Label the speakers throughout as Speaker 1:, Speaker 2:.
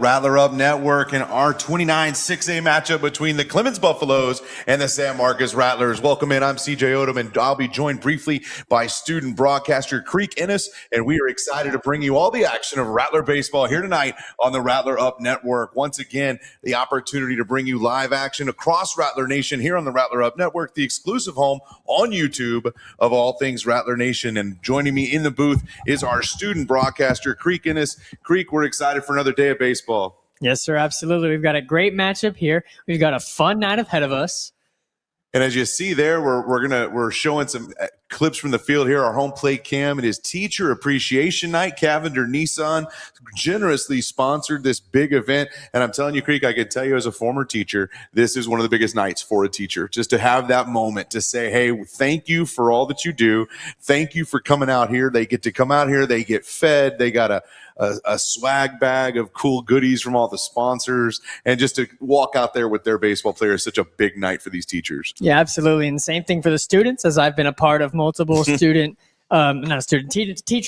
Speaker 1: Rattler Up Network and our 29-6A matchup between the Clemens Buffaloes and the San Marcos Rattlers. Welcome in. I'm CJ Odom, and I'll be joined briefly by student broadcaster Creek Ennis, and we are excited to bring you all the action of Rattler baseball here tonight on the Rattler Up Network. Once again, the opportunity to bring you live action across Rattler Nation here on the Rattler Up Network, the exclusive home on YouTube of all things Rattler Nation. And joining me in the booth is our student broadcaster Creek Ennis. Creek, we're excited for another day of baseball.
Speaker 2: Yes, sir. Absolutely. We've got a great matchup here. We've got a fun night ahead of us.
Speaker 1: And as you see there, we're showing some clips from the field here. Our home plate cam. It is Teacher Appreciation Night. Cavender Nissan generously sponsored this big event. And I'm telling you, Creek, I can tell you as a former teacher, this is one of the biggest nights for a teacher. Just to have that moment to say, hey, thank you for all that you do. Thank you for coming out here. They get to come out here. They get fed. They got a swag bag of cool goodies from all the sponsors, and just to walk out there with their baseball players, such a big night for these teachers.
Speaker 2: Yeah, absolutely. And same thing for the students, as I've been a part of multiple teacher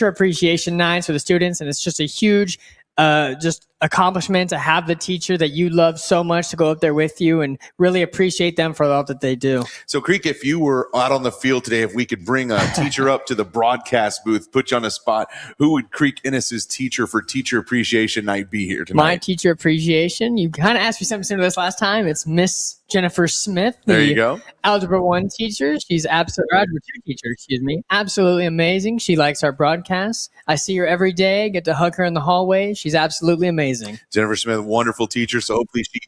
Speaker 2: appreciation nights for the students. And it's just a huge just accomplishment to have the teacher that you love so much to go up there with you and really appreciate them for all that they do.
Speaker 1: So, Creek, if you were out on the field today, if we could bring a teacher up to the broadcast booth, put you on a spot, who would Creek Ennis's teacher for Teacher Appreciation Night be here tonight?
Speaker 2: My teacher appreciation, you kind of asked me something similar to this last time. It's Miss Jennifer Smith.
Speaker 1: There you go.
Speaker 2: Algebra 1 teacher. She's absolutely, Algebra 2 teacher, excuse me. Absolutely amazing. She likes our broadcasts. I see her every day, get to hug her in the hallway. She's absolutely amazing.
Speaker 1: Jennifer Smith, wonderful teacher. So hopefully she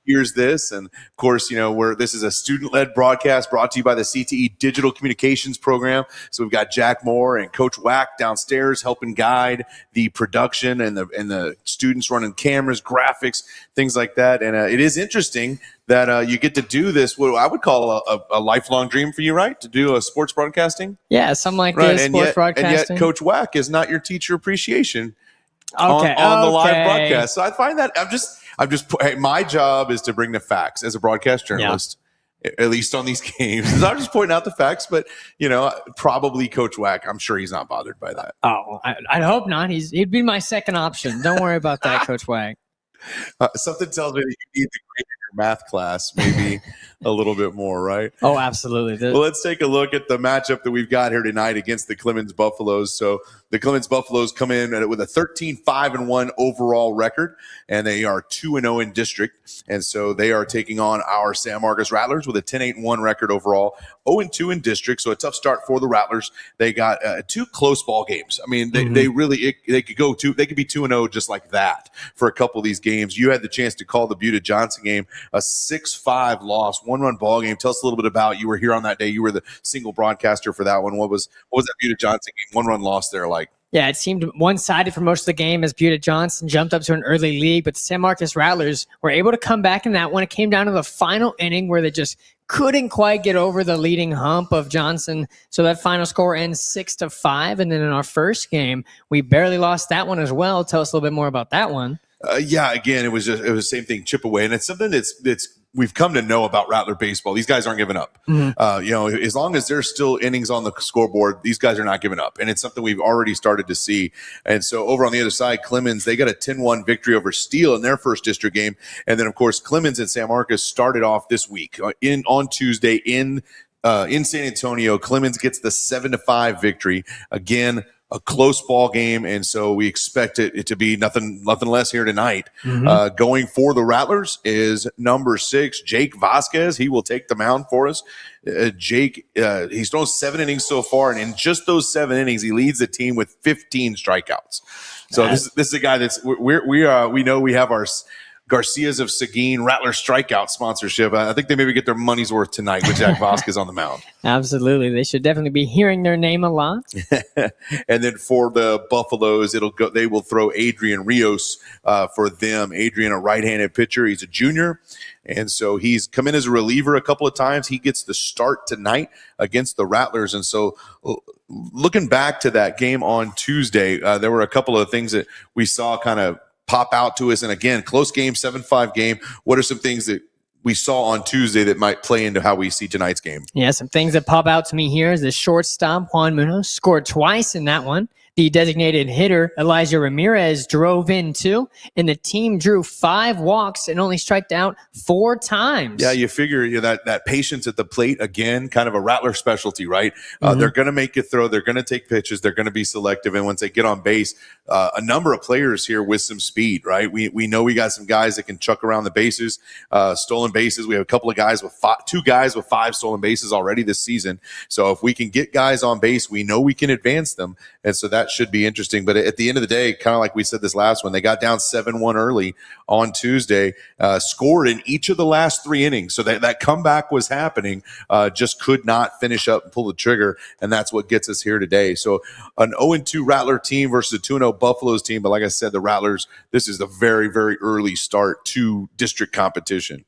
Speaker 1: hears this. And of course, you know, this is a student-led broadcast brought to you by the CTE Digital Communications Program. So we've got Jack Moore and Coach Wack downstairs helping guide the production and the students running cameras, graphics, things like that. And it is interesting that you get to do this, what I would call a lifelong dream for you, right? To do a sports broadcasting?
Speaker 2: Yeah, something like this, sports broadcasting.
Speaker 1: And yet Coach Wack is not your teacher appreciation on the live broadcast. So I find that hey, my job is to bring the facts as a broadcast journalist, at least on these games. I'm just pointing out the facts, but you know, probably Coach Wack, I'm sure he's not bothered by that.
Speaker 2: Oh, I'd hope not. He'd be my second option. Don't worry about that, Coach Wack.
Speaker 1: Something tells me that you need to grade your math class maybe a little bit more, right?
Speaker 2: Oh, absolutely.
Speaker 1: Well, let's take a look at the matchup that we've got here tonight against the Clemens Buffaloes. So the Clemens Buffaloes come in with a 13-5-1 overall record, and they are 2-0 in district. And so they are taking on our San Marcos Rattlers with a 10-8-1 record overall, 0-2 in district. So a tough start for the Rattlers. They got two close ball games. I mean, they could be 2-0 just like that for a couple of these games. You had the chance to call the Buda Johnson game a 6-5 loss, one-run ball game. Tell us a little bit about, you were here on that day. You were the single broadcaster for that one. What was that Buda Johnson game? One-run loss there like?
Speaker 2: Yeah, it seemed one-sided for most of the game as Buda Johnson jumped up to an early lead, but the San Marcos Rattlers were able to come back in that one. It came down to the final inning where they just couldn't quite get over the leading hump of Johnson. So that final score ends 6-5. And then in our first game, we barely lost that one as well. Tell us a little bit more about that one.
Speaker 1: Again, it was the same thing, chip away, and it's something that's we've come to know about Rattler baseball. These guys aren't giving up. You know, as long as there's still innings on the scoreboard, these guys are not giving up, and it's something we've already started to see. And so over on the other side, Clemens, they got a 10-1 victory over Steele in their first district game, and then of course Clemens and San Marcos started off this week on Tuesday in San Antonio. Clemens gets the 7-5 victory again. A close ball game, and so we expect it to be nothing less here tonight. Going for the Rattlers is number 6, Jake Vasquez. He will take the mound for us. Jake, he's thrown 7 innings so far, and in just those 7 innings, he leads the team with 15 strikeouts. So this is a guy that's we know we have our Garcias of Seguin Rattler strikeout sponsorship. I think they maybe get their money's worth tonight with Jack Vasquez on the mound.
Speaker 2: Absolutely. They should definitely be hearing their name a lot.
Speaker 1: And then for the Buffaloes, they will throw Adrian Rios for them. Adrian, a right-handed pitcher. He's a junior. And so he's come in as a reliever a couple of times. He gets the start tonight against the Rattlers. And so looking back to that game on Tuesday, there were a couple of things that we saw kind of pop out to us. And again, close game, 7-5 game. What are some things that we saw on Tuesday that might play into how we see tonight's game?
Speaker 2: Yeah, some things that pop out to me here is the shortstop, Juan Munoz, scored twice in that one. The designated hitter, Elijah Ramirez, drove in 2, and the team drew 5 walks and only striked out 4 times.
Speaker 1: Yeah, you figure that patience at the plate, again, kind of a Rattler specialty, right? They're going to make you throw. They're going to take pitches. They're going to be selective. And once they get on base, a number of players here with some speed, right? We know we got some guys that can chuck around the bases, stolen bases. We have a couple of guys with 2 guys with 5 stolen bases already this season. So if we can get guys on base, we know we can advance them. And so that should be interesting. But at the end of the day, kind of like we said this last one, they got down 7-1 early on Tuesday, scored in each of the last 3 innings. So that comeback was happening, just could not finish up and pull the trigger. And that's what gets us here today. So an 0-2 Rattler team versus a 2-0 Buffaloes team. But like I said, the Rattlers, this is the very, very early start to district competition.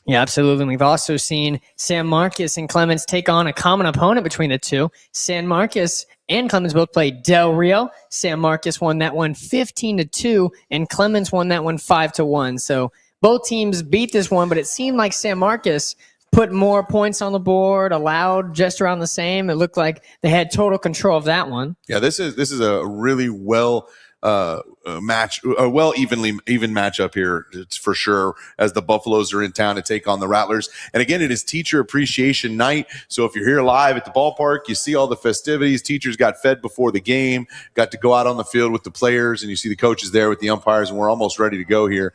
Speaker 2: Yeah, absolutely. And we've also seen San Marcos and Clemens take on a common opponent between the two. San Marcos and Clemens both played Del Rio. San Marcos won that one 15-2, and Clemens won that one 5-1. So both teams beat this one, but it seemed like San Marcos put more points on the board, allowed just around the same. It looked like they had total control of that one.
Speaker 1: Yeah, this is a really well even matchup here, it's for sure, as the Buffaloes are in town to take on the Rattlers. And again, it is Teacher Appreciation Night. So if you're here live at the ballpark, you see all the festivities. Teachers got fed before the game, got to go out on the field with the players, and you see the coaches there with the umpires, and we're almost ready to go here.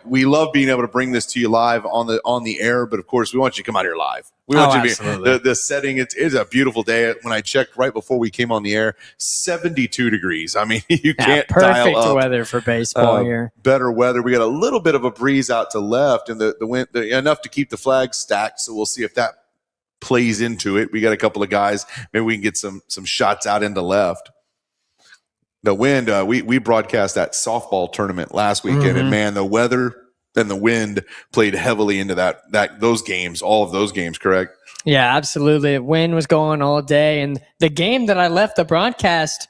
Speaker 1: We love being able to bring this to you live on the air, but of course, we want you to come out here live. We want you to be the setting. It is a beautiful day. When I checked right before we came on the air, 72 degrees. I mean, you can't
Speaker 2: perfect
Speaker 1: dial up
Speaker 2: weather for baseball here.
Speaker 1: Better weather. We got a little bit of a breeze out to left, and the wind enough to keep the flags stacked. So we'll see if that plays into it. We got a couple of guys. Maybe we can get some shots out into left. The wind. We broadcast that softball tournament last weekend, and man, the weather and the wind played heavily into those games, all of those games, correct?
Speaker 2: Yeah, absolutely. The wind was going all day. And the game that I left the broadcast,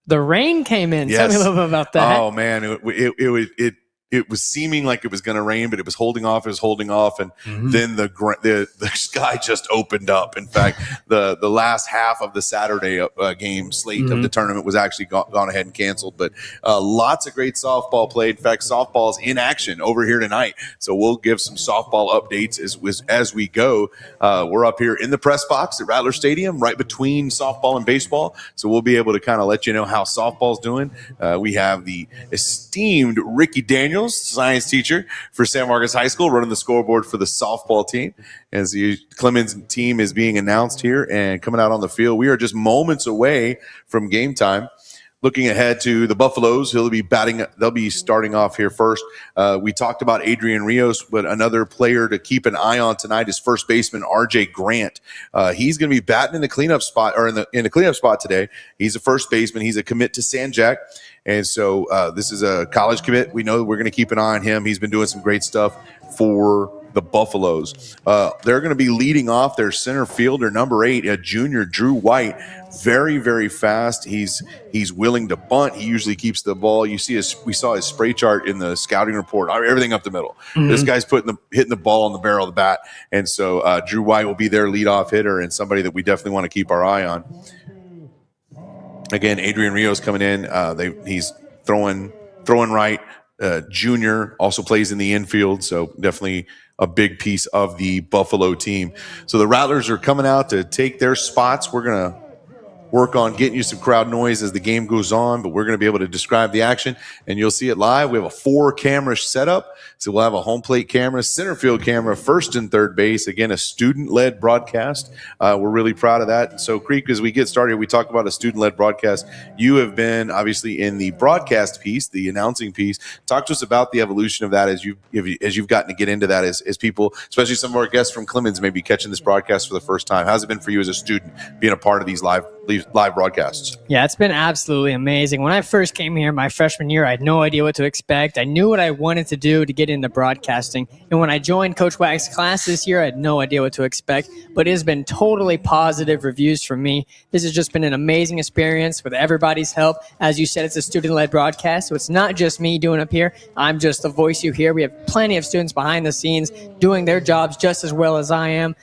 Speaker 2: the rain came in.
Speaker 1: Yes.
Speaker 2: Tell me a little bit about that.
Speaker 1: Oh, man. It was seeming like it was going to rain, but it was holding off. And then the sky just opened up. In fact, the last half of the Saturday game slate of the tournament was actually gone ahead and canceled. But lots of great softball played. In fact, softball is in action over here tonight. So we'll give some softball updates as we go. We're up here in the press box at Rattler Stadium, right between softball and baseball. So we'll be able to kind of let you know how softball's doing. We have the esteemed Ricky Daniels, science teacher for San Marcos High School, running the scoreboard for the softball team. As the Clemens team is being announced here and coming out on the field, we are just moments away from game time. Looking ahead to the Buffaloes, they'll be starting off here first. We talked about Adrian Rios, but another player to keep an eye on tonight is first baseman RJ Grant. He's going to be batting in the cleanup spot, or in the cleanup spot today. He's a first baseman. He's a commit to San Jack. And so this is a college commit. We know we're going to keep an eye on him. He's been doing some great stuff for the Buffaloes. They're going to be leading off their center fielder, number 8, a junior, Drew White. Very, very fast. He's willing to bunt. He usually keeps the ball. We saw his spray chart in the scouting report. Everything up the middle. This guy's hitting the ball on the barrel of the bat. And so Drew White will be their leadoff hitter and somebody that we definitely want to keep our eye on. Again, Adrian Rios coming in. He's throwing right. Junior also plays in the infield, so definitely a big piece of the Buffalo team. So the Rattlers are coming out to take their spots. We're going to work on getting you some crowd noise as the game goes on, but we're going to be able to describe the action, and you'll see it live. We have a 4-camera setup, so we'll have a home plate camera, center field camera, first and third base. Again, a student-led broadcast. We're really proud of that. So, Creek, as we get started, we talk about a student-led broadcast. You have been, obviously, in the broadcast piece, the announcing piece. Talk to us about the evolution of that as you've gotten to get into that as people, especially some of our guests from Clemens, may be catching this broadcast for the first time. How's it been for you as a student being a part of these live broadcasts?
Speaker 2: Yeah, it's been absolutely amazing. When I first came here my freshman year, I had no idea what to expect. I knew what I wanted to do to get into broadcasting. And when I joined Coach Wack's class this year, I had no idea what to expect. But it has been totally positive reviews from me. This has just been an amazing experience with everybody's help. As you said, it's a student-led broadcast, so it's not just me doing up here. I'm just the voice you hear. We have plenty of students behind the scenes doing their jobs just as well as I am.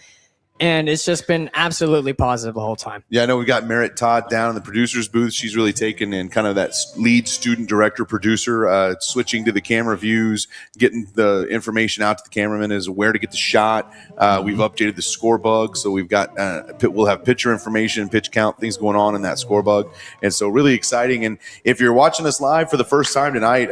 Speaker 2: And it's just been absolutely positive the whole time.
Speaker 1: Yeah, I know we got Merritt Todd down in the producer's booth. She's really taken in kind of that lead student director producer, switching to the camera views, getting the information out to the cameraman as where to get the shot. We've updated the score bug, so we've got we'll have pitcher information, pitch count, things going on in that score bug, and so really exciting. And if you're watching us live for the first time tonight,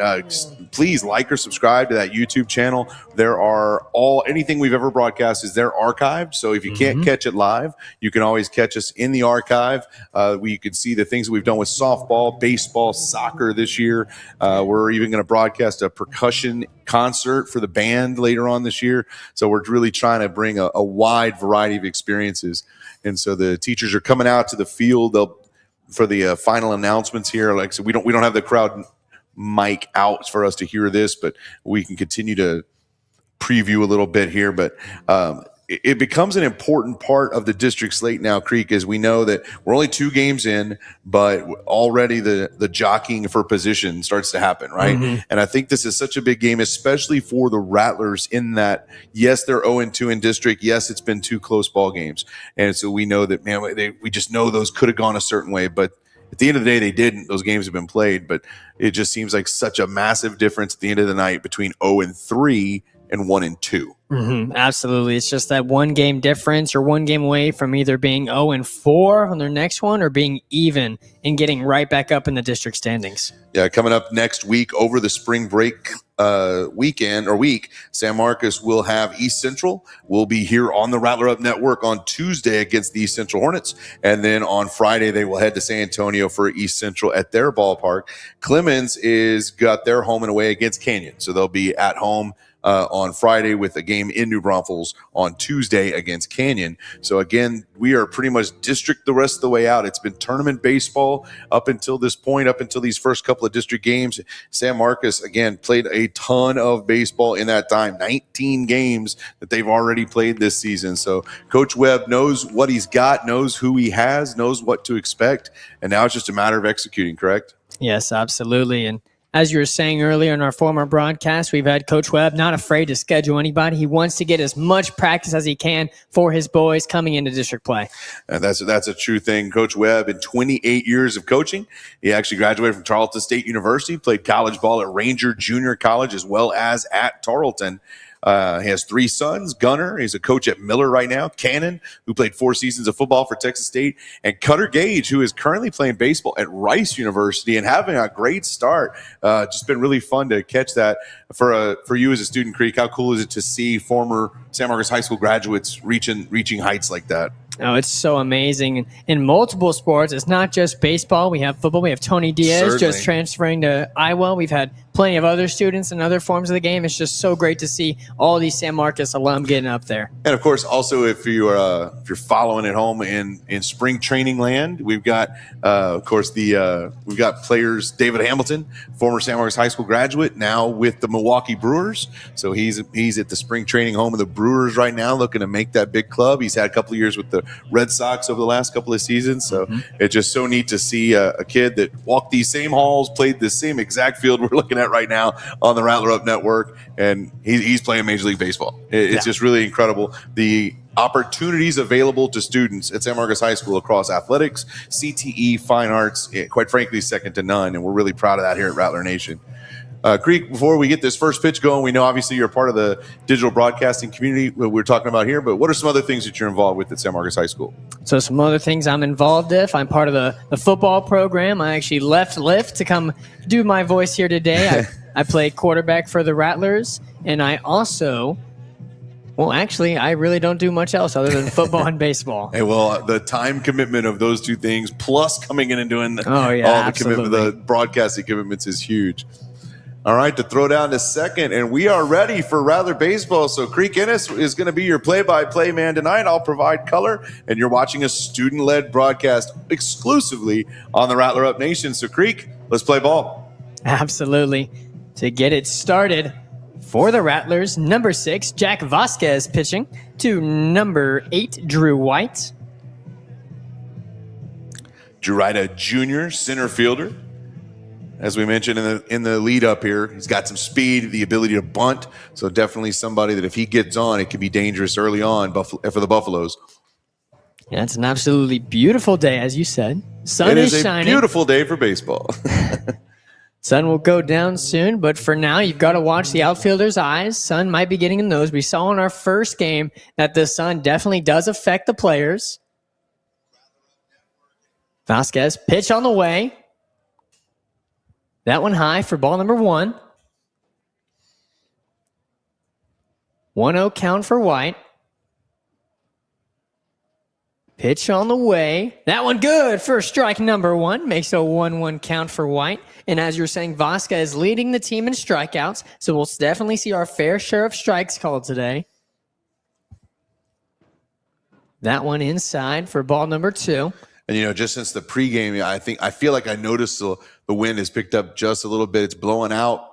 Speaker 1: please like or subscribe to that YouTube channel. There are anything we've ever broadcast is there archived, so if you can't catch it live, you can always catch us in the archive. Where you can see the things that we've done with softball, baseball, soccer this year. We're even going to broadcast a percussion concert for the band later on this year. So we're really trying to bring a wide variety of experiences. And so the teachers are coming out to the field for the final announcements here. Like, so we don't have the crowd mic out for us to hear this, but we can continue to preview a little bit here. But it becomes an important part of the district slate now, Creek, as we know that we're only 2 games in, but already the jockeying for position starts to happen, right? And I think this is such a big game, especially for the Rattlers, in that, yes, they're 0-2 in district. Yes, it's been 2 close ball games. And so we know that, man, we just know those could have gone a certain way, but at the end of the day, they didn't. Those games have been played, but it just seems like such a massive difference at the end of the night between 0-3 and 1-2.
Speaker 2: Absolutely. It's just that 1 game difference, or 1 game away from either being 0-4 on their next one or being even and getting right back up in the district standings.
Speaker 1: Yeah, coming up next week over the spring break week, San Marcos will have East Central. We'll be here on the Rattler Up Network on Tuesday against the East Central Hornets. And then on Friday, they will head to San Antonio for East Central at their ballpark. Clemens got their home and away against Canyon. So they'll be at home on Friday with a game in New Braunfels on Tuesday against Canyon. So again, we are pretty much district the rest of the way out. It's been tournament baseball up until this point, up until these first couple of district games. San Marcos, again, played a ton of baseball in that time, 19 games that they've already played this season. So Coach Webb knows what he's got, knows who he has, knows what to expect, and now it's just a matter of executing, correct?
Speaker 2: Yes, absolutely. And as you were saying earlier in our former broadcast, we've had Coach Webb not afraid to schedule anybody. He wants to get as much practice as he can for his boys coming into district play.
Speaker 1: And that's a true thing. Coach Webb, in 28 years of coaching, he actually graduated from Tarleton State University, played college ball at Ranger Junior College as well as at Tarleton. He has 3 sons. Gunner, he's a coach at Miller right now. Cannon, who played 4 seasons of football for Texas State. And Cutter Gage, who is currently playing baseball at Rice University and having a great start. Just been really fun to catch that. For you as a student, Creek, how cool is it to see former San Marcos High School graduates reaching heights like that?
Speaker 2: Oh, it's so amazing. In multiple sports, it's not just baseball. We have football. We have Tony Diaz just transferring to Iowa. We've had plenty of other students in other forms of the game. It's just so great to see all these San Marcos alum getting up there.
Speaker 1: And of course, also if you're following at home in spring training land, we've got of course we've got players. David Hamilton, former San Marcos High School graduate, now with the Milwaukee Brewers. So he's at the spring training home of the Brewers right now, looking to make that big club. He's had a couple of years with the Red Sox over the last couple of seasons. So it's just so neat to see a kid that walked these same halls, played the same exact field we're looking at right now on the Rattler Up Network, and he's playing Major League Baseball. It's just really incredible. The opportunities available to students at San Marcos High School across athletics, CTE, fine arts, quite frankly, second to none. And we're really proud of that here at Rattler Nation. Creek, before we get this first pitch going, we know obviously you're a part of the digital broadcasting community we're talking about here, but what are some other things that you're involved with at San Marcos High School? So
Speaker 2: some other things I'm involved with. I'm part of the football program. I actually left Lyft to come do my voice here today. I play quarterback for the Rattlers, and I also... Well, actually, I really don't do much else other than football and baseball.
Speaker 1: Hey, well, the time commitment of those 2 things, plus coming in and doing the broadcasting commitments is huge. All right, to throw down to second, and we are ready for Rattler Baseball. So Creek Ennis is going to be your play-by-play man tonight. I'll provide color, and you're watching a student-led broadcast exclusively on the Rattler Up Nation. So Creek, let's play ball.
Speaker 2: Absolutely. To get it started, for the Rattlers, number 6, Jack Vasquez pitching to number 8, Drew White.
Speaker 1: Drew White, a junior center fielder. As we mentioned in the lead up here, he's got some speed, the ability to bunt. So definitely somebody that if he gets on, it can be dangerous early on for the Buffaloes.
Speaker 2: Yeah, it's an absolutely beautiful day, as you said. Sun is shining.
Speaker 1: It is a beautiful day for baseball.
Speaker 2: Sun will go down soon, but for now, you've got to watch the outfielder's eyes. Sun might be getting in those. We saw in our first game that the sun definitely does affect the players. Vasquez, pitch on the way. That one high for ball number 1. 1-0 count for White. Pitch on the way. That one good for strike number 1. Makes a 1-1 count for White. And as you were saying, Vasquez leading the team in strikeouts. So we'll definitely see our fair share of strikes called today. That one inside for ball number 2.
Speaker 1: And, just since the pregame, I feel like I noticed the wind has picked up just a little bit. It's blowing out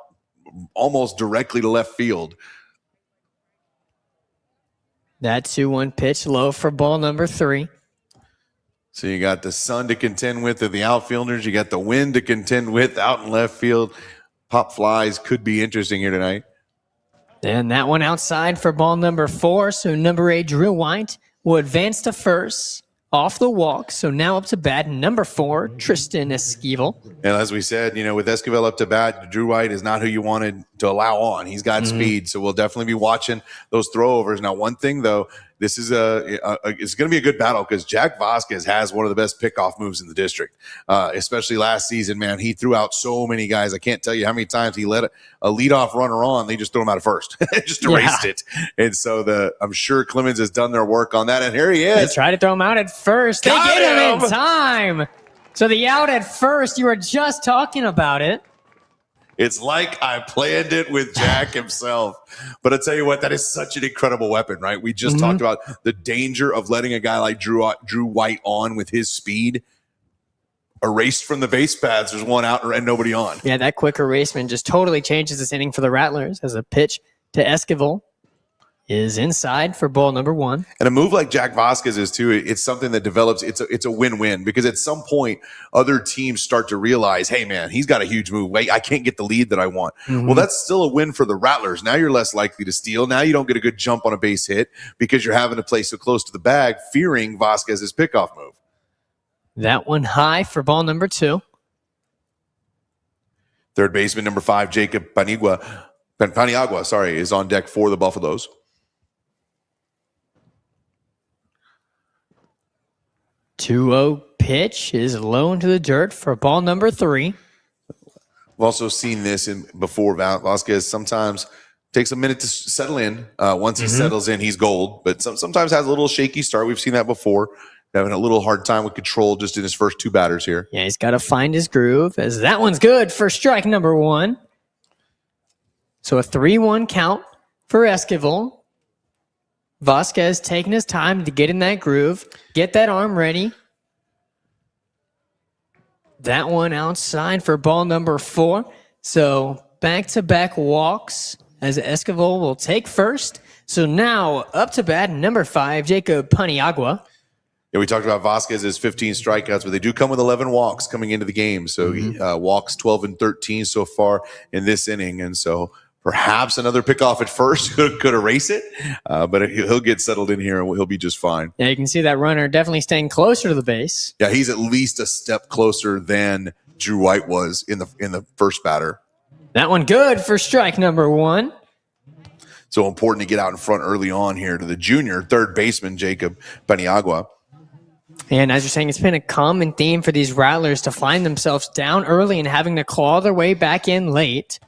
Speaker 1: almost directly to left field.
Speaker 2: That 2-1 pitch low for ball number 3.
Speaker 1: So you got the sun to contend with of the outfielders. You got the wind to contend with out in left field. Pop flies could be interesting here tonight.
Speaker 2: And that one outside for ball number 4. So number 8, Drew White, will advance to first off the walk. So now up to bat, number 4, Tristan Esquivel.
Speaker 1: And as we said, with Esquivel up to bat, Drew White is not who you wanted to allow on. He's got speed, so we'll definitely be watching those throwovers. Now, one thing, though, this is it's going to be a good battle because Jack Vasquez has one of the best pickoff moves in the district, especially last season. Man, he threw out so many guys. I can't tell you how many times he let a leadoff runner on. They just threw him out of first, just erased it. And so I'm sure Clemens has done their work on that. And here he is.
Speaker 2: They try to throw him out at first. They get him in time. So the out at first, you were just talking about it.
Speaker 1: It's like I planned it with Jack himself. But I tell you what, that is such an incredible weapon, right? We just talked about the danger of letting a guy like Drew White on with his speed. Erased from the base paths. There's one out and nobody on.
Speaker 2: Yeah, that quick erasement just totally changes this inning for the Rattlers as a pitch to Esquivel is inside for ball number 1.
Speaker 1: And a move like Jack Vasquez is too, it's something that develops. It's a win-win because at some point other teams start to realize, hey man, he's got a huge move. Wait, I can't get the lead that I want. Well, that's still a win for the Rattlers. Now you're less likely to steal. Now you don't get a good jump on a base hit because you're having to play so close to the bag, fearing Vasquez's pickoff move.
Speaker 2: That one high for ball number 2.
Speaker 1: Third baseman number 5, Jacob Paniagua, is on deck for the Buffaloes.
Speaker 2: 2-0 pitch is low into the dirt for ball number 3.
Speaker 1: We've also seen this before. Vasquez sometimes takes a minute to settle in. Once he settles in, he's gold. But sometimes has a little shaky start. We've seen that before. Having a little hard time with control just in his first 2 batters here.
Speaker 2: Yeah, he's got to find his groove. As that one's good for strike number 1. So a 3-1 count for Esquivel. Vasquez taking his time to get in that groove, get that arm ready. That one outside for ball number 4. So back-to-back walks as Esquivel will take first. So now up to bat, number 5, Jacob Paniagua.
Speaker 1: Yeah, we talked about Vasquez's 15 strikeouts, but they do come with 11 walks coming into the game. So he walks 12 and 13 so far in this inning. And so perhaps another pickoff at first could erase it, but he'll get settled in here and he'll be just fine.
Speaker 2: Yeah, you can see that runner definitely staying closer to the base.
Speaker 1: Yeah, he's at least a step closer than Drew White was in the first batter.
Speaker 2: That one good for strike number 1.
Speaker 1: So important to get out in front early on here to the junior third baseman, Jacob Paniagua.
Speaker 2: And as you're saying, it's been a common theme for these Rattlers to find themselves down early and having to claw their way back in late.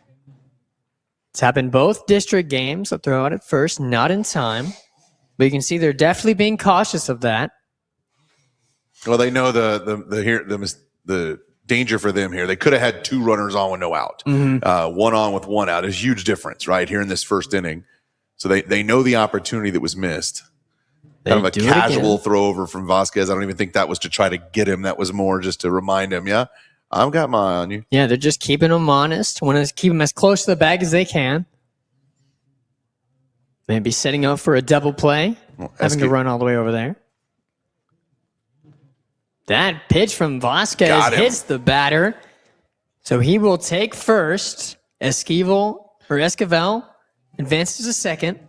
Speaker 2: It's happened both district games. They'll throw out at first, not in time. But you can see they're definitely being cautious of that.
Speaker 1: Well, they know the danger for them here. They could have had 2 runners on with no out. One on with 1 out is a huge difference, right, here in this first inning. So they know the opportunity that was missed. Kind of a casual throw over from Vasquez. I don't even think that was to try to get him. That was more just to remind him, yeah, I've got my eye on you.
Speaker 2: Yeah, they're just keeping him honest. Want to keep him as close to the bag as they can. Maybe setting up for a double play. Having to run all the way over there. That pitch from Vasquez hits the batter. So he will take first. Esquivel advances to second.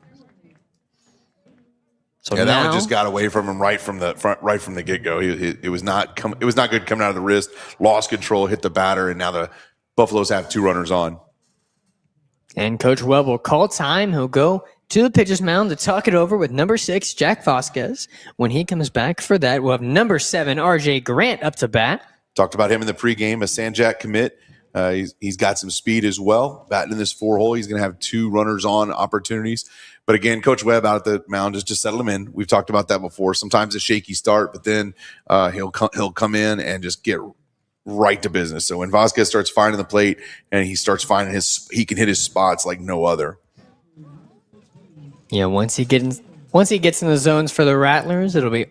Speaker 2: So
Speaker 1: yeah,
Speaker 2: now,
Speaker 1: that one just got away from him right from the get go. It was not good coming out of the wrist. Lost control, hit the batter, and now the Buffaloes have 2 runners on.
Speaker 2: and Coach Webb will call time. He'll go to the pitcher's mound to talk it over with number 6, Jack Vasquez. When he comes back for that, we'll have number 7, R.J. Grant up to bat.
Speaker 1: Talked about him in the pregame, a Sanjak commit. He's got some speed as well. Batting in this 4-hole, he's going to have 2 runners on opportunities. But again, Coach Webb out at the mound is just settle him in. We've talked about that before. Sometimes a shaky start, but then he'll come in and just get right to business. So when Vasquez starts finding the plate and he starts finding he can hit his spots like no other.
Speaker 2: Yeah, once he gets in the zones for the Rattlers, it'll be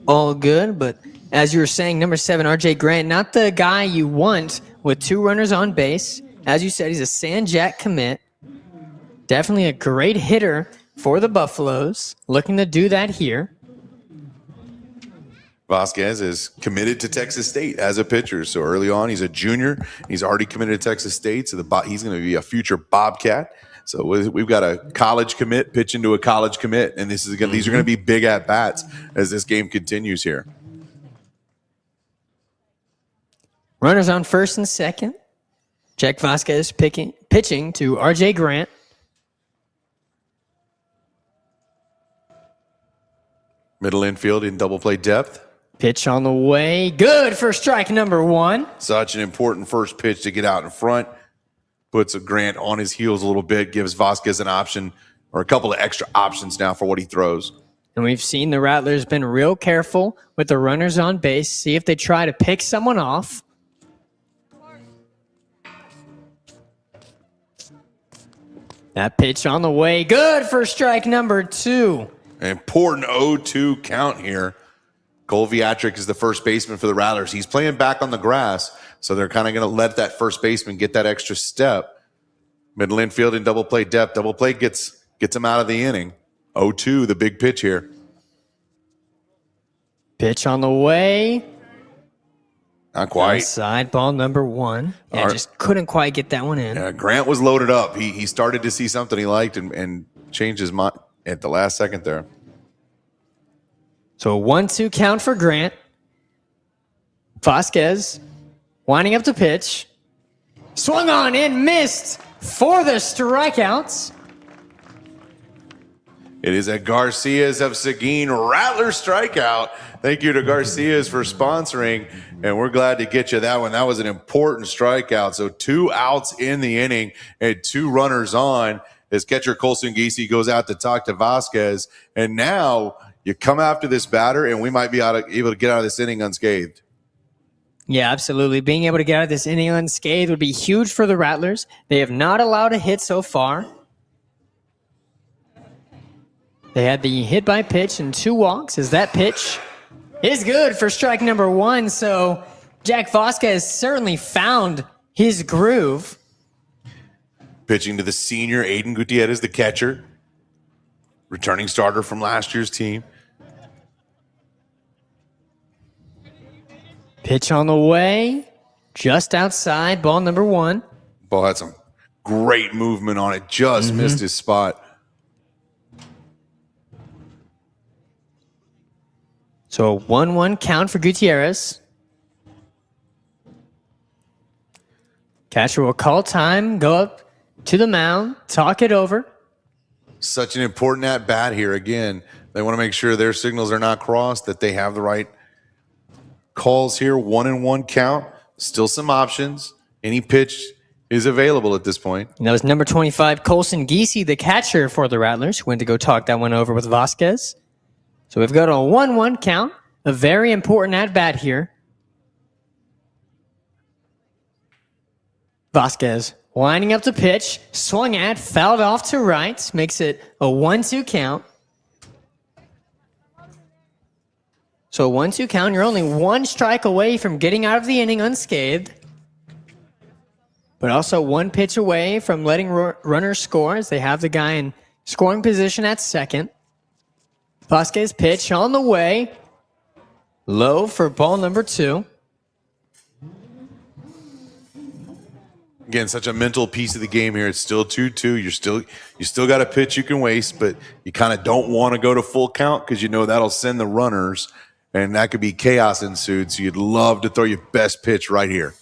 Speaker 2: all good. But as you were saying, number 7, R.J. Grant, not the guy you want with 2 runners on base. As you said, he's a Sanjak commit. Definitely a great hitter for the Buffaloes. Looking to do that here.
Speaker 1: Vasquez is committed to Texas State as a pitcher. So early on, he's a junior. He's already committed to Texas State. So he's going to be a future Bobcat. So we've got a college commit pitching to a college commit. And these are going to be big at-bats as this game continues here.
Speaker 2: Runners on first and second. Jack Vasquez pitching to R.J. Grant.
Speaker 1: Middle infield in double play depth.
Speaker 2: Pitch on the way. Good for strike number 1.
Speaker 1: Such an important first pitch to get out in front. Puts a Grant on his heels a little bit, gives Vasquez an option or a couple of extra options now for what he throws.
Speaker 2: And we've seen the Rattlers been real careful with the runners on base. See if they try to pick someone off. That pitch on the way. Good for strike number 2.
Speaker 1: An important 0-2 count here. Cole Viatric is the first baseman for the Rattlers. He's playing back on the grass, so they're kind of going to let that first baseman get that extra step. Middle infield in double play depth. Double play gets him out of the inning. 0-2, the big pitch here.
Speaker 2: Pitch on the way.
Speaker 1: Not quite.
Speaker 2: Outside ball number 1. Yeah, just couldn't quite get that one in.
Speaker 1: Grant was loaded up. He started to see something he liked and changed his mind at the last second there.
Speaker 2: So a 1-2 count for Grant. Vasquez winding up the pitch. Swung on and missed for the strikeouts.
Speaker 1: It is a Garcias of Seguin Rattler strikeout. Thank you to Garcias for sponsoring, and we're glad to get you that one. That was an important strikeout. So 2 outs in the inning and 2 runners on as catcher Colson Giese goes out to talk to Vasquez. And now you come after this batter, and we might be able to get out of this inning unscathed.
Speaker 2: Yeah, absolutely. Being able to get out of this inning unscathed would be huge for the Rattlers. They have not allowed a hit so far. They had the hit by pitch and 2 walks as that pitch is good for strike number 1. So Jack Vasquez certainly found his groove.
Speaker 1: Pitching to the senior, Aiden Gutierrez, the catcher. Returning starter from last year's team.
Speaker 2: Pitch on the way, just outside, ball number 1.
Speaker 1: Ball had some great movement on it, just missed his spot.
Speaker 2: So a 1-1 count for Gutierrez. Catcher will call time, go up to the mound, talk it over.
Speaker 1: Such an important at-bat here. Again, they want to make sure their signals are not crossed, that they have the right calls here. 1-1 count. Still some options. Any pitch is available at this point.
Speaker 2: And that was number 25, Colson Giese, the catcher for the Rattlers, who went to go talk that one over with Vasquez. So we've got a 1-1 count. A very important at-bat here. Vasquez lining up the pitch, swung at, fouled off to right, makes it a 1-2 count. So a 1-2 count, you're only 1 strike away from getting out of the inning unscathed. But also 1 pitch away from letting runners score as they have the guy in scoring position at second. Vasquez pitch on the way. Low for ball number 2.
Speaker 1: Again, such a mental piece of the game here. It's still 2-2. You still got a pitch you can waste, but you kind of don't want to go to full count because you know that'll send the runners, and that could be chaos ensued. So you'd love to throw your best pitch right here.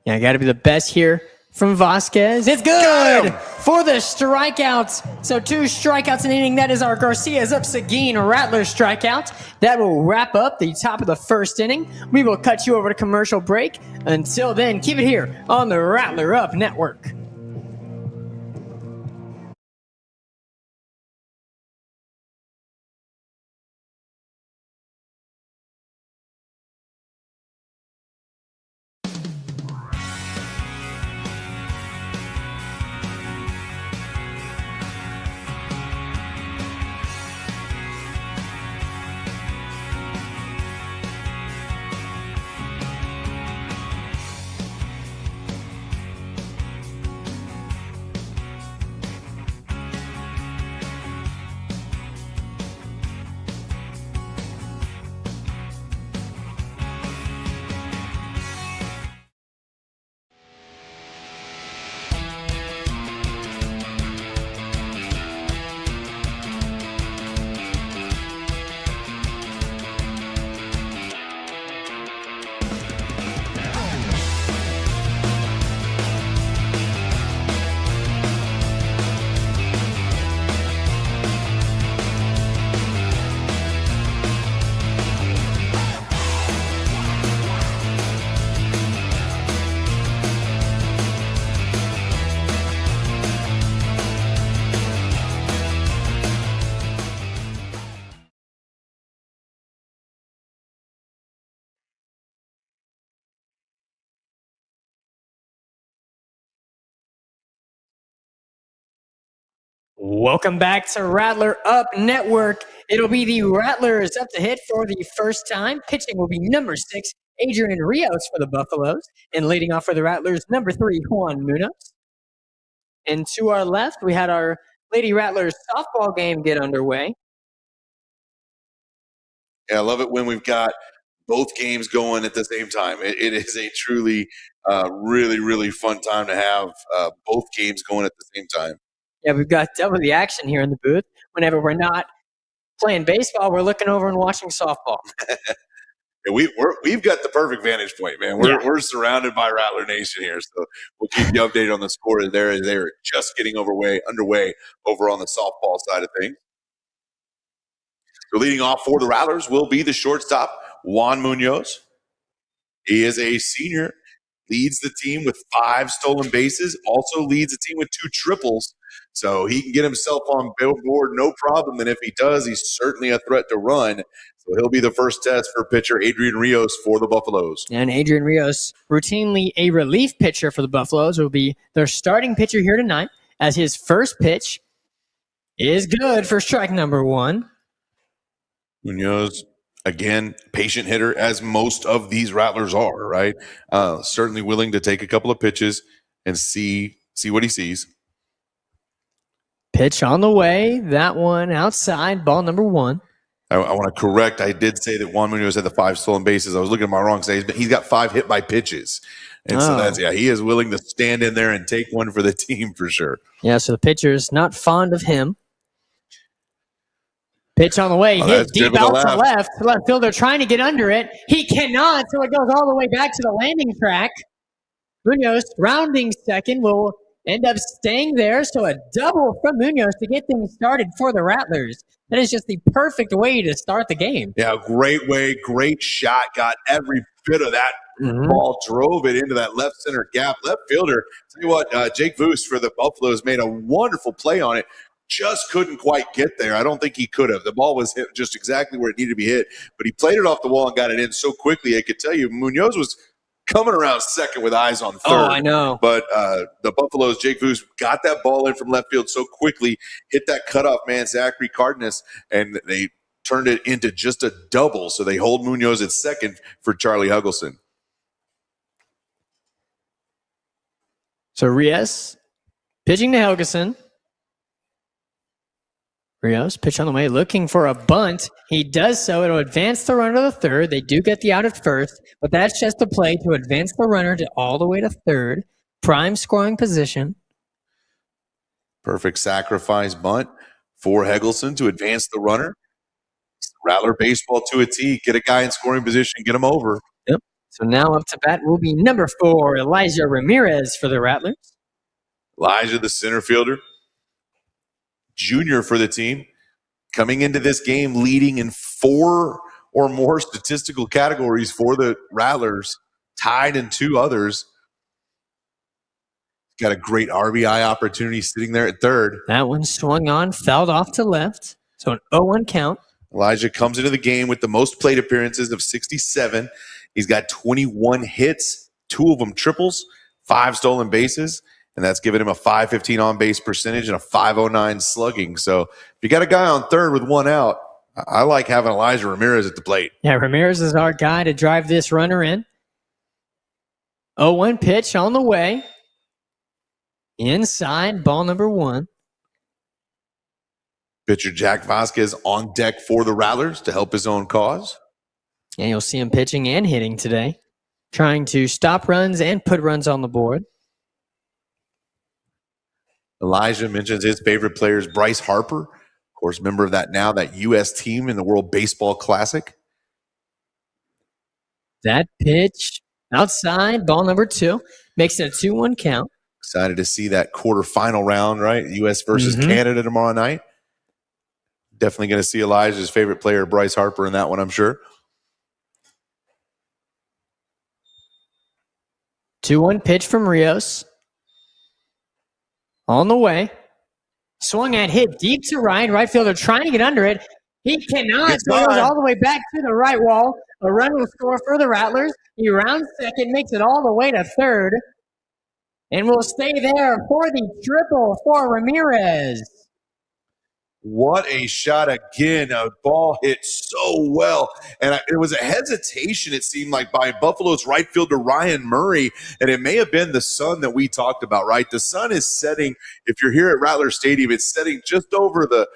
Speaker 2: Yeah, got to be the best here from Vasquez. It's good for the strikeouts. So 2 strikeouts in an inning. That is our Garcia's up Seguin Rattler strikeout. That will wrap up the top of the first inning. We will cut you over to commercial break. Until then, keep it here on the Rattler Up Network. Welcome back to Rattler Up Network. It'll be the Rattlers up to hit for the first time. Pitching will be number 6, Adrian Rios for the Buffaloes. And leading off for the Rattlers, number 3, Juan Munoz. And to our left, we had our Lady Rattlers softball game get underway.
Speaker 1: Yeah, I love it when we've got both games going at the same time. It is a truly really, really fun time to have both games going at the same time.
Speaker 2: Yeah, we've got double the action here in the booth. Whenever we're not playing baseball, we're looking over and watching softball.
Speaker 1: And we've got the perfect vantage point, man. We're surrounded by Rattler Nation here, so we'll keep you updated on the score there as they're just getting underway over on the softball side of things. So leading off for the Rattlers will be the shortstop, Juan Munoz. He is a senior, leads the team with 5 stolen bases, also leads the team with 2 triples. So he can get himself on billboard, no problem. And if he does, he's certainly a threat to run. So he'll be the first test for pitcher Adrian Rios for the Buffaloes.
Speaker 2: And Adrian Rios, routinely a relief pitcher for the Buffaloes, will be their starting pitcher here tonight, as his first pitch is good for strike number 1.
Speaker 1: Munoz, again, patient hitter, as most of these Rattlers are, right? Certainly willing to take a couple of pitches and see what he sees.
Speaker 2: Pitch on the way. That one outside, ball number 1.
Speaker 1: I want to correct. I did say that Juan Munoz had the 5 stolen bases. I was looking at my wrong say. He's got 5 hit by pitches. And so he is willing to stand in there and take one for the team for sure.
Speaker 2: Yeah, so the pitcher's not fond of him. Pitch on the way, hit deep out to left. Left fielder trying to get under it. He cannot, so it goes all the way back to the landing track. Munoz, rounding second, will end up staying there. So a double from Munoz to get things started for the Rattlers. That is just the perfect way to start the game.
Speaker 1: Yeah, great way, great shot. Got every bit of that ball, drove it into that left center gap. Left fielder, tell you what, Jake Voos for the Buffaloes made a wonderful play on it. Just couldn't quite get there. I don't think he could have. The ball was hit just exactly where it needed to be hit, but he played it off the wall and got it in so quickly. I could tell you Munoz was coming around second with eyes on third.
Speaker 2: Oh, I know.
Speaker 1: But the Buffaloes, Jake Voos, got that ball in from left field so quickly, hit that cutoff man, Zachary Cardenas, and they turned it into just a double. So they hold Munoz at second for Charlie Huggleson.
Speaker 2: So Rios pitching to Helgeson. Rios, pitch on the way, looking for a bunt. He does so. It'll advance the runner to the third. They do get the out at first, but that's just a play to advance the runner all the way to third. Prime scoring position.
Speaker 1: Perfect sacrifice bunt for Hegelson to advance the runner. Rattler baseball to a T. Get a guy in scoring position. Get him over.
Speaker 2: Yep. So now up to bat will be number 4, Elijah Ramirez for the Rattlers.
Speaker 1: Elijah, the center fielder, junior for the team, coming into this game leading in 4 or more statistical categories for the Rattlers, tied in 2 others. Got a great RBI opportunity sitting there at third.
Speaker 2: That one swung on, fouled off to left. So an 0-1 count.
Speaker 1: Elijah comes into the game with the most plate appearances of 67. He's got 21 hits, 2 of them triples, 5 stolen bases, and that's given him a .515 on-base percentage and a .509 slugging. So if you got a guy on third with 1 out, I like having Elijah Ramirez at the plate.
Speaker 2: Yeah, Ramirez is our guy to drive this runner in. 0-1 pitch on the way. Inside, ball number 1.
Speaker 1: Pitcher Jack Vasquez on deck for the Rattlers to help his own cause.
Speaker 2: And you'll see him pitching and hitting today, trying to stop runs and put runs on the board.
Speaker 1: Elijah mentions his favorite player is Bryce Harper, of course, member of that U.S. team in the World Baseball Classic.
Speaker 2: That pitch outside, ball number 2, makes it a 2-1 count.
Speaker 1: Excited to see that quarterfinal round, right? U.S. versus Canada tomorrow night. Definitely going to see Elijah's favorite player, Bryce Harper, in that one, I'm sure.
Speaker 2: 2-1 pitch from Rios. On the way. Swung at, hit deep to right fielder trying to get under it. He cannot. So he goes all the way back to the right wall. A run will score for the Rattlers. He rounds second, makes it all the way to third. And will stay there for the triple for Ramirez.
Speaker 1: What a shot again. A ball hit so well. And it was a hesitation, it seemed like, by Buffalo's right fielder Ryan Murray. And it may have been the sun that we talked about, right? The sun is setting, if you're here at Rattler Stadium, it's setting just over the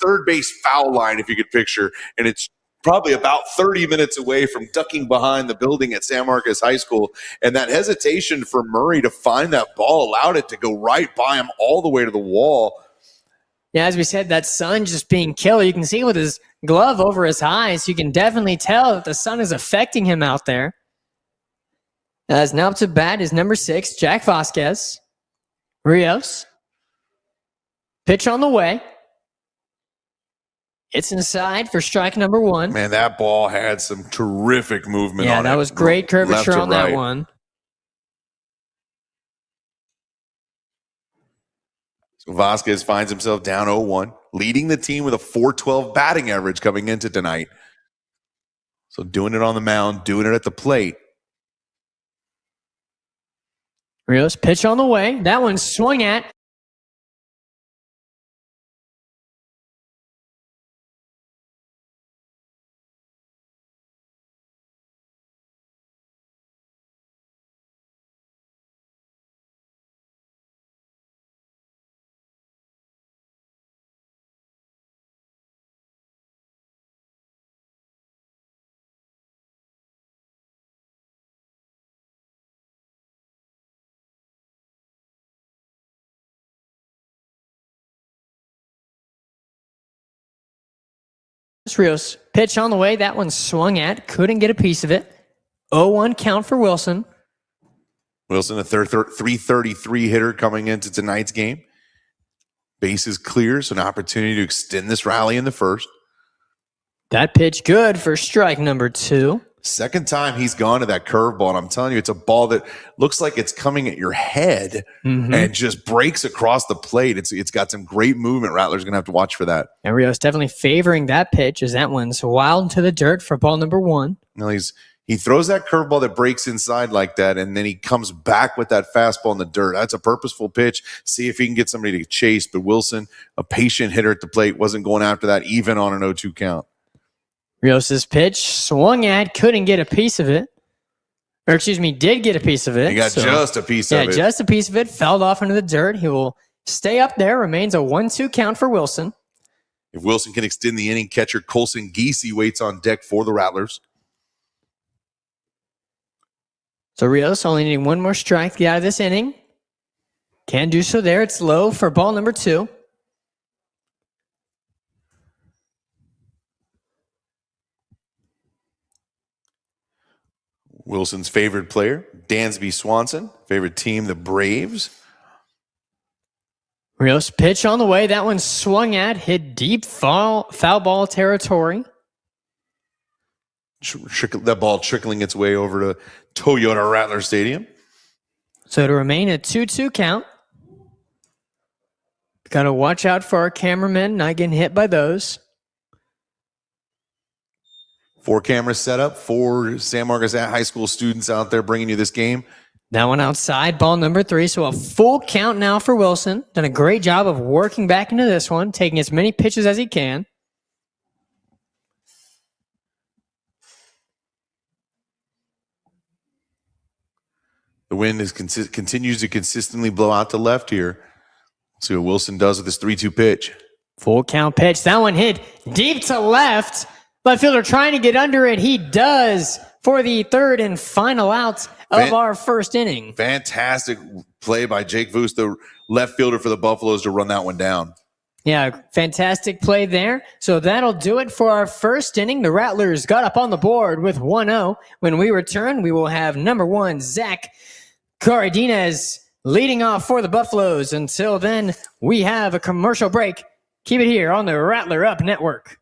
Speaker 1: third base foul line, if you could picture. And it's probably about 30 minutes away from ducking behind the building at San Marcos High School. And that hesitation for Murray to find that ball allowed it to go right by him all the way to the wall.
Speaker 2: Yeah, as we said, that sun just being killer. You can see with his glove over his eyes, you can definitely tell that the sun is affecting him out there. As now up to bat is number 6, Jack Vasquez. Rios. Pitch on the way. It's inside for strike number 1.
Speaker 1: Man, that ball had some terrific movement on it.
Speaker 2: Yeah, that was great curvature on that one.
Speaker 1: So Vasquez finds himself down 0-1, leading the team with a .412 batting average coming into tonight. So doing it on the mound, doing it at the plate.
Speaker 2: Rios, pitch on the way. That one swung at. Rios, pitch on the way. That one swung at. Couldn't get a piece of it. 0-1 count for Wilson.
Speaker 1: Wilson, a 333 hitter coming into tonight's game. Base is clear, so an opportunity to extend this rally in the first.
Speaker 2: That pitch good for strike number 2.
Speaker 1: Second time he's gone to that curveball, and I'm telling you, it's a ball that looks like it's coming at your head and just breaks across the plate. It's got some great movement. Rattler's going to have to watch for that.
Speaker 2: And Rios definitely favoring that pitch as that one's wild to the dirt for ball number 1.
Speaker 1: Now he throws that curveball that breaks inside like that, and then he comes back with that fastball in the dirt. That's a purposeful pitch. See if he can get somebody to chase. But Wilson, a patient hitter at the plate, wasn't going after that even on an 0-2 count.
Speaker 2: Rios' pitch swung at, couldn't get a piece of it. Or excuse me, did get a piece of it.
Speaker 1: He got just a piece of it.
Speaker 2: Yeah, just a piece of it. Fell off into the dirt. He will stay up there. Remains a 1-2 count for Wilson.
Speaker 1: If Wilson can extend the inning, catcher Colson Giese waits on deck for the Rattlers.
Speaker 2: So Rios only needing one more strike to get out of this inning. Can do so there. It's low for ball number 2.
Speaker 1: Wilson's favorite player, Dansby Swanson. Favorite team, the Braves.
Speaker 2: Rios pitch on the way. That one swung at, hit deep foul ball territory.
Speaker 1: That ball trickling its way over to Toyota Rattler Stadium.
Speaker 2: So to remain a 2-2 count. Got to watch out for our cameramen not getting hit by those.
Speaker 1: 4 cameras set up, 4 San Marcos High School students out there bringing you this game.
Speaker 2: That one outside, ball number 3. So a full count now for Wilson. Done a great job of working back into this one, taking as many pitches as he can.
Speaker 1: The wind continues to consistently blow out to left here. See what Wilson does with this 3-2 pitch.
Speaker 2: Full count pitch. That one hit deep to left. Left fielder trying to get under it. He does for the third and final out of our first inning.
Speaker 1: Fantastic play by Jake Voos, the left fielder for the Buffaloes, to run that one down.
Speaker 2: Yeah, fantastic play there. So that'll do it for our first inning. The Rattlers got up on the board with 1-0. When we return, we will have number 1, Zach Cardenas, leading off for the Buffaloes. Until then, we have a commercial break. Keep it here on the Rattler Up Network.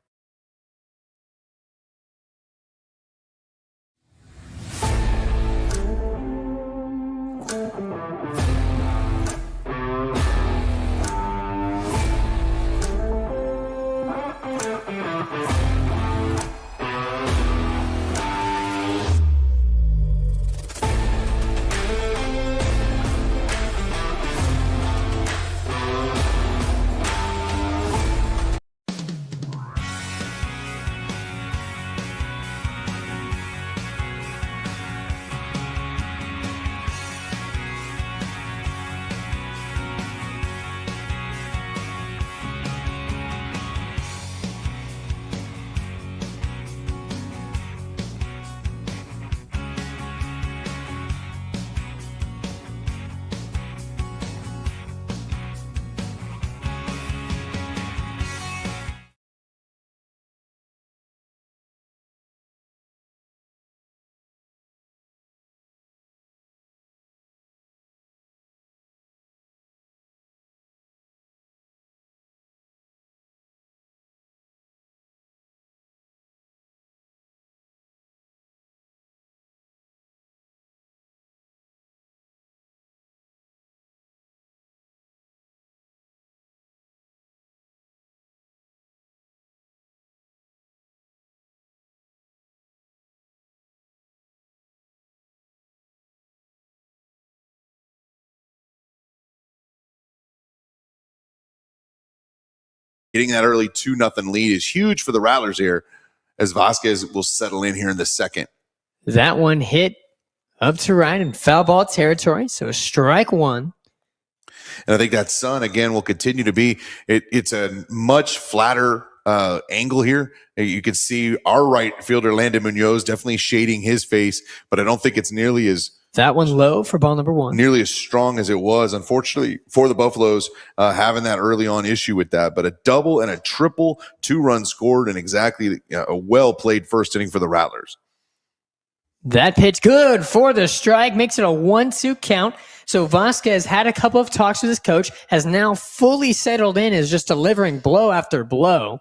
Speaker 1: Getting that early 2-0 lead is huge for the Rattlers here, as Vasquez will settle in here in the second.
Speaker 2: That one hit up to right in foul ball territory. So strike 1.
Speaker 1: And I think that sun, again, will continue to be, it's a much flatter angle here. You can see our right fielder, Landon Munoz, definitely shading his face, but I don't think it's nearly as
Speaker 2: That one low for ball number 1.
Speaker 1: nearly as strong as it was, unfortunately, for the Buffaloes, having that early on issue with that. But a double and a triple, 2 runs scored, and exactly a well-played first inning for the Rattlers.
Speaker 2: That pitch good for the strike, makes it a 1-2 count. So Vasquez had a couple of talks with his coach, has now fully settled in, is just delivering blow after blow.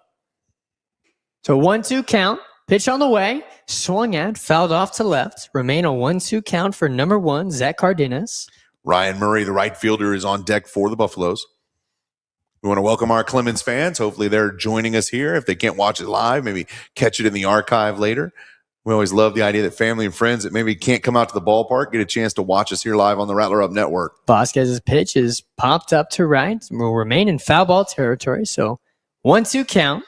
Speaker 2: So 1-2 count, pitch on the way, swung at, fouled off to left. Remain a 1-2 count for number 1, Zach Cardenas.
Speaker 1: Ryan Murray, the right fielder, is on deck for the Buffaloes. We want to welcome our Clemens fans. Hopefully they're joining us here. If they can't watch it live, maybe catch it in the archive later. We always love the idea that family and friends that maybe can't come out to the ballpark get a chance to watch us here live on the Rattler Up Network.
Speaker 2: Vasquez's pitch is popped up to right, will remain in foul ball territory. So 1-2 count.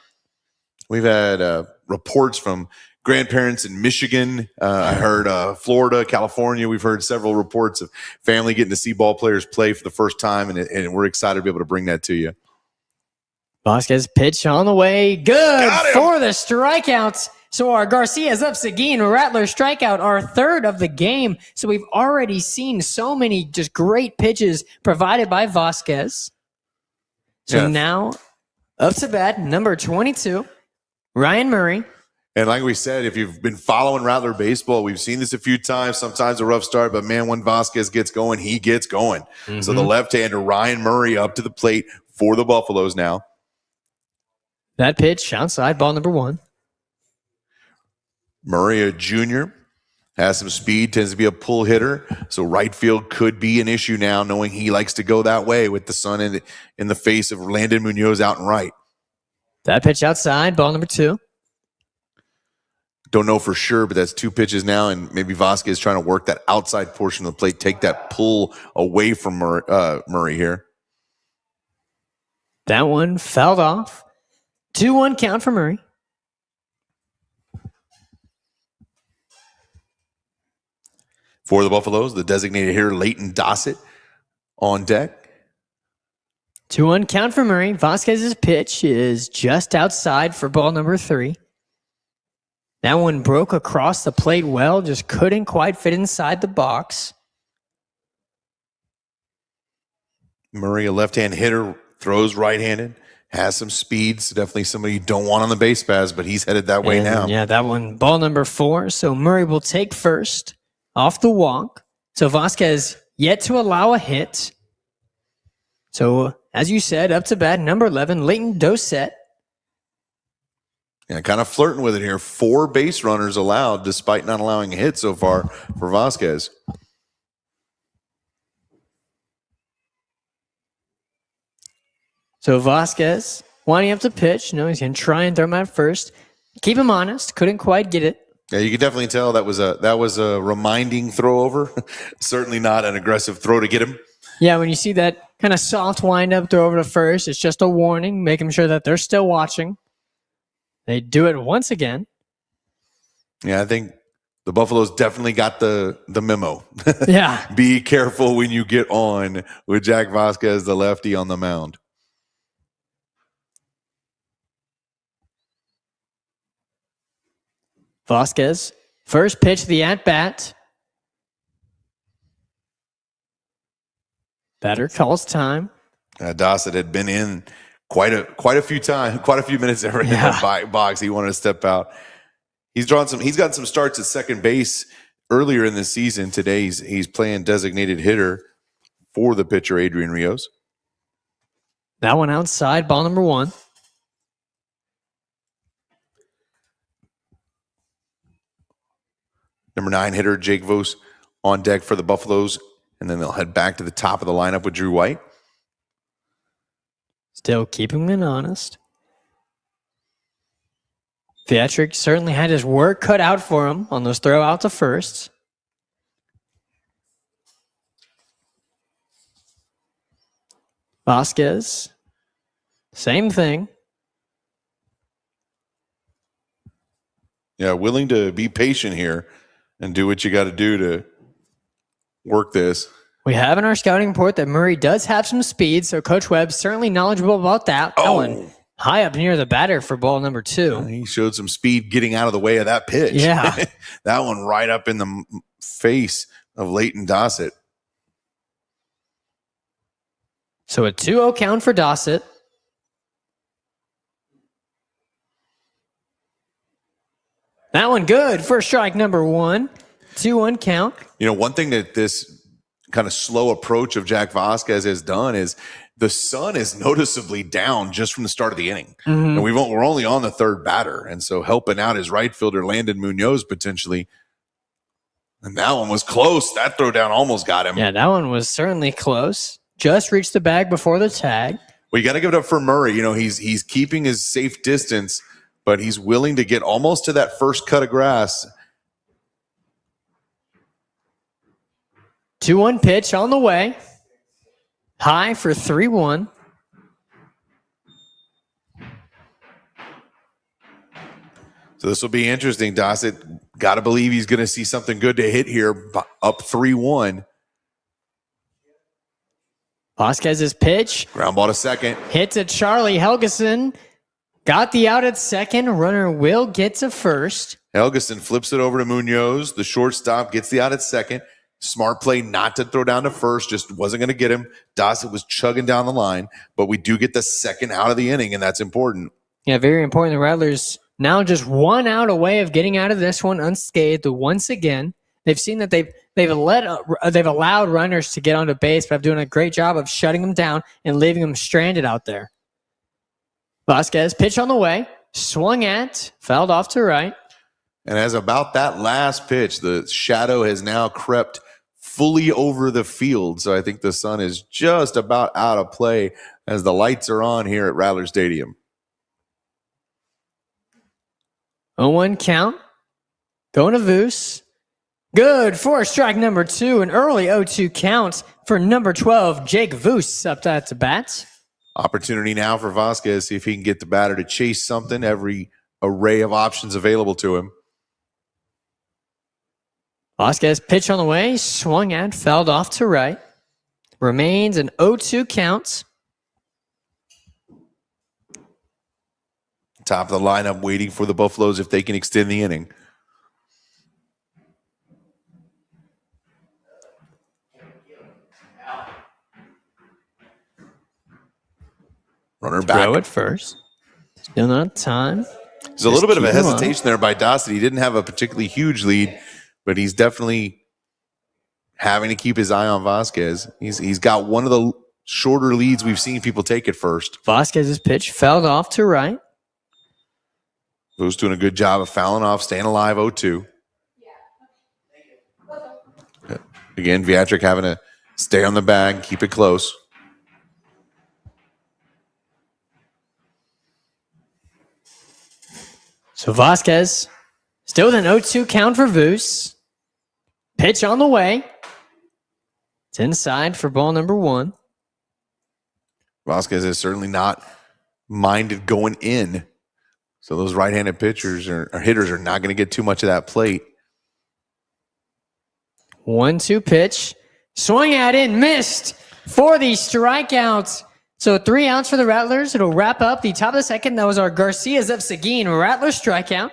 Speaker 1: We've had reports from grandparents in Michigan. I heard Florida, California. We've heard several reports of family getting to see ball players play for the first time, and we're excited to be able to bring that to you.
Speaker 2: Vasquez pitch on the way. Good for the strikeouts. So our Garcia's up Seguin, Rattler strikeout, our third of the game. So we've already seen so many just great pitches provided by Vasquez. So now up to bat, number 22, Ryan Murray.
Speaker 1: And like we said, if you've been following Rattler baseball, we've seen this a few times, sometimes a rough start, but man, when Vasquez gets going, he gets going. Mm-hmm. So the left-hander, Ryan Murray, up to the plate for the Buffaloes now.
Speaker 2: That pitch outside, ball number 1.
Speaker 1: Murray, a junior, has some speed, tends to be a pull hitter, so right field could be an issue now, knowing he likes to go that way with the sun in the face of Landon Munoz out and right.
Speaker 2: That pitch outside, ball number 2.
Speaker 1: Don't know for sure, but that's 2 pitches now, and maybe Vasquez trying to work that outside portion of the plate, take that pull away from Murray here.
Speaker 2: That one fouled off. 2-1 count for Murray.
Speaker 1: For the Buffaloes, the designated hitter, Leighton Dossett, on deck.
Speaker 2: 2-1 count for Murray. Vasquez's pitch is just outside for ball number 3. That one broke across the plate well, just couldn't quite fit inside the box.
Speaker 1: Murray, a left-hand hitter, throws right-handed, has some speed, so definitely somebody you don't want on the base paths, but he's headed that way now.
Speaker 2: Yeah, that one, ball number 4. So Murray will take first off the walk. So Vasquez yet to allow a hit. So as you said, up to bat, number 11, Leighton Dossett.
Speaker 1: Yeah, kind of flirting with it here. 4 base runners allowed, despite not allowing a hit so far for Vasquez.
Speaker 2: So Vasquez winding up to pitch. He's going to try and throw him out first. Keep him honest. Couldn't quite get it.
Speaker 1: Yeah, you can definitely tell that was a reminding throw over. Certainly not an aggressive throw to get him.
Speaker 2: Yeah, when you see that kind of soft wind-up throw over to first, it's just a warning, making sure that they're still watching. They do it once again.
Speaker 1: Yeah, I think the Buffaloes definitely got the memo.
Speaker 2: Yeah.
Speaker 1: Be careful when you get on with Jack Vasquez, the lefty, on the mound.
Speaker 2: Vasquez, first pitch of the at-bat. Batter calls time.
Speaker 1: Dossett had been in quite a few times, quite a few minutes in the box. He wanted to step out. He's gotten some starts at second base earlier in the season. Today he's playing designated hitter for the pitcher Adrian Rios.
Speaker 2: That one outside, ball number 1.
Speaker 1: Number 9 hitter Jake Vos on deck for the Buffaloes, and then they'll head back to the top of the lineup with Drew White.
Speaker 2: Still keeping him honest. Theatric certainly had his work cut out for him on those throw out to first. Vasquez, same thing.
Speaker 1: Yeah, willing to be patient here and do what you got to do to work this.
Speaker 2: We have in our scouting report that Murray does have some speed, so Coach Webb's certainly knowledgeable about that. That one high up near the batter for ball number 2.
Speaker 1: He showed some speed getting out of the way of that pitch.
Speaker 2: Yeah.
Speaker 1: That one right up in the face of Leighton Dossett.
Speaker 2: So a 2-0 count for Dossett. That one good for strike number 1. 2-1 count.
Speaker 1: One thing that this kind of slow approach of Jack Vasquez has done is the sun is noticeably down just from the start of the inning. Mm-hmm. And we're only on the 3rd batter. And so helping out his right fielder, Landon Munoz, potentially. And that one was close. That throw down almost got him.
Speaker 2: Yeah, that one was certainly close. Just reached the bag before the tag.
Speaker 1: Well, you got to give it up for Murray. He's keeping his safe distance, but he's willing to get almost to that first cut of grass.
Speaker 2: 2-1 pitch on the way. High for 3-1.
Speaker 1: So So this will be interesting. Dossett, got to believe he's going to see something good to hit here, up 3-1.
Speaker 2: Vasquez's pitch.
Speaker 1: Ground ball to second.
Speaker 2: Hit to Charlie Helgeson. Got the out at second. Runner will get to first.
Speaker 1: Helgeson flips it over to Munoz. The shortstop gets the out at second. Smart play not to throw down to first. Just wasn't going to get him. Dossett was chugging down the line. But we do get the second out of the inning, and that's important.
Speaker 2: Yeah, very important. The Rattlers now just 1 out away of getting out of this one unscathed once again. They've seen that they've allowed runners to get onto base, but I'm doing a great job of shutting them down and leaving them stranded out there. Vasquez, pitch on the way, swung at, fouled off to right.
Speaker 1: And as about that last pitch, the shadow has now crept fully over the field. So I think the sun is just about out of play as the lights are on here at Rattler Stadium.
Speaker 2: 0-1 count. Going to Voos. Good for strike number 2. An early 0-2 count for number 12, Jake Voos, up at the bat.
Speaker 1: Opportunity now for Vasquez, see if he can get the batter to chase something. Every array of options available to him.
Speaker 2: Vasquez pitch on the way, swung at, fouled off to right. Remains an 0-2 count.
Speaker 1: Top of the lineup waiting for the Buffaloes if they can extend the inning. Runner back.
Speaker 2: Throw it first. Still not time.
Speaker 1: There's a little bit of a hesitation there by Dossett. He didn't have a particularly huge lead, but he's definitely having to keep his eye on Vasquez. He's got one of the shorter leads we've seen people take at first.
Speaker 2: Vasquez's pitch fouled off to right.
Speaker 1: Who's doing a good job of fouling off, staying alive, 0-2. Again, Viatric having to stay on the bag, keep it close.
Speaker 2: So Vasquez, still with an 0-2 count for Voos. Pitch on the way. It's inside for ball number 1.
Speaker 1: Vasquez is certainly not minded going in. So those right-handed pitchers or hitters are not going to get too much of that plate.
Speaker 2: 1-2 pitch. Swung at in, missed for the strikeouts. So 3 outs for the Rattlers. It'll wrap up the top of the second. That was our Garcias of Seguin Rattler strikeout.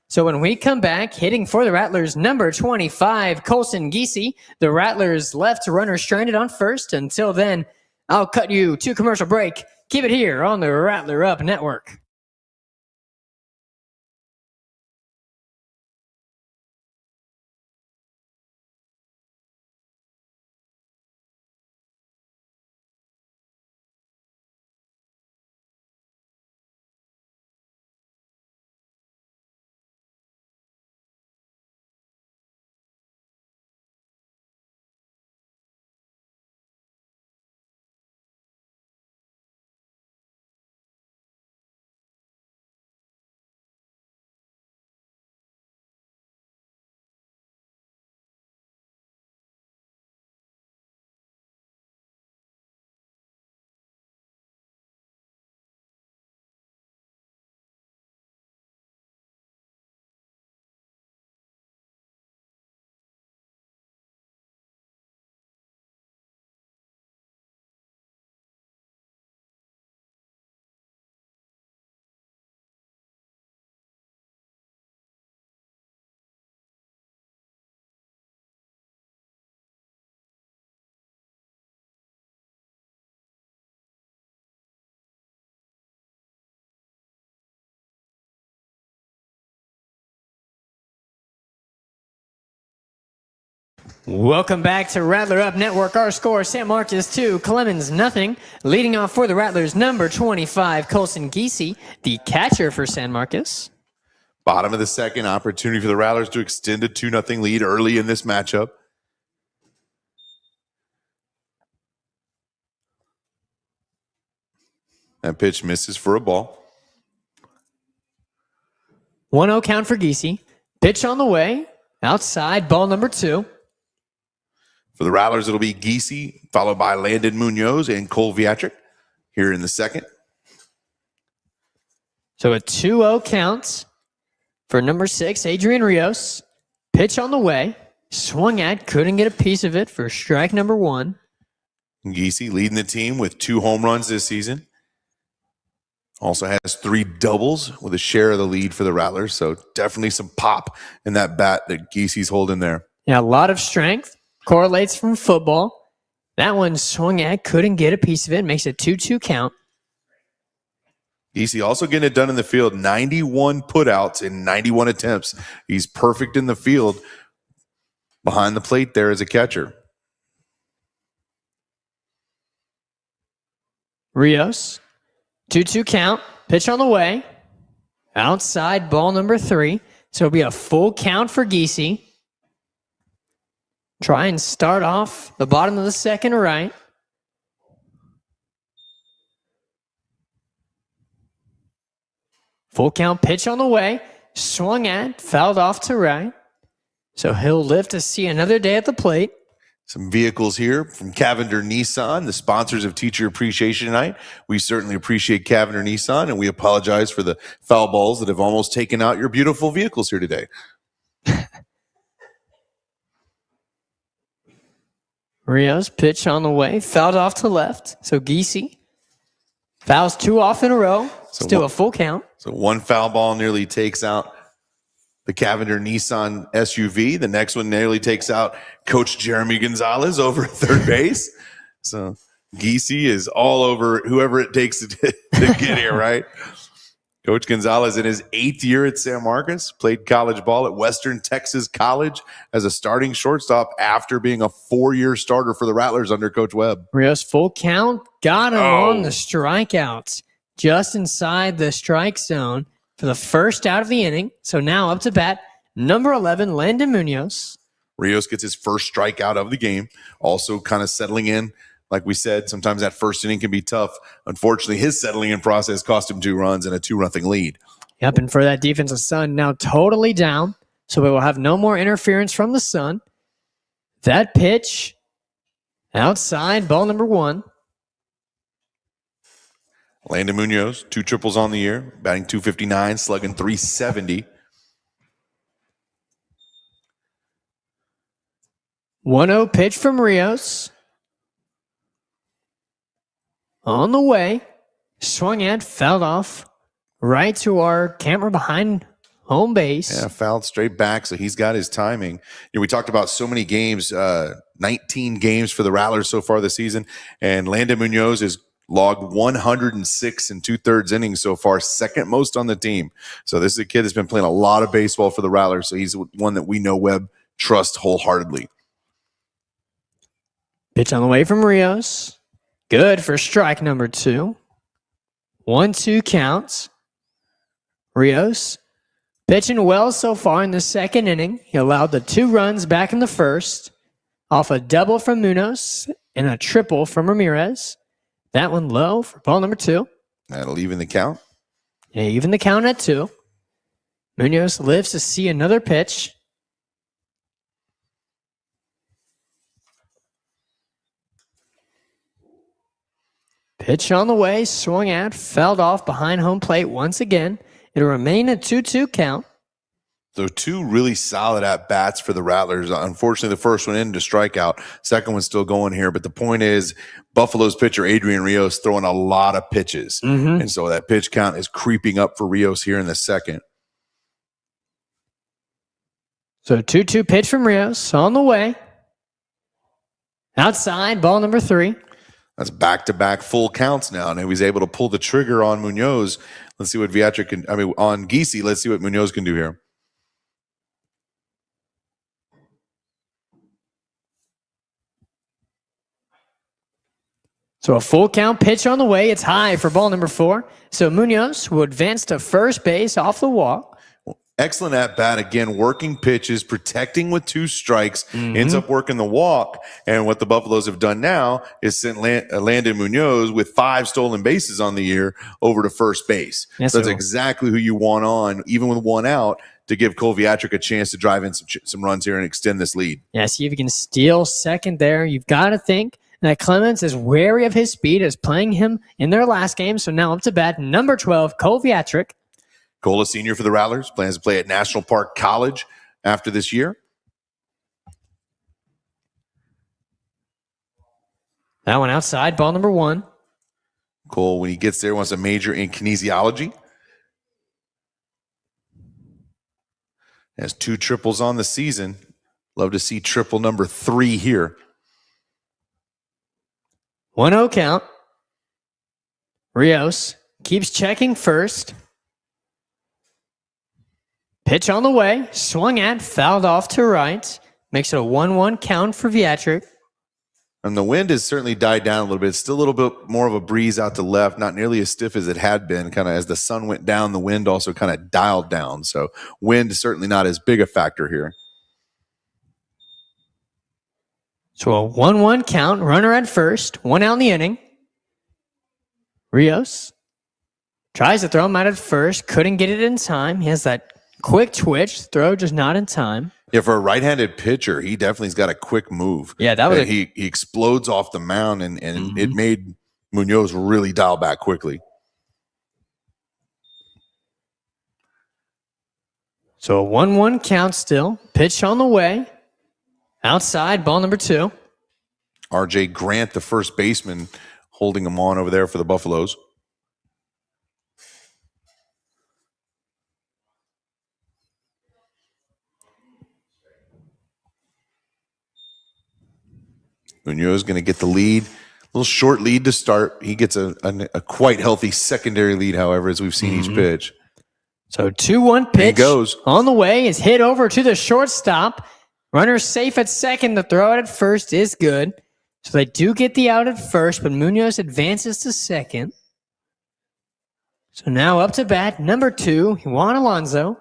Speaker 2: So when we come back, hitting for the Rattlers, number 25, Colson Giese. The Rattlers left runner stranded on first. Until then, I'll cut you to commercial break. Keep it here on the Rattler Up Network. Welcome back to Rattler Up Network. Our score, San Marcos 2, Clemens nothing. Leading off for the Rattlers, number 25, Colson Giese, the catcher for San Marcos.
Speaker 1: Bottom of the second, opportunity for the Rattlers to extend a 2-0 lead early in this matchup. That pitch misses for a ball.
Speaker 2: 1-0 count for Giese. Pitch on the way. Outside, ball number 2.
Speaker 1: For the Rattlers, it'll be Giese, followed by Landon Munoz and Cole Viatric here in the second.
Speaker 2: So a 2-0 count For number 6, Adrian Rios. Pitch on the way. Swung at, couldn't get a piece of it for strike number 1.
Speaker 1: Giese leading the team with 2 home runs this season. Also has 3 doubles with a share of the lead for the Rattlers. So definitely some pop in that bat that Giese's holding there.
Speaker 2: Yeah, a lot of strength. Correlates from football. That one swung at, couldn't get a piece of it. Makes a 2-2 count.
Speaker 1: Giese also getting it done in the field. 91 putouts in 91 attempts. He's perfect in the field. Behind the plate there as a catcher.
Speaker 2: Rios. 2-2 count. Pitch on the way. Outside, ball number 3. So it'll be a full count for Giese. Try and start off the bottom of the second right. Full count pitch on the way. Swung at, fouled off to right. So he'll live to see another day at the plate.
Speaker 1: Some vehicles here from Cavender Nissan, the sponsors of Teacher Appreciation Night. We certainly appreciate Cavender Nissan, and we apologize for the foul balls that have almost taken out your beautiful vehicles here today.
Speaker 2: Rios pitch on the way, fouled off to left. So Giese fouls 2 off in a row. Still a full count.
Speaker 1: So 1 foul ball nearly takes out the Cavender Nissan SUV. The next one nearly takes out Coach Jeremy Gonzalez over at third base. So Giese is all over whoever it takes to get here, right? Coach Gonzalez in his 8th year at San Marcos, played college ball at Western Texas College as a starting shortstop after being a 4-year starter for the Rattlers under Coach Webb.
Speaker 2: Rios full count, got him on the strikeouts, just inside the strike zone for the first out of the inning. So now up to bat, number 11, Landon Munoz.
Speaker 1: Rios gets his first strikeout of the game, also kind of settling in. Like we said, sometimes that first inning can be tough. Unfortunately, his settling in process cost him 2 runs and a 2-0 lead.
Speaker 2: Yep, and for that defensive Sun, now totally down. So we will have no more interference from the Sun. That pitch, outside, ball number 1.
Speaker 1: Landon Munoz, 2 triples on the year, batting .259, slugging .370.
Speaker 2: 1-0 pitch from Rios. On the way, swung at, fouled off, right to our camera behind home base.
Speaker 1: Yeah, fouled straight back, so he's got his timing. We talked about so many games, 19 games for the Rattlers so far this season, and Landon Munoz has logged 106 and 2/3 innings so far, second most on the team. So this is a kid that's been playing a lot of baseball for the Rattlers, so he's one that we know Webb trusts wholeheartedly.
Speaker 2: Pitch on the way from Rios. Good for strike number 2. 1-2 counts. Rios pitching well so far in the second inning. He allowed the 2 runs back in the first off a double from Munoz and a triple from Ramirez. That one low for ball number 2.
Speaker 1: That'll even the count.
Speaker 2: Yeah, even the count at 2. Munoz lives to see another pitch. Pitch on the way, swung at, fouled off behind home plate once again. It'll remain a 2-2 count.
Speaker 1: So 2 really solid at-bats for the Rattlers. Unfortunately, the first one into strikeout. Second one's still going here. But the point is, Buffalo's pitcher, Adrian Rios, throwing a lot of pitches. And so that pitch count is creeping up for Rios here in the second.
Speaker 2: So 2-2 pitch from Rios on the way. Outside, ball number 3.
Speaker 1: That's back-to-back full counts now. And he was able to pull the trigger on Munoz. Let's see what Viatric can, on Giese, let's see what Munoz can do here.
Speaker 2: So a full count pitch on the way. It's high for ball number 4. So Munoz will advance to first base off the walk.
Speaker 1: Excellent at-bat. Again, working pitches, protecting with 2 strikes, ends up working the walk. And what the Buffaloes have done now is sent Landon Munoz with 5 stolen bases on the year over to first base.
Speaker 2: Yes,
Speaker 1: so that's exactly who you want on, even with 1 out, to give Cole Viatric a chance to drive in some runs here and extend this lead.
Speaker 2: Yeah, see if you can steal second there. You've got to think that Clemens is wary of his speed, is playing him in their last game. So now up to bat, number 12, Cole Viatric.
Speaker 1: Cola Sr. for the Rattlers plans to play at National Park College after this year.
Speaker 2: That one outside, ball number 1.
Speaker 1: Cole, when he gets there, wants to major in kinesiology. Has 2 triples on the season. Love to see triple number 3 here.
Speaker 2: 1-0 count. Rios keeps checking first. Pitch on the way. Swung at, fouled off to right. Makes it a 1-1 count for Viatric.
Speaker 1: And the wind has certainly died down a little bit. It's still a little bit more of a breeze out to left, not nearly as stiff as it had been. Kind of as the sun went down, the wind also kind of dialed down. So wind is certainly not as big a factor here.
Speaker 2: So a 1-1 count, runner at first, 1 out in the inning. Rios tries to throw him out at first, couldn't get it in time. He has that quick twitch, throw just not in time.
Speaker 1: Yeah, for a right-handed pitcher, he definitely's got a quick move.
Speaker 2: Yeah, that was
Speaker 1: he explodes off the mound, and it made Munoz really dial back quickly.
Speaker 2: So a 1-1 count still. Pitch on the way. Outside, ball number 2.
Speaker 1: R.J. Grant, the first baseman, holding him on over there for the Buffaloes. Munoz going to get the lead. A little short lead to start. He gets a quite healthy secondary lead, however, as we've seen each pitch.
Speaker 2: So 2-1 pitch.
Speaker 1: He goes.
Speaker 2: On the way is hit over to the shortstop. Runner safe at second. The throw out at first is good. So they do get the out at first, but Munoz advances to second. So now up to bat, number 2, Juan Alonso.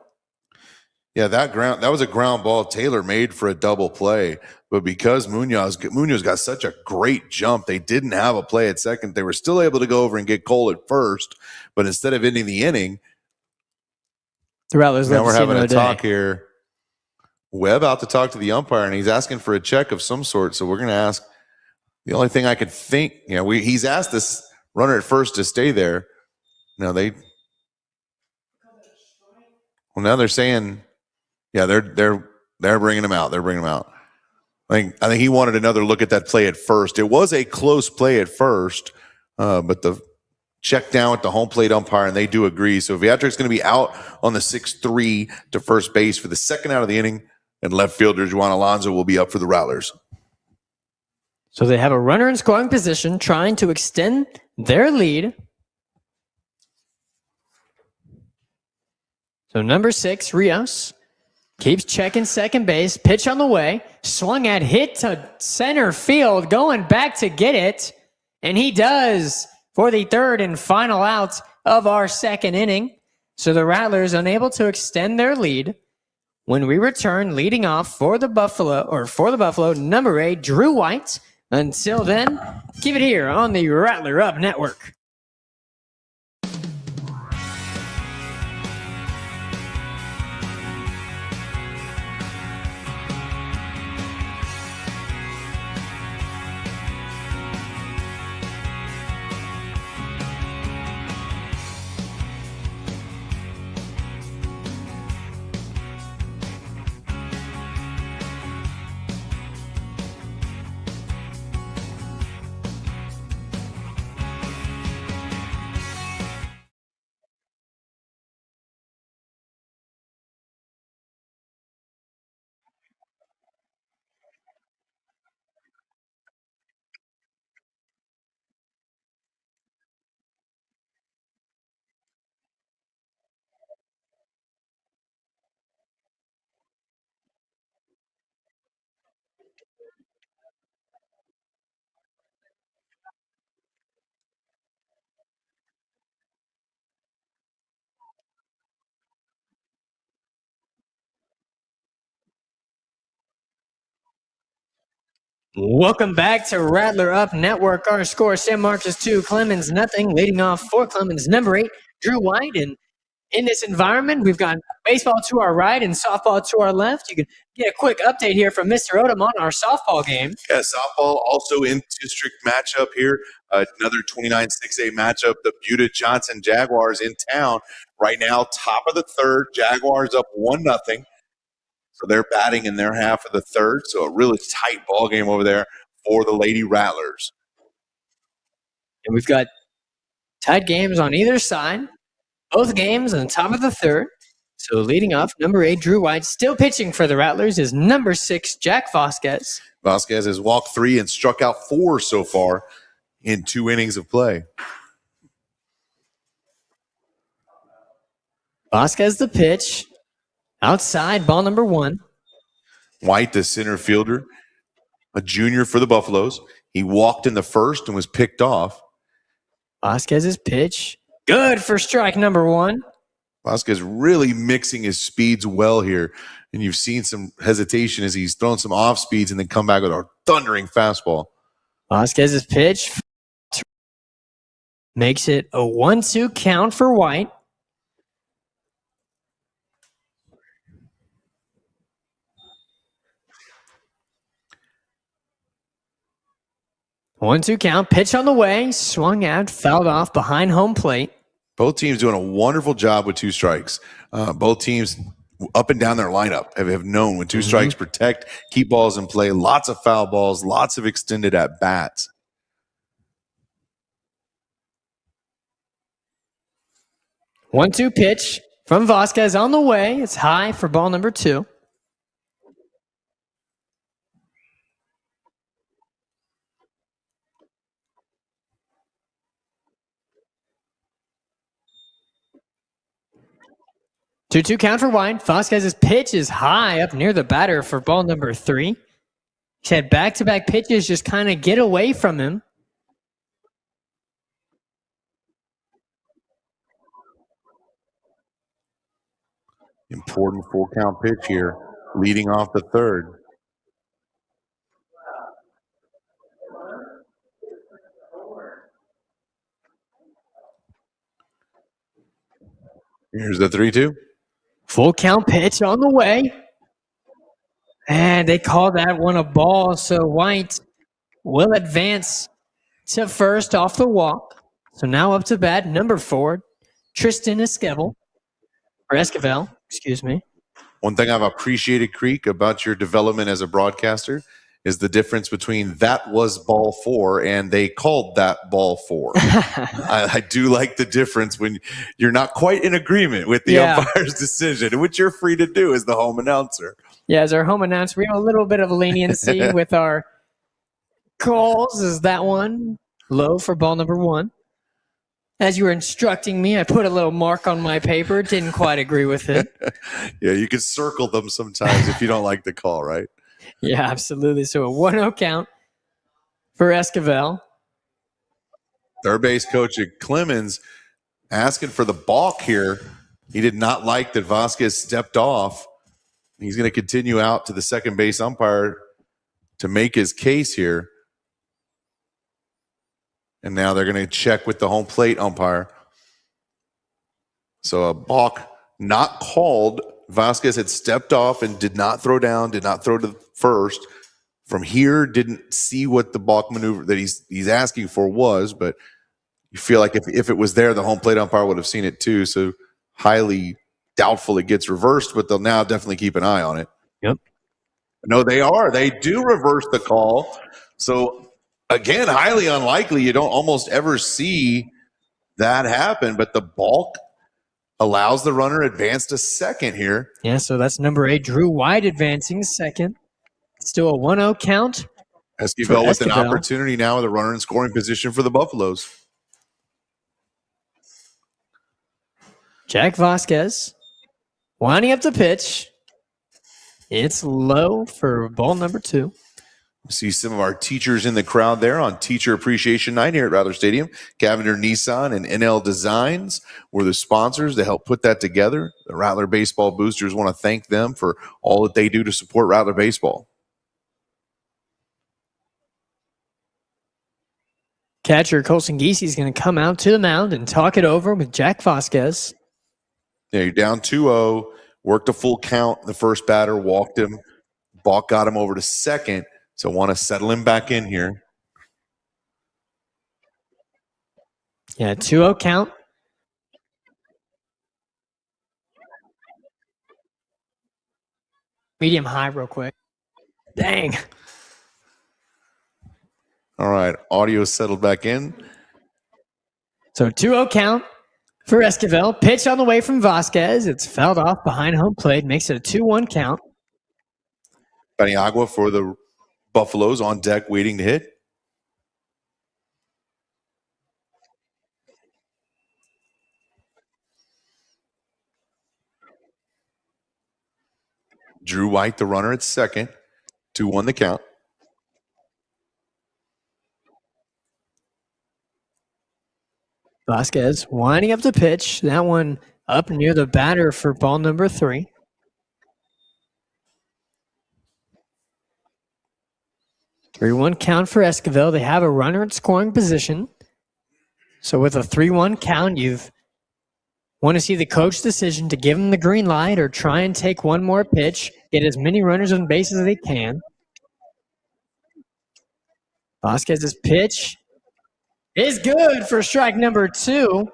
Speaker 1: Yeah, that was a ground ball Taylor made for a double play, but because Munoz got such a great jump, they didn't have a play at second. They were still able to go over and get Cole at first, but instead of ending the inning,
Speaker 2: the Rattlers
Speaker 1: now we're having a talk here. Webb out to talk to the umpire, and he's asking for a check of some sort. So we're going to ask. The only thing I could think, he's asked this runner at first to stay there. Now now they're saying. Yeah, they're bringing him out. They're bringing him out. I think he wanted another look at that play at first. It was a close play at first, but the check down with the home plate umpire, and they do agree. So Viatric's going to be out on the 6-3 to first base for the second out of the inning, and left fielder Juan Alonso will be up for the Rattlers.
Speaker 2: So they have a runner in scoring position trying to extend their lead. So number 6, Rios. Keeps checking second base. Pitch on the way. Swung at, hit to center field. Going back to get it. And he does for the third and final out of our second inning. So the Rattlers unable to extend their lead. When we return, leading off for the Buffalo, number 8, Drew White. Until then, keep it here on the Rattler Up Network. Welcome back to Rattler Up Network. Our score, San Marcos 2, Clemens nothing. Leading off for Clemens, number 8, Drew White. And in this environment, we've got baseball to our right and softball to our left. You can get a quick update here from Mr. Odom on our softball game.
Speaker 1: Yeah, softball also in district matchup here. Another 29-6A matchup. The Buda Johnson Jaguars in town. Right now, top of the third, Jaguars up 1-0. So they're batting in their half of the third. So a really tight ball game over there for the Lady Rattlers.
Speaker 2: And we've got tied games on either side. Both games on the top of the third. So leading off, number 8, Drew White. Still pitching for the Rattlers is number 6, Jack Vasquez.
Speaker 1: Vasquez has walked 3 and struck out 4 so far in 2 innings of play.
Speaker 2: Vasquez the pitch. Outside, ball number 1.
Speaker 1: White, the center fielder, a junior for the Buffaloes. He walked in the first and was picked off.
Speaker 2: Vasquez's pitch. Good for strike number 1.
Speaker 1: Vasquez really mixing his speeds well here. And you've seen some hesitation as he's thrown some off speeds and then come back with a thundering fastball.
Speaker 2: Vasquez's pitch makes it a 1-2 count for White. One-two count. Pitch on the way. Swung out. Fouled off behind home plate.
Speaker 1: Both teams doing a wonderful job with 2 strikes. Both teams up and down their lineup have known when 2 strikes protect, keep balls in play, lots of foul balls, lots of extended at bats.
Speaker 2: One-two pitch from Vasquez on the way. It's high for ball number 2. Two-two count for White. Vasquez's pitch is high up near the batter for ball number 3. He's had back-to-back pitches just kind of get away from him.
Speaker 1: Important full count pitch here, leading off the third. Here's the 3-2.
Speaker 2: Full count pitch on the way. And they call that one a ball, so White will advance to first off the walk. So now up to bat, number 4, Tristan Esquivel. Or Esquivel, excuse me.
Speaker 1: One thing I've appreciated, Creek, about your development as a broadcaster is the difference between that was ball 4 and they called that ball 4. I do like the difference when you're not quite in agreement with the umpire's decision, which you're free to do as the home announcer.
Speaker 2: Yeah, as our home announcer, we have a little bit of leniency with our calls. Is that one low for ball number 1? As you were instructing me, I put a little mark on my paper. Didn't quite agree with it.
Speaker 1: Yeah, you can circle them sometimes if you don't like the call, right?
Speaker 2: Yeah, absolutely. So a 1-0 count for Esquivel.
Speaker 1: Third base coach at Clemens asking for the balk here. He did not like that Vasquez stepped off. He's going to continue out to the second base umpire to make his case here. And now they're going to check with the home plate umpire. So a balk not called. Vasquez had stepped off and did not throw down, did not throw to first. From here, didn't see what the balk maneuver that he's asking for was, but you feel like if it was there, the home plate umpire would have seen it too. So highly doubtful it gets reversed, but they'll now definitely keep an eye on it.
Speaker 2: Yep.
Speaker 1: No, they are. They do reverse the call. So again, highly unlikely. You don't almost ever see that happen, but the balk allows the runner advance to second here.
Speaker 2: Yeah, so that's number 8, Drew White advancing second. Still a 1-0 count.
Speaker 1: Esquivel with an opportunity now with a runner in scoring position for the Buffaloes.
Speaker 2: Jack Vasquez winding up the pitch. It's low for ball number 2.
Speaker 1: See some of our teachers in the crowd there on Teacher Appreciation Night here at Rattler Stadium. Cavender Nissan and NL Designs were the sponsors to help put that together. The Rattler Baseball Boosters want to thank them for all that they do to support Rattler Baseball.
Speaker 2: Catcher Colson Giese is going to come out to the mound and talk it over with Jack Vasquez.
Speaker 1: Yeah, you're down 2-0, worked a full count. The first batter walked him. Balk got him over to second. So want to settle him back in here.
Speaker 2: Yeah, 2-0 count. medium high real quick. Dang.
Speaker 1: All right, audio settled back in.
Speaker 2: So 2-0 count for Esquivel. Pitch on the way from Vasquez. It's fouled off behind home plate. Makes it a 2-1 count.
Speaker 1: Paniagua for the Buffaloes on deck waiting to hit. Drew White, the runner at second. 2-1 the count.
Speaker 2: Vasquez winding up the pitch. That one up near the batter for ball number 3. 3-1 count for Esquivel. They have a runner at scoring position. So with a 3-1 count, you've want to see the coach decision to give him the green light or try and take one more pitch, get as many runners on base as they can. Vasquez's pitch is good for strike number 2.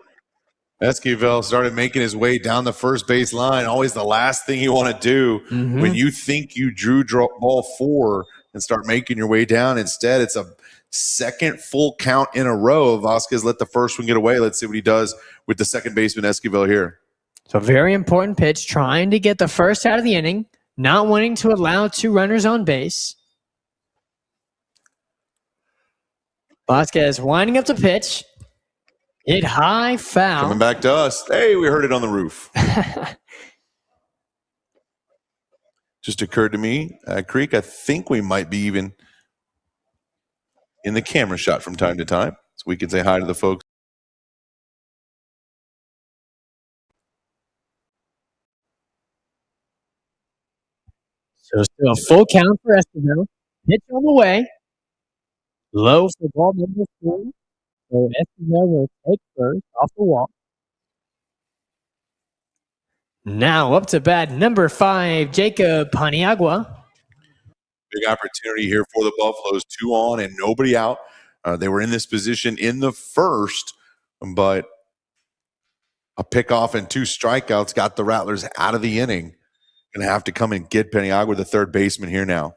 Speaker 1: Esquivel started making his way down the first base line. Always the last thing you want to do when you think you drew ball 4 and start making your way down. Instead, it's a second full count in a row. Vasquez let the first one get away. Let's see what he does with the second baseman Esquivel here.
Speaker 2: So very important pitch, trying to get the first out of the inning, not wanting to allow 2 runners on base. Vasquez winding up the pitch. Hit high, foul.
Speaker 1: Coming back to us. Hey, we heard it on the roof. Just occurred to me, Creek, I think we might be even in the camera shot from time to time. So we can say hi to the folks.
Speaker 2: So still a full count for Esquivel. Pitch on the way. Low for ball number 4. So Esquivel will take first off the walk. Now up to bat number 5, Jacob Paniagua.
Speaker 1: Big opportunity here for the Buffaloes. 2 on and nobody out. They were in this position in the first, but a pickoff and 2 strikeouts got the Rattlers out of the inning. Going to have to come and get Paniagua, the third baseman, here now.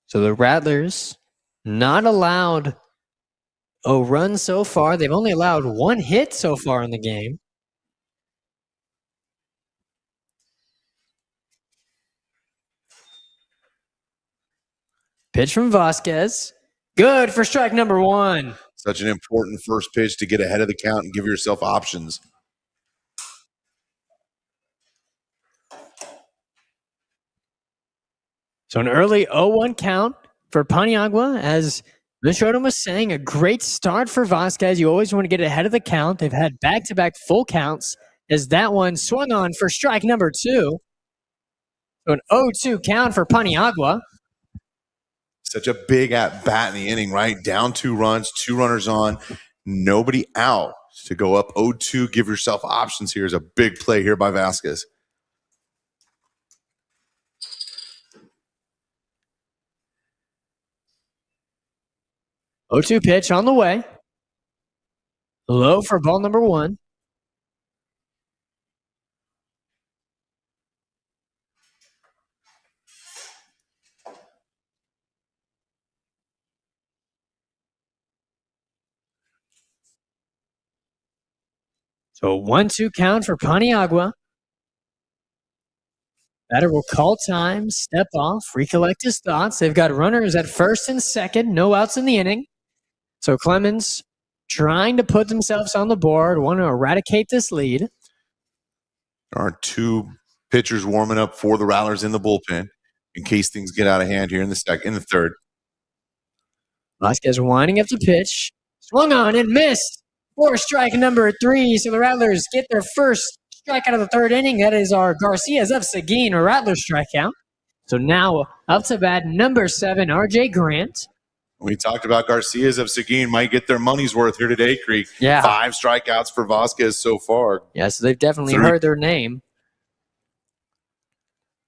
Speaker 2: So the Rattlers not allowed a run so far. They've only allowed 1 hit so far in the game. Pitch from Vasquez. Good for strike number 1.
Speaker 1: Such an important first pitch to get ahead of the count and give yourself options.
Speaker 2: So an early 0-1 count for Paniagua. As Mr. Odom was saying, a great start for Vasquez. You always want to get ahead of the count. They've had back-to-back full counts as that one swung on for strike number 2. So an 0-2 count for Paniagua.
Speaker 1: Such a big at-bat in the inning, right? Down 2 runs, 2 runners on, nobody out. To go up 0-2, give yourself options here is a big play here by Vasquez.
Speaker 2: O2 pitch on the way. Low for ball number 1. So 1-2 count for Paniagua. Batter will call time, step off, recollect his thoughts. They've got runners at first and second, no outs in the inning. So Clemens trying to put themselves on the board, want to eradicate this lead.
Speaker 1: There are 2 pitchers warming up for the Rattlers in the bullpen in case things get out of hand here in the third.
Speaker 2: Vasquez winding up the pitch. Swung on and missed for strike number 3. So the Rattlers get their first strikeout of the third inning. That is our Garcias of Seguin, a Rattler strikeout. So now up to bat number 7, RJ Grant.
Speaker 1: We talked about Garcias of Seguin might get their money's worth here today, Creek.
Speaker 2: Yeah.
Speaker 1: 5 strikeouts for Vasquez so far.
Speaker 2: Yeah, so they've definitely heard their name.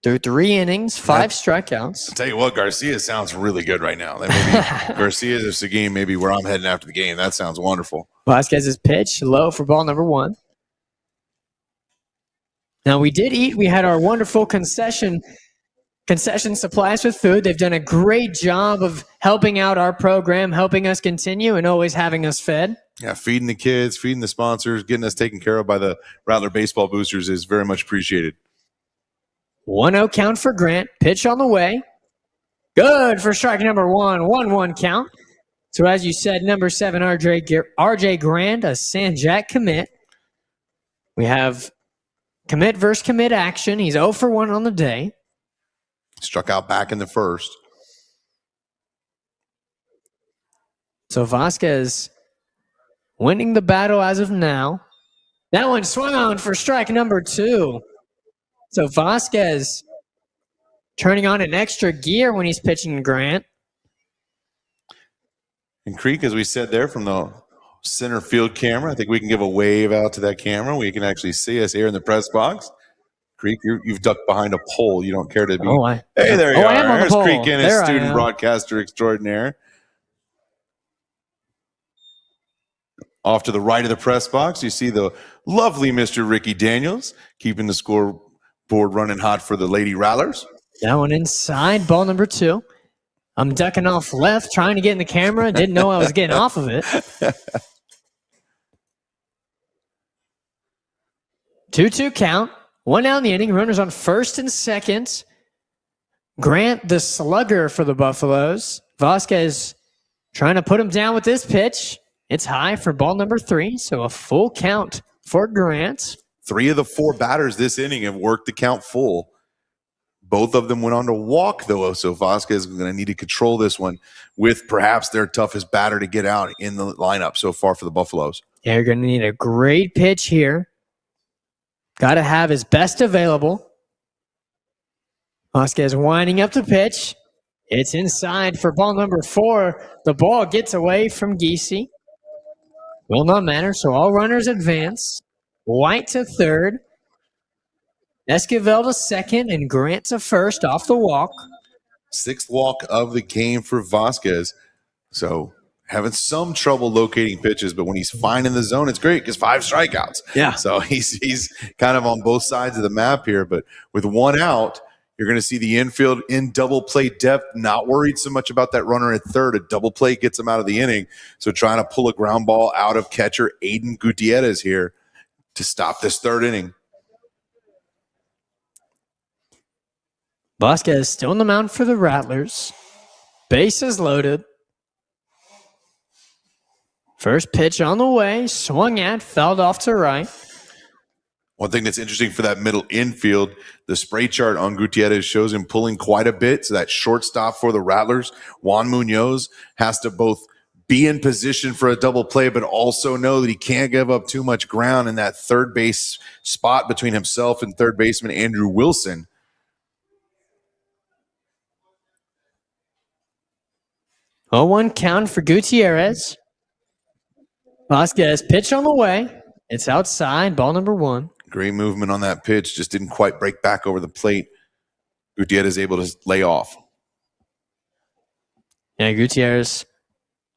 Speaker 2: Through 3 innings, 5 strikeouts.
Speaker 1: I'll tell you what, Garcia sounds really good right now. That maybe Garcias of Seguin, maybe where I'm heading after the game. That sounds wonderful.
Speaker 2: Vasquez's pitch, low for ball number 1. Now, we did eat. We had our wonderful concession supplies with food. They've done a great job of helping out our program, helping us continue, and always having us fed.
Speaker 1: Yeah, feeding the kids, feeding the sponsors, getting us taken care of by the Rattler Baseball Boosters is very much appreciated.
Speaker 2: 1-0 count for Grant. Pitch on the way. Good for strike number 1. 1-1 count. So as you said, number 7, RJ Grand, a San Jack commit. We have commit versus commit action. He's 0 for 1 on the day.
Speaker 1: Struck out back in the first.
Speaker 2: So Vasquez winning the battle as of now. That one swung on for strike number 2. So Vasquez turning on an extra gear when he's pitching to Grant.
Speaker 1: And Creek, as we said there from the center field camera, I think we can give a wave out to that camera. We can actually see us here in the press box. Creek, you've ducked behind a pole. You don't care to be. Hey, there you are.
Speaker 2: I am on
Speaker 1: There's
Speaker 2: the pole.
Speaker 1: Creek Ennis, student broadcaster extraordinaire. Off to the right of the press box, you see the lovely Mr. Ricky Daniels keeping the scoreboard running hot for the Lady Rattlers.
Speaker 2: That one inside, ball number 2. I'm ducking off left, trying to get in the camera. Didn't know I was getting off of it. 2-2 count. 1 out in the inning. Runners on first and second. Grant, the slugger for the Buffaloes. Vasquez trying to put him down with this pitch. It's high for ball number 3, so a full count for Grant.
Speaker 1: 3 of the 4 batters this inning have worked the count full. Both of them went on to walk, though, so Vasquez is going to need to control this one with perhaps their toughest batter to get out in the lineup so far for the Buffaloes.
Speaker 2: Yeah, you're going to need a great pitch here. Got to have his best available. Vasquez winding up the pitch. It's inside for ball number 4. The ball gets away from Giese. Will not matter, so all runners advance. White to third. Esquivel to second, and Grant to first off the walk.
Speaker 1: 6th walk of the game for Vasquez. So having some trouble locating pitches, but when he's fine in the zone, it's great because 5 strikeouts.
Speaker 2: Yeah.
Speaker 1: So he's kind of on both sides of the map here, but with 1 out, you're going to see the infield in double play depth, not worried so much about that runner at third. A double play gets him out of the inning. So trying to pull a ground ball out of catcher Aiden Gutierrez here to stop this 3rd inning.
Speaker 2: Vasquez still on the mound for the Rattlers. Bases loaded. First pitch on the way. Swung at, fouled off to right.
Speaker 1: One thing that's interesting for that middle infield, the spray chart on Gutierrez shows him pulling quite a bit. So that shortstop for the Rattlers, Juan Munoz, has to both be in position for a double play, but also know that he can't give up too much ground in that third base spot between himself and third baseman Andrew Wilson.
Speaker 2: Oh, 1 count for Gutierrez. Vasquez pitch on the way. It's outside, ball number 1.
Speaker 1: Great movement on that pitch. Just didn't quite break back over the plate. Gutierrez able to lay off.
Speaker 2: Yeah, Gutierrez.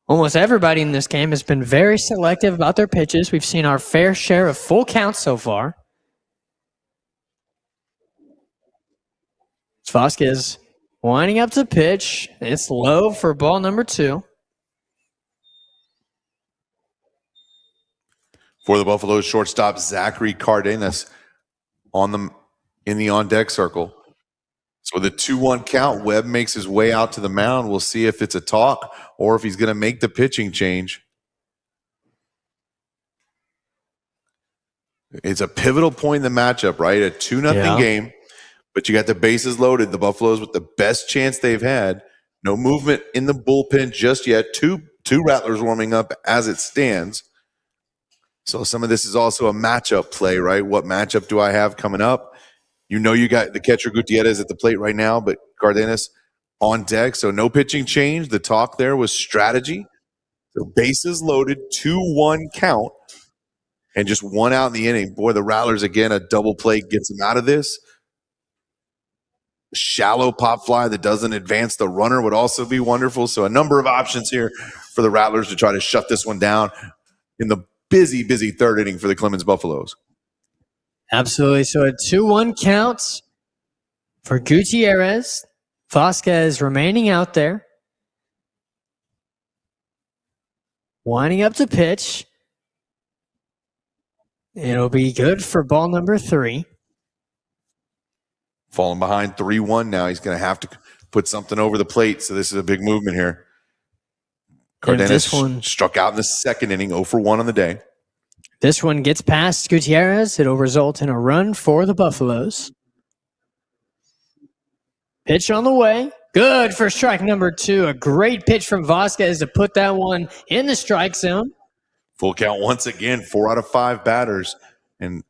Speaker 2: Almost everybody in this game has been very selective about their pitches. We've seen our fair share of full counts so far. It's Vasquez winding up the pitch. It's low for ball number 2.
Speaker 1: For the Buffaloes, shortstop Zachary Cardenas in the on-deck circle. So with a 2-1 count, Webb makes his way out to the mound. We'll see if it's a talk or if he's going to make the pitching change. It's a pivotal point in the matchup, right? A 2-0 game, but you got the bases loaded. The Buffaloes with the best chance they've had. No movement in the bullpen just yet. Two Rattlers warming up as it stands. So some of this is also a matchup play, right? What matchup do I have coming up? You know you got the catcher Gutierrez at the plate right now, but Cardenas on deck. So no pitching change. The talk there was strategy. So bases loaded, 2-1 count, and just 1 out in the inning. Boy, the Rattlers, again, a double play gets them out of this. Shallow pop fly that doesn't advance the runner would also be wonderful. So a number of options here for the Rattlers to try to shut this one down in the busy 3rd inning for the Clemens Buffaloes.
Speaker 2: Absolutely. So a 2-1 count for Gutierrez. Vasquez remaining out there. Winding up to pitch. It'll be good for ball number 3.
Speaker 1: Falling behind 3-1 now. He's going to have to put something over the plate. So this is a big movement here. Cardenas struck out in the second inning, 0 for 1 on the day.
Speaker 2: This one gets past Gutierrez. It'll result in a run for the Buffaloes. Pitch on the way. Good for strike number 2. A great pitch from Vasquez to put that one in the strike zone.
Speaker 1: Full count once again, 4 out of 5 batters. And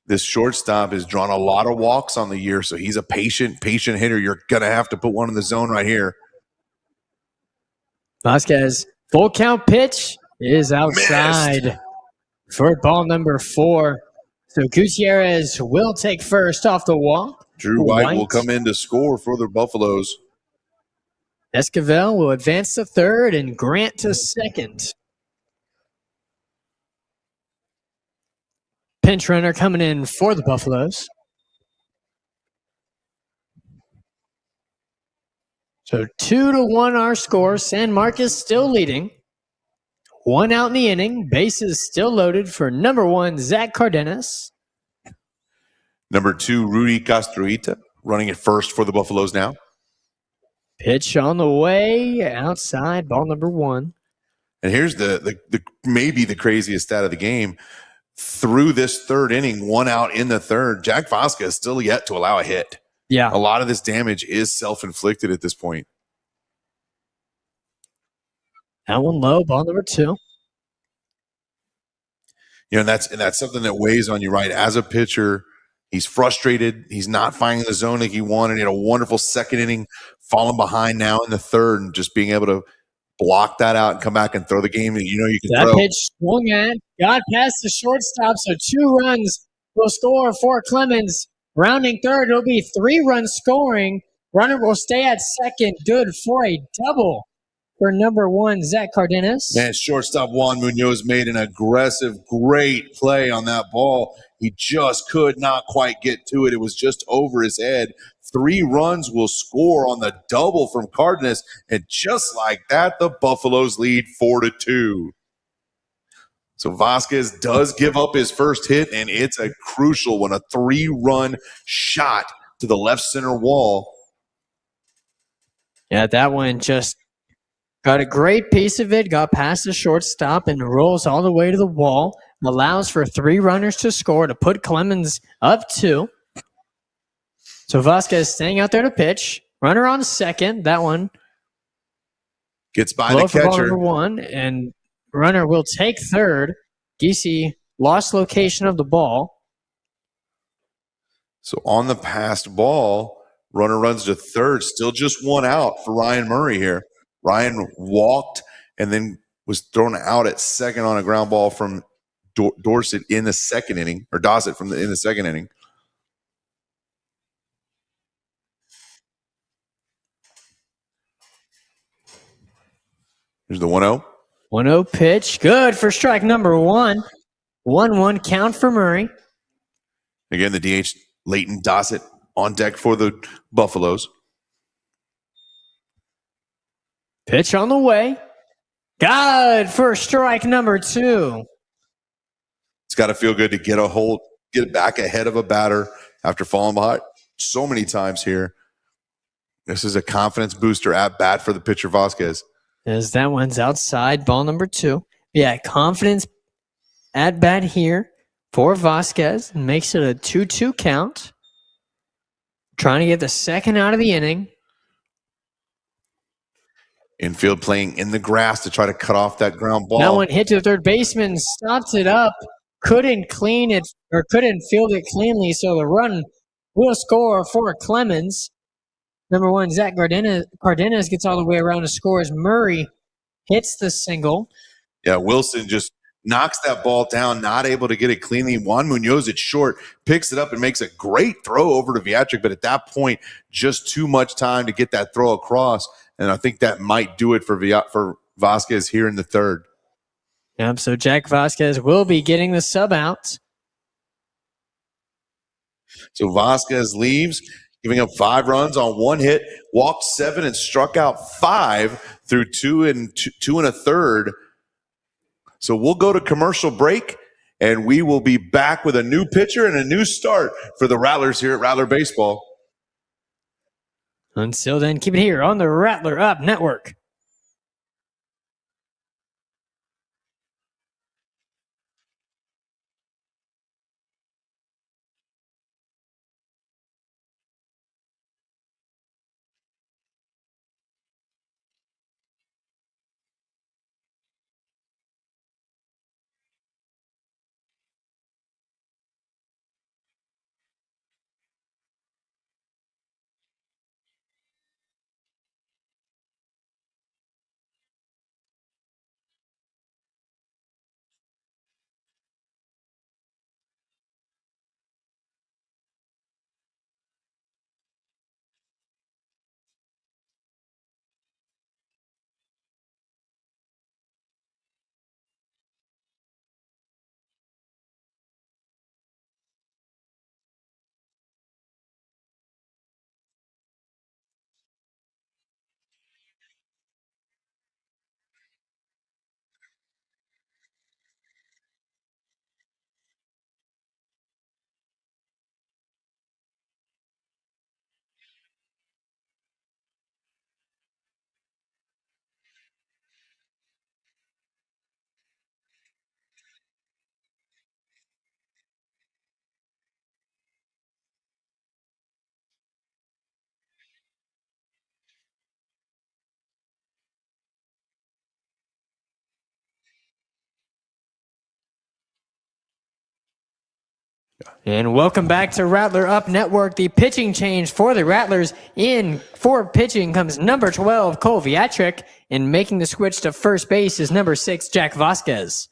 Speaker 1: this shortstop has drawn a lot of walks on the year, so he's a patient hitter. You're going to have to put one in the zone right here.
Speaker 2: Vasquez, full count pitch is outside. Missed. For ball number 4. So Gutierrez will take first off the wall.
Speaker 1: Drew White will come in to score for the Buffaloes.
Speaker 2: Esquivel will advance to third and Grant to second. Pinch runner coming in for the Buffaloes. So 2-1 our score. San Marcos still leading. 1 out in the inning. Bases still loaded for number 1, Zach Cardenas.
Speaker 1: Number 2, Rudy Castruita, running at first for the Buffaloes now.
Speaker 2: Pitch on the way, outside, ball number 1.
Speaker 1: And here's the maybe the craziest stat of the game. Through this third inning, 1 out in the third, Jack Vasquez still yet to allow a hit.
Speaker 2: Yeah.
Speaker 1: A lot of this damage is self-inflicted at this point.
Speaker 2: That one low, ball number 2.
Speaker 1: You know, and that's something that weighs on you, right? As a pitcher, he's frustrated. He's not finding the zone like he wanted. He had a wonderful second inning, falling behind now in the third, and just being able to block that out and come back and throw the game that you know you can throw.
Speaker 2: That pitch swung at, got past the shortstop, so 2 runs will score for Clemens. Rounding third, it'll be 3 runs scoring. Runner will stay at second, good for a double for number 1, Zach Cardenas.
Speaker 1: Man, shortstop Juan Munoz made an aggressive, great play on that ball. He just could not quite get to it. It was just over his head. 3 runs will score on the double from Cardenas. And just like that, the Buffaloes lead 4-2. So Vasquez does give up his first hit, and it's a crucial one, a 3-run shot to the left center wall.
Speaker 2: Yeah, that one just got a great piece of it, got past the shortstop, and rolls all the way to the wall. Allows for 3 runners to score to put Clemens up 2. So Vasquez staying out there to pitch. Runner on second. That one
Speaker 1: gets by the catcher.
Speaker 2: Ball number 1, and runner will take third. Giese lost location of the ball.
Speaker 1: So on the passed ball, runner runs to third. Still just 1 out for Ryan Murray here. Ryan walked and then was thrown out at second on a ground ball from Dorsett in the second inning, or Dossett in the second inning. Here's the 1-0.
Speaker 2: 1-0 pitch. Good for strike number 1. 1-1 count for Murray.
Speaker 1: Again, the DH, Leighton Dossett, on deck for the Buffaloes.
Speaker 2: Pitch on the way. Good for strike number 2.
Speaker 1: It's got to feel good to get it back ahead of a batter after falling behind so many times here. This is a confidence booster at bat for the pitcher Vasquez.
Speaker 2: As that one's outside, ball number 2. Yeah, confidence at bat here for Vasquez. Makes it a 2-2 count. Trying to get the second out of the inning.
Speaker 1: Infield playing in the grass to try to cut off that ground ball.
Speaker 2: That one hit to the third baseman, stopped it up, couldn't clean it, or couldn't field it cleanly, so the run will score for Clemens. Number 1, Zach Cardenas gets all the way around to score as Murray hits the single.
Speaker 1: Yeah, Wilson just knocks that ball down, not able to get it cleanly. Juan Munoz at short, picks it up and makes a great throw over to Viatric, but at that point, just too much time to get that throw across. And I think that might do it for Vasquez here in the third.
Speaker 2: Yep, so Jack Vasquez will be getting the sub out.
Speaker 1: So Vasquez leaves, giving up 5 runs on 1 hit, walked 7 and struck out 5 through 2 1/3. So we'll go to commercial break, and we will be back with a new pitcher and a new start for the Rattlers here at Rattler Baseball.
Speaker 2: Until then, keep it here on the Rattler Up Network. And welcome back to Rattler Up Network. The pitching change for the Rattlers. In for pitching comes number 12, Cole Viatric, and making the switch to first base is number 6, Jack Vasquez.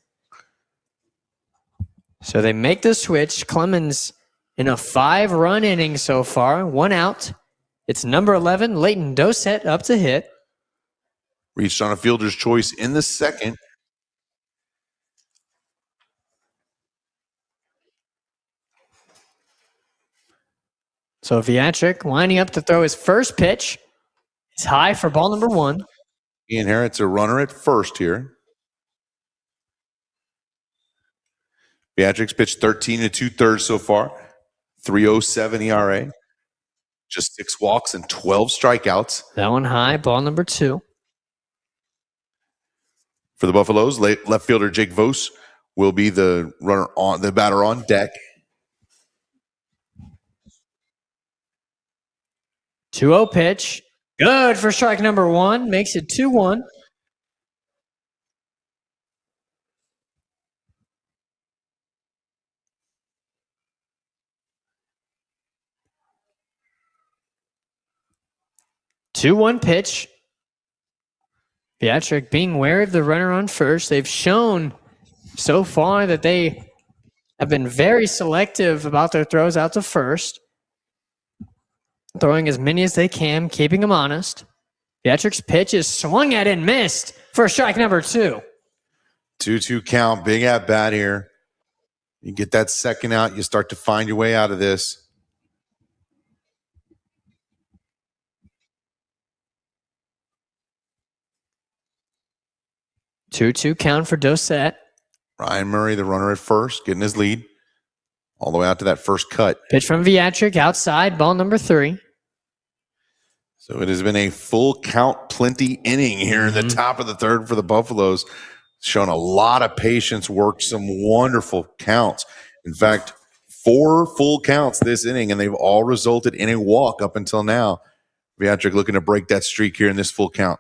Speaker 2: So they make the switch. Clemens in a 5-run inning so far, 1 out. It's number 11, Leighton Dossett, up to hit.
Speaker 1: Reached on a fielder's choice in the second.
Speaker 2: So Viatric lining up to throw his first pitch. It's high for ball number 1.
Speaker 1: He inherits a runner at first here. Beatrix pitched 13 2/3 so far, 3.07 ERA, just 6 walks and 12 strikeouts.
Speaker 2: That one high, ball number 2.
Speaker 1: For the Buffaloes, left fielder Jake Vos will be the batter on deck.
Speaker 2: 2-0 pitch. Good for strike number 1. Makes it 2-1. Two-one pitch. Beatric being wary of the runner on first. They've shown so far that they have been very selective about their throws out to first. Throwing as many as they can, keeping them honest. Beatric's pitch is swung at and missed for strike number 2.
Speaker 1: 2-2 count, big at bat here. You get that second out, you start to find your way out of this.
Speaker 2: Two count for Dossett.
Speaker 1: Ryan Murray, the runner at first, getting his lead all the way out to that first cut.
Speaker 2: Pitch from Viatric outside, ball number 3.
Speaker 1: So it has been a full count plenty inning here in the top of the third for the Buffaloes. Shown a lot of patience, worked some wonderful counts. In fact, 4 full counts this inning, and they've all resulted in a walk up until now. Viatric looking to break that streak here in this full count.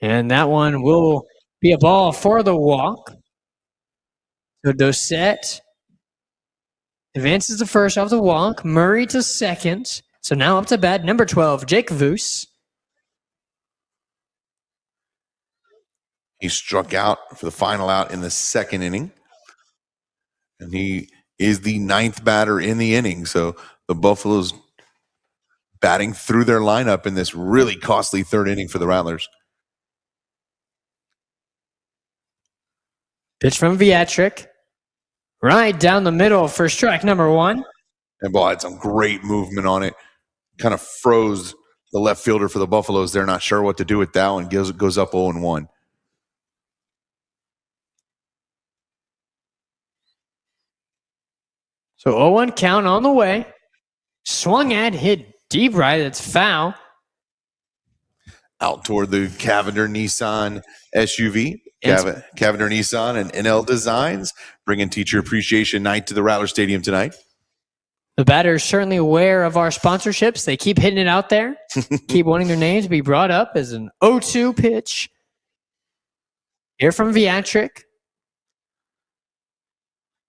Speaker 2: And that one will be a ball for the walk. So Dossett advances to first off the walk. Murray to second. So now up to bat, number 12, Jake Voos.
Speaker 1: He struck out for the final out in the second inning. And he is the 9th batter in the inning. So the Buffaloes batting through their lineup in this really costly third inning for the Rattlers.
Speaker 2: Pitch from Viatric. Right down the middle for strike number 1.
Speaker 1: And boy, had some great movement on it. Kind of froze the left fielder for the Buffaloes. They're not sure what to do with that one. Goes up 0-1.
Speaker 2: So 0-1 count on the way. Swung at, hit deep right. It's foul.
Speaker 1: Out toward the Cavender Nissan SUV. Cavender Nissan and NL Designs bringing Teacher Appreciation Night to the Rattler Stadium tonight.
Speaker 2: The batter is certainly aware of our sponsorships. They keep hitting it out there. Keep wanting their names to be brought up as an 0-2 pitch. Here from Viatric.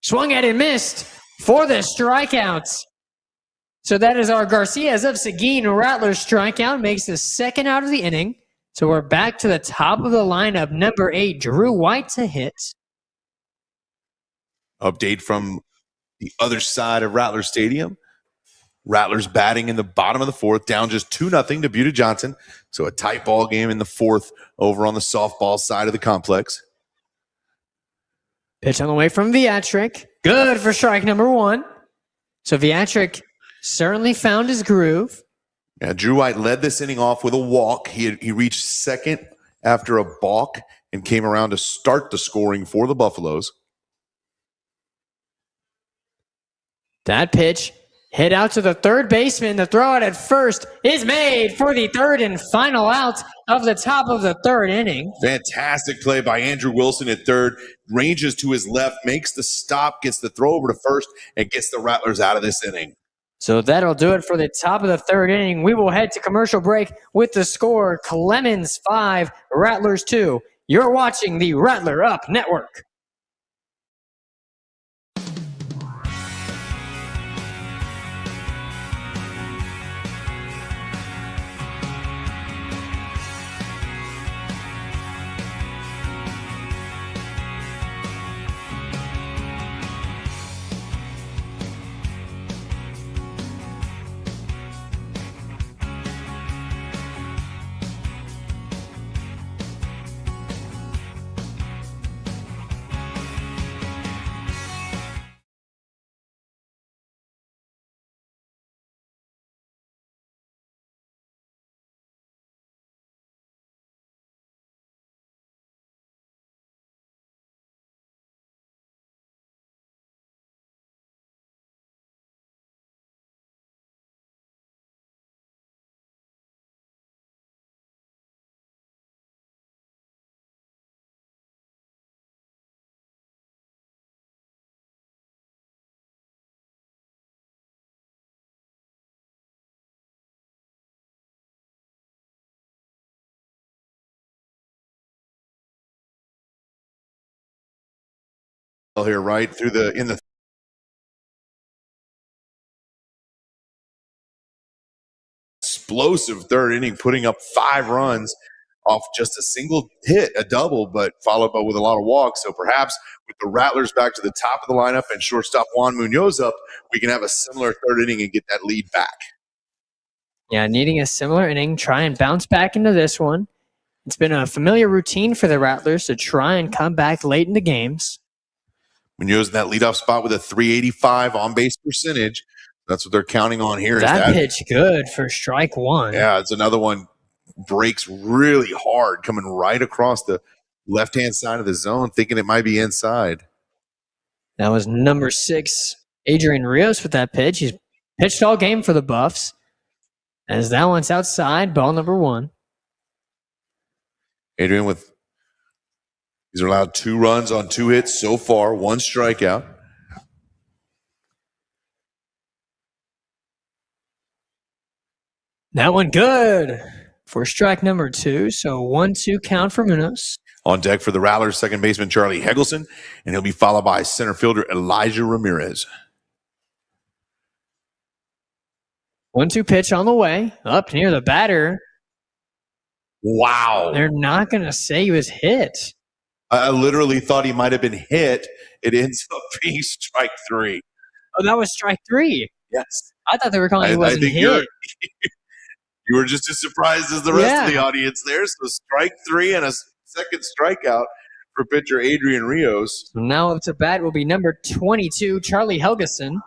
Speaker 2: Swung at and missed for the strikeouts. So that is our Garcias of Seguin Rattler strikeout. Makes the second out of the inning. So we're back to the top of the lineup. Number 8, Drew White to hit.
Speaker 1: Update from the other side of Rattler Stadium. Rattlers batting in the bottom of the 4th, down just 2-0 to Buda Johnson. So a tight ball game in the 4th over on the softball side of the complex.
Speaker 2: Pitch on the way from Viatric. Good for strike number 1. So Viatric certainly found his groove.
Speaker 1: Yeah, Drew White led this inning off with a walk. He reached second after a balk and came around to start the scoring for the Buffaloes.
Speaker 2: That pitch hit out to the third baseman. The throw out at first is made for the third and final out of the top of the 3rd inning.
Speaker 1: Fantastic play by Andrew Wilson at third. Ranges to his left, makes the stop, gets the throw over to first, and gets the Rattlers out of this inning.
Speaker 2: So that'll do it for the top of the 3rd inning. We will head to commercial break with the score Clemens 5, Rattlers 2. You're watching the Rattler Up Network.
Speaker 1: Here, right through in the explosive 3rd inning, putting up 5 runs off just a single hit, a double, but followed by with a lot of walks. So perhaps with the Rattlers back to the top of the lineup and shortstop Juan Munoz up, we can have a similar 3rd inning and get that lead back.
Speaker 2: Yeah, needing a similar inning, try and bounce back into this one. It's been a familiar routine for the Rattlers to try and come back late in the games.
Speaker 1: Munoz in that leadoff spot with a .385 on-base percentage. That's what they're counting on here.
Speaker 2: That pitch good for strike 1.
Speaker 1: Yeah, it's another one. Breaks really hard, coming right across the left-hand side of the zone, thinking it might be inside.
Speaker 2: That was number 6, Adrian Rios with that pitch. He's pitched all game for the Buffs. As that one's outside, ball number 1.
Speaker 1: Adrian he's allowed 2 runs on 2 hits so far, 1 strikeout.
Speaker 2: That one good for strike number 2. So 1-2 count for Munoz.
Speaker 1: On deck for the Rattlers, second baseman Charlie Hegelson, and he'll be followed by center fielder Elijah Ramirez.
Speaker 2: 1-2 pitch on the way, up near the batter.
Speaker 1: Wow.
Speaker 2: They're not going to say he was hit.
Speaker 1: I literally thought he might have been hit. It ends up being strike 3.
Speaker 2: Oh, that was strike 3.
Speaker 1: Yes.
Speaker 2: I thought they were calling he wasn't hit.
Speaker 1: You were just as surprised as the rest of the audience there. So strike 3 and a second strikeout for pitcher Adrian Rios.
Speaker 2: So now up to bat will be number 22, Charlie Helgeson.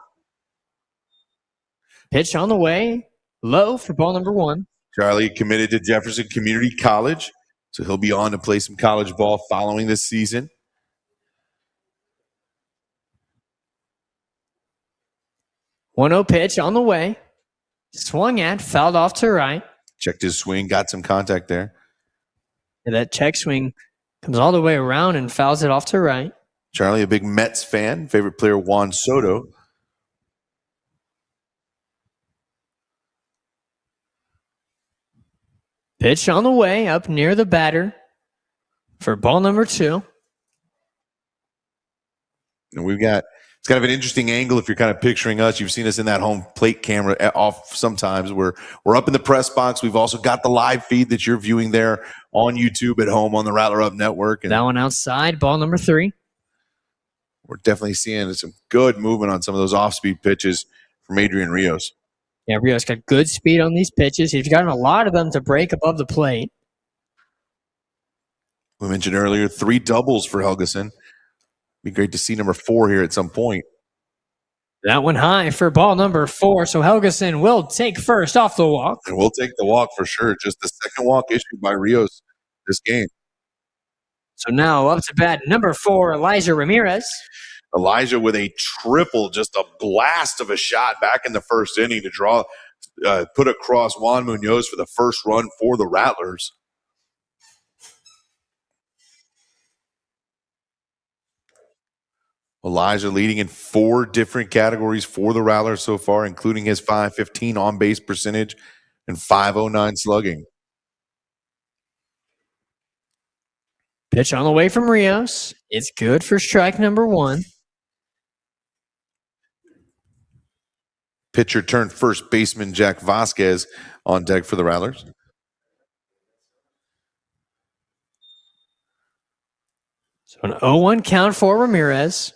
Speaker 2: Pitch on the way, low for ball number 1.
Speaker 1: Charlie committed to Jefferson Community College, so he'll be on to play some college ball following this season.
Speaker 2: 1-0 pitch on the way. Swung at, fouled off to right.
Speaker 1: Checked his swing, got some contact there.
Speaker 2: And that check swing comes all the way around and fouls it off to right.
Speaker 1: Charlie, a big Mets fan, favorite player Juan Soto.
Speaker 2: Pitch on the way, up near the batter for ball number 2.
Speaker 1: And we've got, it's kind of an interesting angle if you're kind of picturing us. You've seen us in that home plate camera off sometimes. We're up in the press box. We've also got the live feed that you're viewing there on YouTube at home on the Rattler Up Network. And
Speaker 2: that one outside, ball number 3.
Speaker 1: We're definitely seeing some good movement on some of those off-speed pitches from Adrian Rios.
Speaker 2: Yeah, Rios got good speed on these pitches. He's gotten a lot of them to break above the plate.
Speaker 1: We mentioned earlier 3 doubles for Helgeson. Be great to see number 4 here at some point.
Speaker 2: That one high for ball number 4. So Helgeson will take first off the walk.
Speaker 1: And we'll take the walk for sure. Just the second walk issued by Rios this game.
Speaker 2: So now up to bat, number 4, Elijah Ramirez.
Speaker 1: Elijah with a triple, just a blast of a shot back in the first inning to draw, put across Juan Munoz for the first run for the Rattlers. Elijah leading in 4 different categories for the Rattlers so far, including his .515 on-base percentage and .509 slugging.
Speaker 2: Pitch on the way from Rios. It's good for strike number 1.
Speaker 1: Pitcher turned first baseman Jack Vasquez on deck for the Rattlers.
Speaker 2: So an 0-1 count for Ramirez.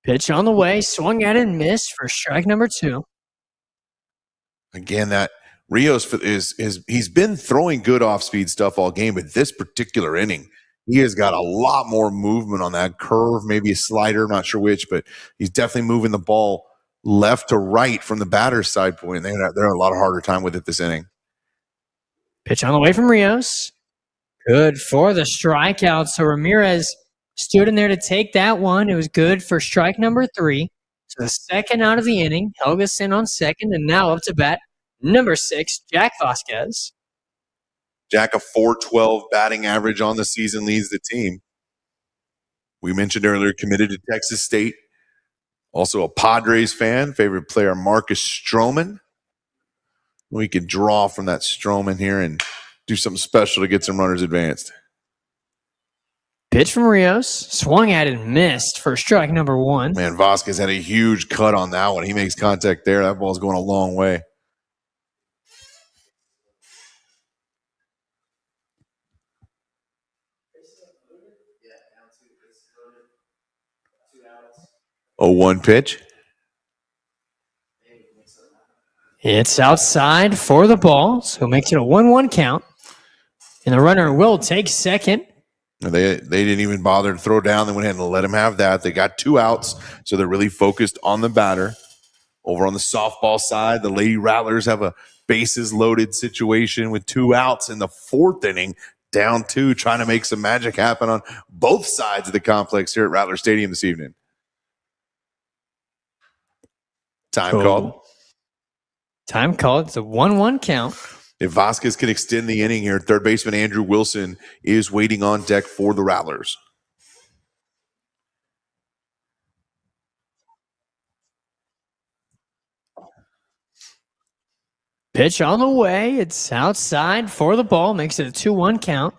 Speaker 2: Pitch on the way, swung at and missed for strike number 2.
Speaker 1: Again, that Rios he's been throwing good off-speed stuff all game, but this particular inning, he has got a lot more movement on that curve, maybe a slider, I'm not sure which, but he's definitely moving the ball left to right from the batter's side point. They're having a lot harder time with it this inning.
Speaker 2: Pitch on the way from Rios. Good for the strikeout. So Ramirez stood in there to take that one. It was good for strike number 3. So the second out of the inning. Helgeson on second, and now up to bat, number 6, Jack Vasquez.
Speaker 1: Jack, a .412 batting average on the season, leads the team. We mentioned earlier, committed to Texas State. Also a Padres fan, favorite player Marcus Stroman. We could draw from that Stroman here and do something special to get some runners advanced.
Speaker 2: Pitch from Rios, swung at and missed for strike number 1.
Speaker 1: Man, Vasquez had a huge cut on that one. He makes contact there. That ball's going a long way. Oh, 1 pitch.
Speaker 2: It's outside for the ball, so it makes it a 1-1 count. And the runner will take second.
Speaker 1: They didn't even bother to throw down. They went ahead and let him have that. They got 2 outs, so they're really focused on the batter. Over on the softball side, the Lady Rattlers have a bases loaded situation with 2 outs in the 4th inning, down 2, trying to make some magic happen on both sides of the complex here at Rattler Stadium this evening. Time called.
Speaker 2: Time called. It's a 1-1 count.
Speaker 1: If Vasquez can extend the inning here, third baseman Andrew Wilson is waiting on deck for the Rattlers.
Speaker 2: Pitch on the way. It's outside for the ball. Makes it a 2-1 count.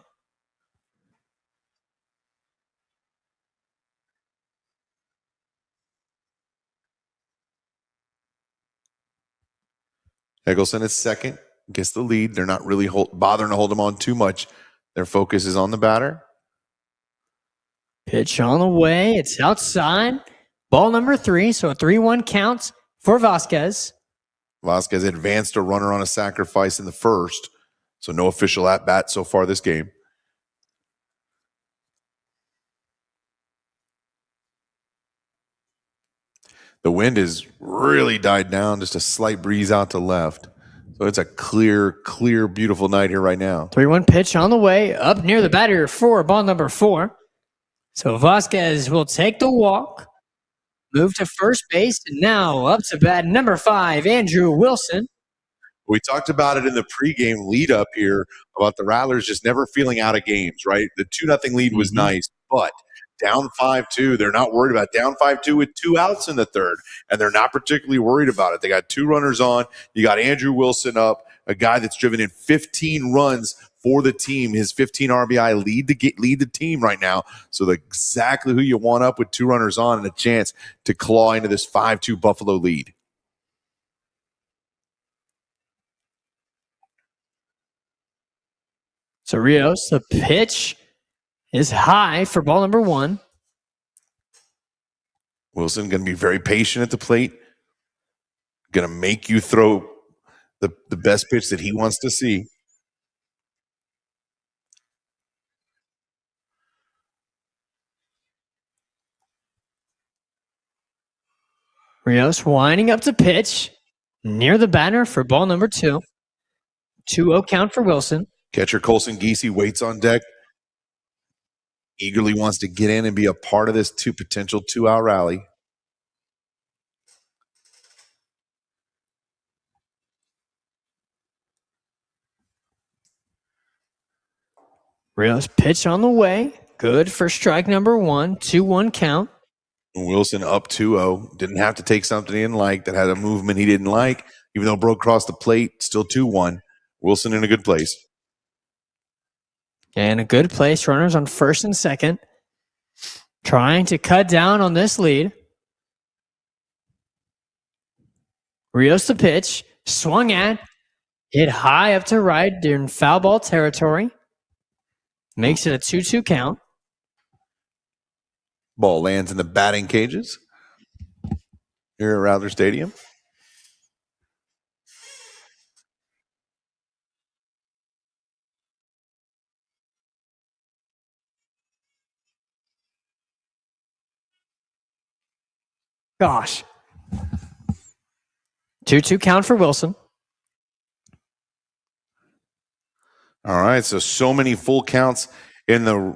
Speaker 1: Eggleston is second, gets the lead. They're not really bothering to hold him on too much. Their focus is on the batter.
Speaker 2: Pitch on the way. It's outside. Ball number 3, so a 3-1 count for Vasquez.
Speaker 1: Vasquez advanced a runner on a sacrifice in the first. So no official at-bat so far this game. The wind has really died down, just a slight breeze out to left. So it's a clear, beautiful night here right now.
Speaker 2: 3-1 pitch on the way, up near the batter for ball number 4. So Vasquez will take the walk, move to first base, and now up to bat number 5, Andrew Wilson.
Speaker 1: We talked about it in the pregame lead up here about the Rattlers just never feeling out of games, right? The 2-0 lead was nice, but down 5-2, they're not worried about it. Down 5-2 with 2 outs in the third, and they're not particularly worried about it. They got 2 runners on. You got Andrew Wilson up, a guy that's driven in 15 runs for the team. His 15 RBI lead the team right now. So exactly who you want up with 2 runners on and a chance to claw into this 5-2 Buffalo lead.
Speaker 2: So Rios, the pitch is high for ball number 1.
Speaker 1: Wilson going to be very patient at the plate. Going to make you throw the best pitch that he wants to see.
Speaker 2: Rios winding up to pitch near the batter for ball number 2. 2-0 count for Wilson.
Speaker 1: Catcher Colson Giese waits on deck. Eagerly wants to get in and be a part of this potential 2-out rally.
Speaker 2: Rios pitch on the way. Good for strike number 1. 2-1 count.
Speaker 1: Wilson up 2-0. Didn't have to take something he didn't like that had a movement he didn't like. Even though it broke across the plate, still 2-1. Wilson in a good place.
Speaker 2: And a good place. Runners on first and second. Trying to cut down on this lead. Rios the pitch. Swung at. Hit high up to right during foul ball territory. Makes it a 2-2 count.
Speaker 1: Ball lands in the batting cages here at Rattler Stadium.
Speaker 2: Gosh. 2-2 count for Wilson.
Speaker 1: All right, so many full counts in the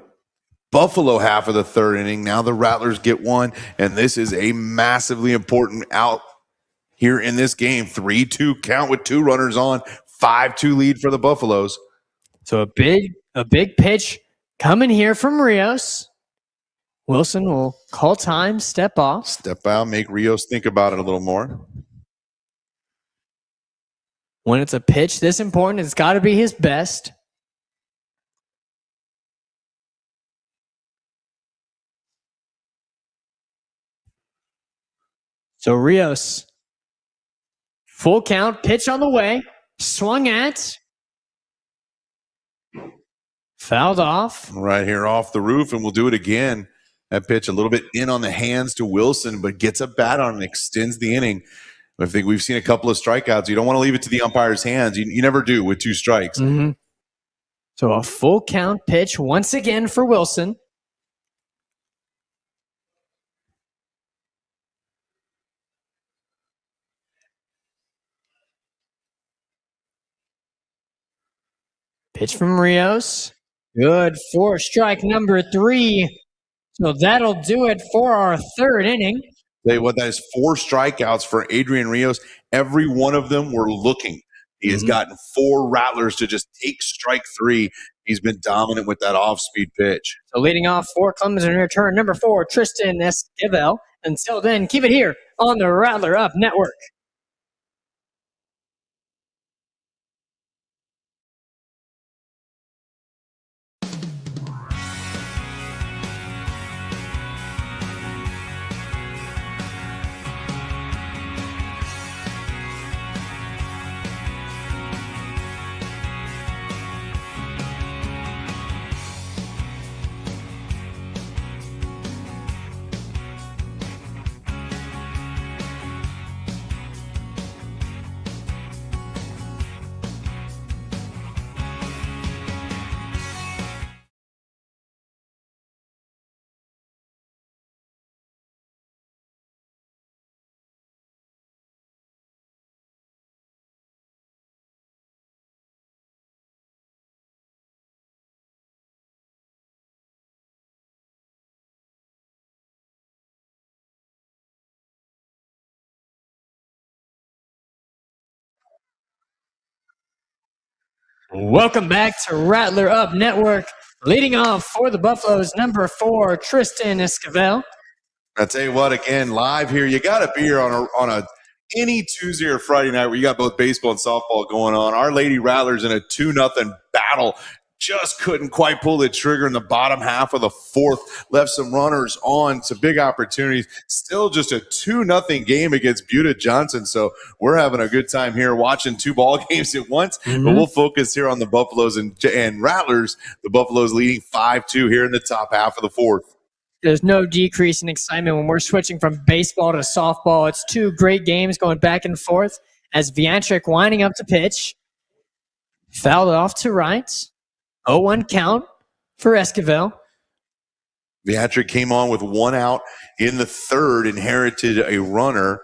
Speaker 1: Buffalo half of the third inning. Now the Rattlers get one, and this is a massively important out here in this game. 3-2 count with 2 runners on, 5-2 lead for the Buffaloes.
Speaker 2: So a big pitch coming here from Rios. Wilson will call time, step off.
Speaker 1: Step out, make Rios think about it a little more.
Speaker 2: When it's a pitch this important, it's got to be his best. So Rios, full count, pitch on the way, swung at, fouled off.
Speaker 1: Right here off the roof, and we'll do it again. That pitch a little bit in on the hands to Wilson, but gets a bat on and extends the inning. I think we've seen a couple of strikeouts. You don't want to leave it to the umpire's hands. You never do with 2 strikes.
Speaker 2: Mm-hmm. So a full count pitch once again for Wilson. Pitch from Rios. Good for strike number 3. So that'll do it for our third inning.
Speaker 1: That is 4 strikeouts for Adrian Rios. Every one of them were looking. He has gotten 4 Rattlers to just take strike 3. He's been dominant with that off-speed pitch.
Speaker 2: So leading off for Clemens in return, number 4, Tristan Esquivel. Until then, keep it here on the Rattler Up Network. Welcome back to Rattler Up Network. Leading off for the Buffaloes, number 4, Tristan Esquivel.
Speaker 1: I tell you what, again, live here, you got to be here on a any Tuesday or Friday night where you got both baseball and softball going on. Our Lady Rattlers in a 2-0 battle. Just couldn't quite pull the trigger in the bottom half of the fourth. Left some runners on, some big opportunities. Still just a 2-0 game against Buda Johnson. So we're having a good time here watching 2 ball games at once. But we'll focus here on the Buffaloes and Rattlers. The Buffaloes leading 5-2 here in the top half of the fourth.
Speaker 2: There's no decrease in excitement when we're switching from baseball to softball. It's 2 great games going back and forth as Viatric winding up to pitch. Fouled off to right. 0-1 count for Esquivel.
Speaker 1: Viatric came on with 1 out in the third, inherited a runner,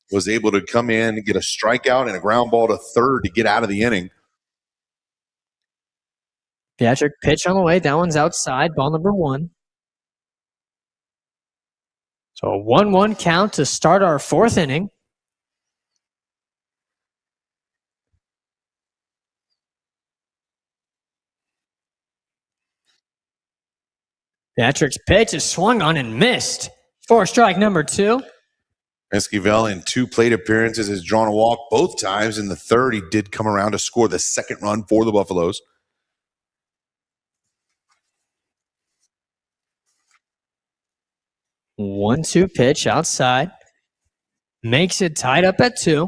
Speaker 1: was able to come in and get a strikeout and a ground ball to third to get out of the inning.
Speaker 2: Viatric pitch on the way. That one's outside. Ball number 1. So a 1-1 count to start our 4th inning. Viatric's pitch is swung on and missed for strike number 2.
Speaker 1: Esquivel in 2 plate appearances has drawn a walk both times. In the third, he did come around to score the 2nd run for the Buffaloes.
Speaker 2: 1-2 pitch outside. Makes it tied up at 2.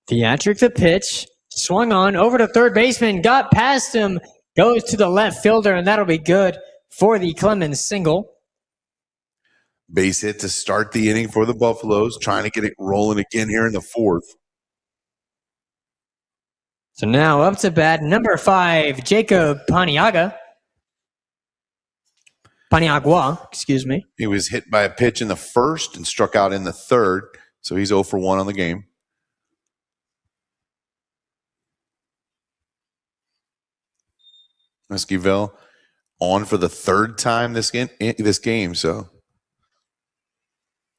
Speaker 2: Viatric the pitch. Swung on over to third baseman. Got past him. Goes to the left fielder, and that'll be good for the Clemens single.
Speaker 1: Base hit to start the inning for the Buffaloes, trying to get it rolling again here in the fourth.
Speaker 2: So now up to bat, number 5, Jacob Paniagua, excuse me.
Speaker 1: He was hit by a pitch in the first and struck out in the third, so he's 0 for 1 on the game. Esquivel on for the 3rd time this game, so.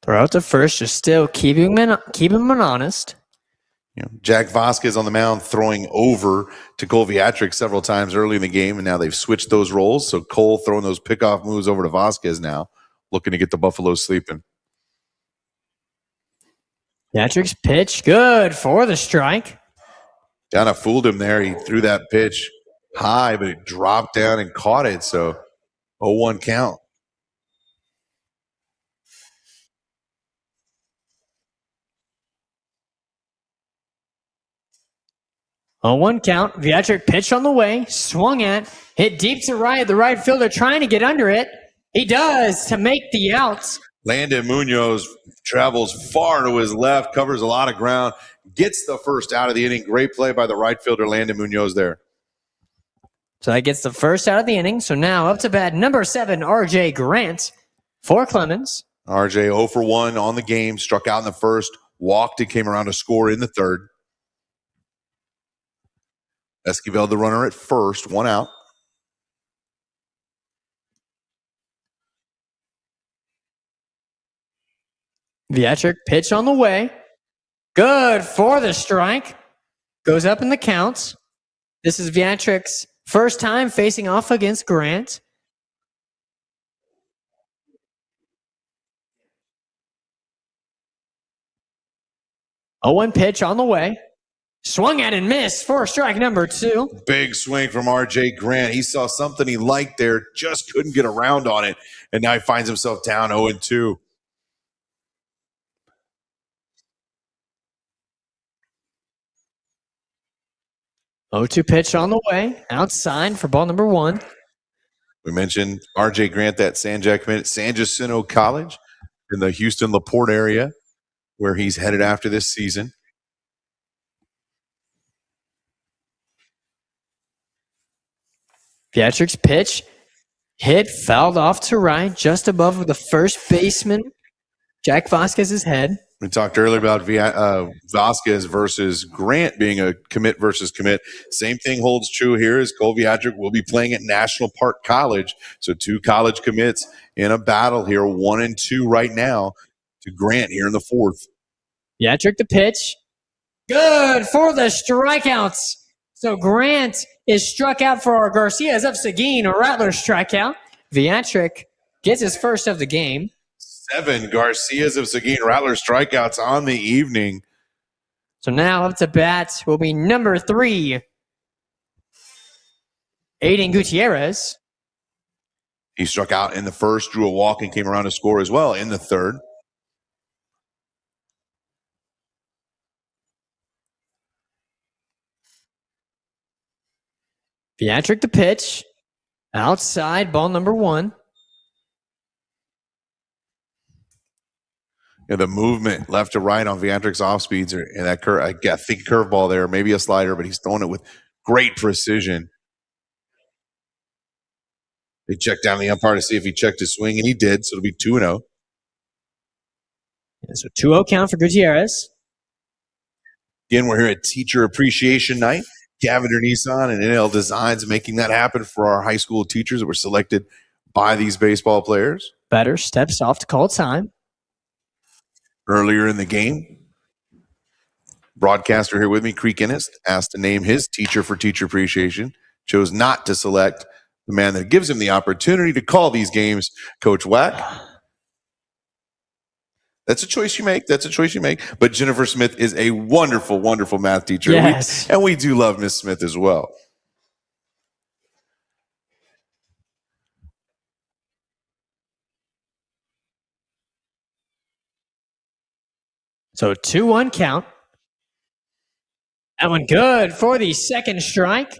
Speaker 2: Throw out to first, just still keep him honest.
Speaker 1: You know, Jack Vasquez on the mound throwing over to Cole Viatric several times early in the game, and now they've switched those roles. So Cole throwing those pickoff moves over to Vasquez now, looking to get the Buffaloes sleeping.
Speaker 2: Viatric's pitch, good for the strike.
Speaker 1: Kind of fooled him there. He threw that pitch high, but it dropped down and caught it. So 0-1 count.
Speaker 2: On 1 count, Viatric pitch on the way, swung at, hit deep to right, the right fielder trying to get under it. He does to make the outs.
Speaker 1: Landon Munoz travels far to his left, covers a lot of ground, gets the first out of the inning. Great play by the right fielder, Landon Munoz there.
Speaker 2: So that gets the first out of the inning. So now up to bat, number 7, R.J. Grant for Clemens.
Speaker 1: RJ 0 for 1 on the game, struck out in the first, walked and came around to score in the third. Esquivel, the runner at first, 1 out.
Speaker 2: Viatric pitch on the way. Good for the strike. Goes up in the counts. This is Viatric's first time facing off against Grant. A 1 pitch on the way. Swung at and missed for strike number 2.
Speaker 1: Big swing from RJ Grant. He saw something he liked there, just couldn't get around on it. And now he finds himself down 0-2.
Speaker 2: Oh, 2 pitch on the way. Outside for ball number 1.
Speaker 1: We mentioned RJ Grant, that San Jacinto College in the Houston LaPorte area, where he's headed after this season.
Speaker 2: Viatric's pitch hit, fouled off to right, just above the first baseman, Jack Vasquez's head.
Speaker 1: We talked earlier about Vasquez versus Grant being a commit versus commit. Same thing holds true here as Cole Viatric will be playing at National Park College. So 2 college commits in a battle here, 1 and 2 right now to Grant here in the 4th.
Speaker 2: Viatric the pitch. Good for the strikeouts. So Grant is struck out for our Garcias of Seguin, a Rattler strikeout. Viatric gets his first of the game.
Speaker 1: 7 Garcias of Seguin Rattler strikeouts on the evening.
Speaker 2: So now up to bat will be number 3, Aiden Gutierrez.
Speaker 1: He struck out in the first, drew a walk, and came around to score as well in the 3rd.
Speaker 2: Viatric the pitch. Outside, ball number 1.
Speaker 1: Yeah, the movement left to right on Viatric's off speeds and that I think curveball there, maybe a slider, but he's throwing it with great precision. They checked down the umpire to see if he checked his swing, and he did, so it'll be 2-0.
Speaker 2: Yeah, so 2-0 count for Gutierrez.
Speaker 1: Again, we're here at Teacher Appreciation Night. Cavender Nissan and NL Designs making that happen for our high school teachers that were selected by these baseball players.
Speaker 2: Batter steps off to call time.
Speaker 1: Earlier in the game, broadcaster here with me, Creek Ennis, asked to name his teacher for teacher appreciation. Chose not to select the man that gives him the opportunity to call these games, Coach Wack. That's a choice you make. That's a choice you make. But Jennifer Smith is a wonderful, wonderful math teacher.
Speaker 2: Yes.
Speaker 1: And we do love Miss Smith as well.
Speaker 2: So 2-1 count. That one good for the second strike.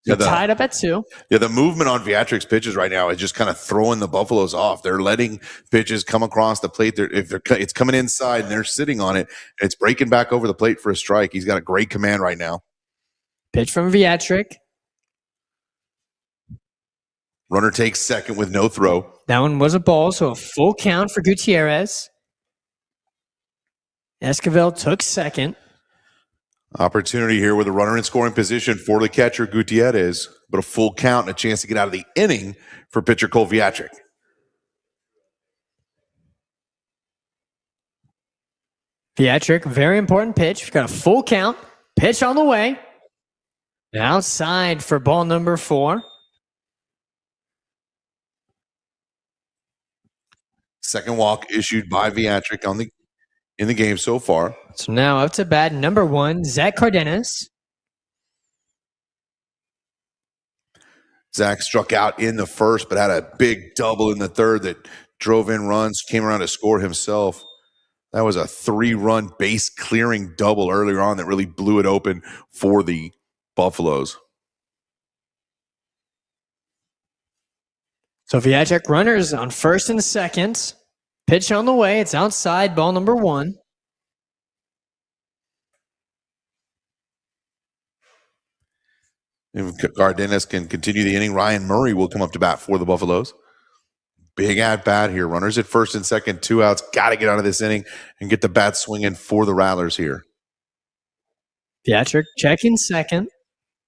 Speaker 1: Yeah,
Speaker 2: Tied up at 2.
Speaker 1: Yeah, the movement on Viatric's pitches right now is just kind of throwing the Buffaloes off. They're letting pitches come across the plate. It's coming inside and they're sitting on it, and it's breaking back over the plate for a strike. He's got a great command right now.
Speaker 2: Pitch from Viatric.
Speaker 1: Runner takes second with no throw.
Speaker 2: That one was a ball, so a full count for Gutierrez. Esquivel took second.
Speaker 1: Opportunity here with a runner in scoring position for the catcher, Gutierrez, but a full count and a chance to get out of the inning for pitcher Cole Viatric.
Speaker 2: Viatric, very important pitch. We've got a full count. Pitch on the way. Outside for ball number 4.
Speaker 1: Second walk issued by Viatric in the game so far.
Speaker 2: So now up to bat number 1, Zach Cardenas.
Speaker 1: Zach struck out in the first, but had a big double in the 3rd that drove in runs, came around to score himself. That was a 3-run base clearing double earlier on that really blew it open for the Buffaloes.
Speaker 2: So Viatric runners on first and second. Pitch on the way. It's outside, ball number 1.
Speaker 1: If Cardenas can continue the inning, Ryan Murray will come up to bat for the Buffaloes. Big at bat here. Runners at first and second, 2 outs. Got to get out of this inning and get the bat swinging for the Rattlers here.
Speaker 2: Viatric checking second.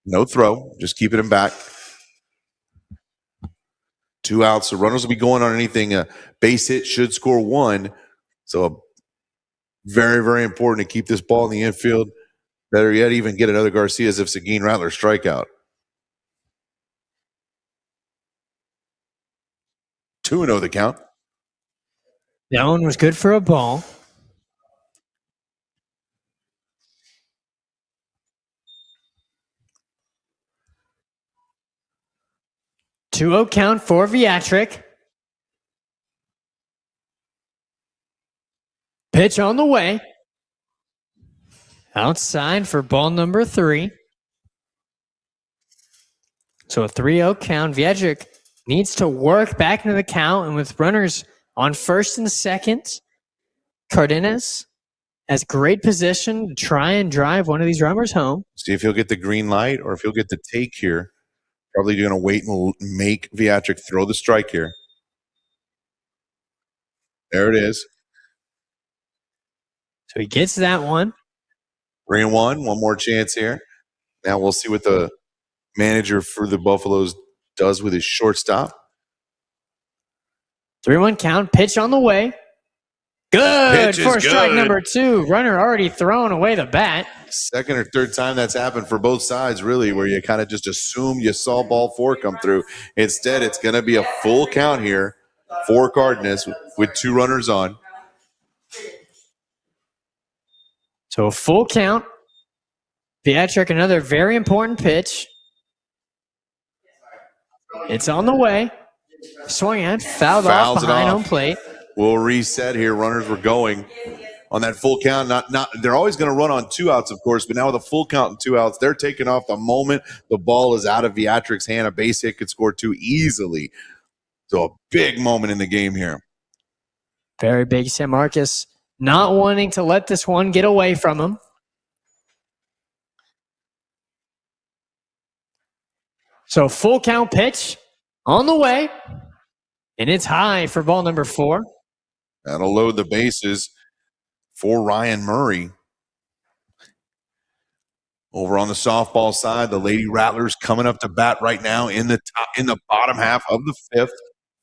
Speaker 1: No throw, just keeping him back. 2 outs. So runners will be going on anything. A base hit should score 1. So very, very important to keep this ball in the infield. Better yet, even get another Garcias of Seguin Rattler strikeout. 2-0 the count.
Speaker 2: That one was good for a ball. Two-zero count for Viatric. Pitch on the way. Outside for ball number 3. So a 3-0 count. Viatric needs to work back into the count, and with runners on first and second, Cardenas has great position to try and drive one of these runners home.
Speaker 1: See if he'll get the green light or if he'll get the take here. Probably going to wait and make Viatric throw the strike here. There it is.
Speaker 2: So he gets that one.
Speaker 1: 3-1. One more chance here. Now we'll see what the manager for the Buffaloes does with his shortstop.
Speaker 2: 3-1 count. Pitch on the way. Good
Speaker 1: Pitch is
Speaker 2: for strike
Speaker 1: good.
Speaker 2: number 2. Runner already throwing away the bat.
Speaker 1: Second or third time that's happened for both sides, really, where you kind of just assume you saw ball 4 come through. Instead, it's going to be a full count here for Cardenas with 2 runners on.
Speaker 2: So a full count. Viatric, another very important pitch. It's on the way. Swung at, fouled off behind home plate.
Speaker 1: We'll reset here. Runners were going on that full count. They're always going to run on 2 outs, of course, but now with a full count and 2 outs, they're taking off the moment the ball is out of Viatric's hand. A base hit could score 2 easily. So a big moment in the game here.
Speaker 2: Very big. San Marcos not wanting to let this one get away from him. So full count pitch on the way. And it's high for ball number 4.
Speaker 1: That'll load the bases for Ryan Murray. Over on the softball side, the Lady Rattlers coming up to bat right now in the bottom half of the 5th.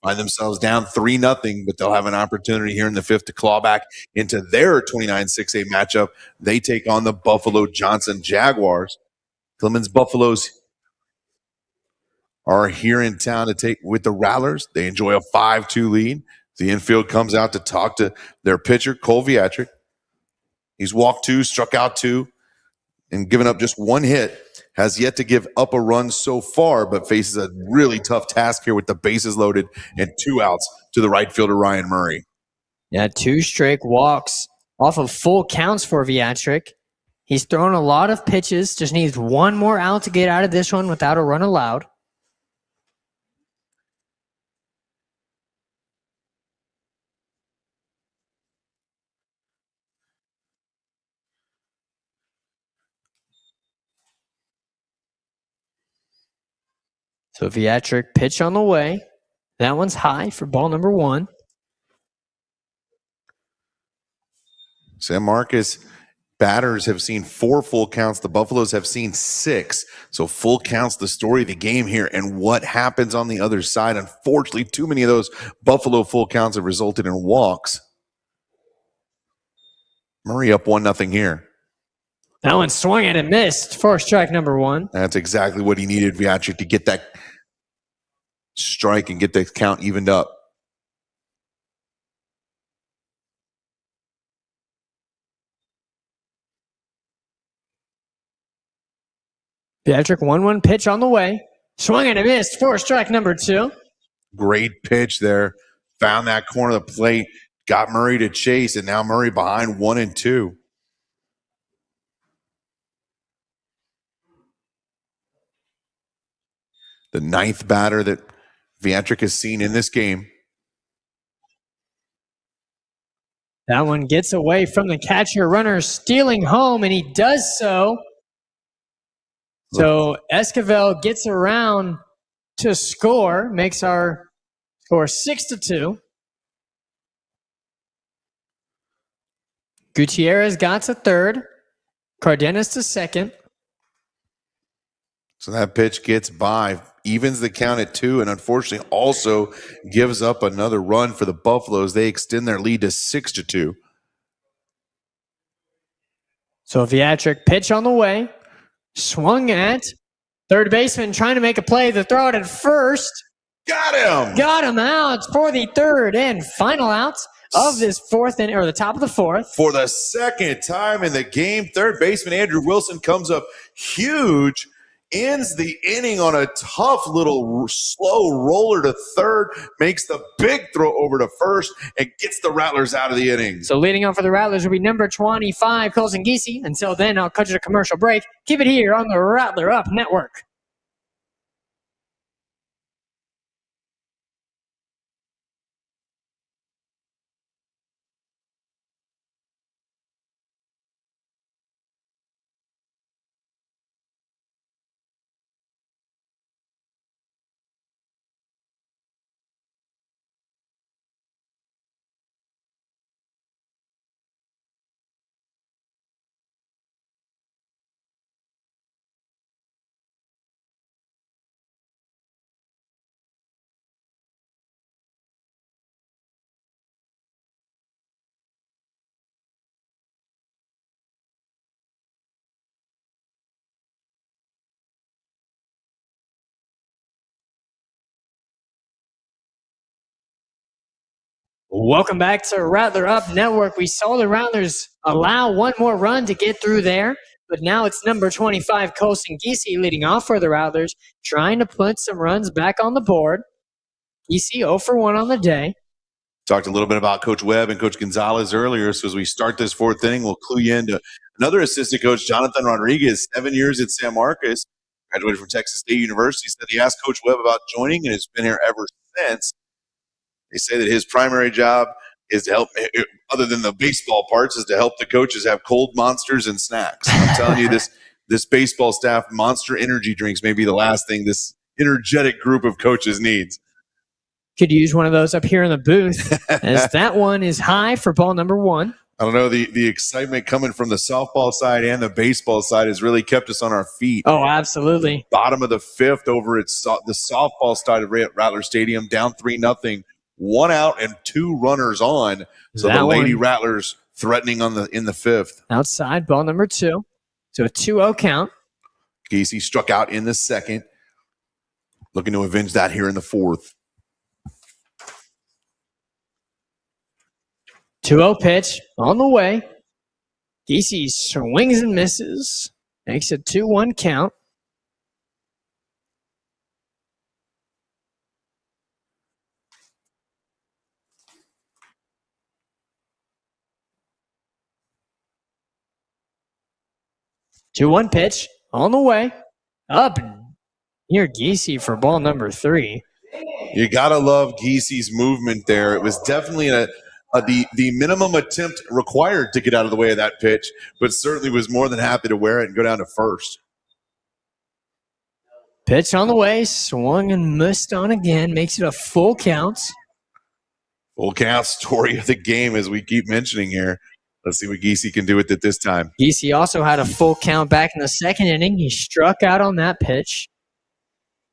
Speaker 1: Find themselves down 3-0, but they'll have an opportunity here in the 5th to claw back into their 29-6A matchup. They take on the Buffalo Johnson Jaguars. Clemens Buffaloes are here in town to take with the Rattlers. They enjoy a 5-2 lead. The infield comes out to talk to their pitcher, Cole Viatric. He's walked 2, struck out 2, and given up just 1 hit. Has yet to give up a run so far, but faces a really tough task here with the bases loaded and 2 outs to the right fielder, Ryan Murray.
Speaker 2: Yeah, 2 straight walks off of full counts for Viatric. He's thrown a lot of pitches. Just needs 1 more out to get out of this one without a run allowed. So Viatric pitch on the way. That one's high for ball number 1.
Speaker 1: San Marcos batters have seen 4 full counts. The Buffaloes have seen 6. So full counts the story of the game here. And what happens on the other side? Unfortunately, too many of those Buffalo full counts have resulted in walks. Murray up 1-0 here.
Speaker 2: That one swung at and missed for strike number 1.
Speaker 1: That's exactly what he needed, Viatric, to get that strike and get the count evened up.
Speaker 2: Viatric 1-1 pitch on the way. Swung and a missed for strike number 2.
Speaker 1: Great pitch there. Found that corner of the plate. Got Murray to chase, and now Murray behind 1-2. The 9th batter that Viatric has seen in this game.
Speaker 2: That one gets away from the catcher. Runner stealing home, and he does so. So Esquivel gets around to score, makes our score 6-2. Gutierrez got to 3rd. Cardenas to 2nd.
Speaker 1: So that pitch gets by, evens the count at 2, and unfortunately also gives up another run for the Buffaloes. They extend their lead to 6-2.
Speaker 2: So Viatric pitch on the way. Swung at. Third baseman trying to make a play. The throw it at first.
Speaker 1: Got him!
Speaker 2: Got him out for the 3rd and final out of this 4th inning, or the top of the 4th.
Speaker 1: For the 2nd time in the game, third baseman Andrew Wilson comes up huge, ends the inning on a tough little slow roller to 3rd, makes the big throw over to 1st, and gets the Rattlers out of the inning.
Speaker 2: So leading on for the Rattlers will be number 25, Colson Giese. Until then, I'll cut you to commercial break. Keep it here on the Rattler Up Network. Welcome back to Rattler Up Network. We saw the Rattlers allow one more run to get through there, but now it's number 25, Colson Giese, leading off for the Rattlers, trying to put some runs back on the board. Giese 0 for 1 on the day.
Speaker 1: Talked a little bit about Coach Webb and Coach Gonzalez earlier, so as we start this fourth inning, we'll clue you into another assistant coach, Jonathan Rodriguez, 7 years at San Marcos, graduated from Texas State University, said he asked Coach Webb about joining and has been here ever since. They say that his primary job is to help, other than the baseball parts, is to help the coaches have cold monsters and snacks. I'm telling you, this baseball staff, Monster energy drinks may be the last thing this energetic group of coaches needs.
Speaker 2: Could use one of those up here in the booth, as that one is high for ball number 1.
Speaker 1: I don't know, the excitement coming from the softball side and the baseball side has really kept us on our feet.
Speaker 2: Oh, absolutely.
Speaker 1: Bottom of the 5th over at the softball side of Rattler Stadium, down 3-0. 1 out and 2 runners on. So
Speaker 2: that
Speaker 1: the Lady
Speaker 2: one,
Speaker 1: Rattlers threatening in the 5th.
Speaker 2: Outside, ball number 2. So a 2-0 count.
Speaker 1: Giese struck out in the 2nd. Looking to avenge that here in the 4th.
Speaker 2: 2-0 pitch on the way. Giese swings and misses. Makes a 2-1 count. Two-one pitch on the way. Up near Giese for ball number 3.
Speaker 1: You got to love Giese's movement there. It was definitely the minimum attempt required to get out of the way of that pitch, but certainly was more than happy to wear it and go down to first.
Speaker 2: Pitch on the way, swung and missed on again, makes it a full count.
Speaker 1: Full count, story of the game, as we keep mentioning here. Let's see what Giese can do with it this time.
Speaker 2: Giese also had a full count back in the 2nd inning. He struck out on that pitch.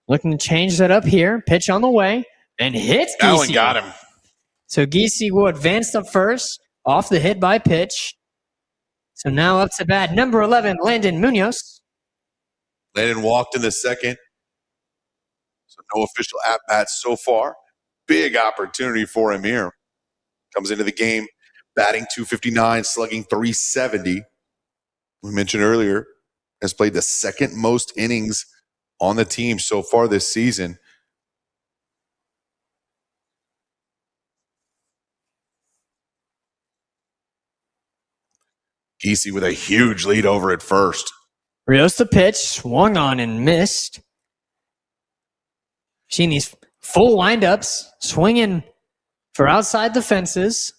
Speaker 2: Looking to change that up here. Pitch on the way, and hits Giese.
Speaker 1: That one got him.
Speaker 2: So Giese will advance to first off the hit by pitch. So now up to bat, number 11, Landon Munoz.
Speaker 1: Landon walked in the 2nd. So no official at-bats so far. Big opportunity for him here. Comes into the game, batting .259, slugging .370. We mentioned earlier, has played the 2nd most innings on the team so far this season. Giese with a huge lead over at first.
Speaker 2: Rios the pitch, swung on and missed. Seen these full windups, swinging for outside the fences.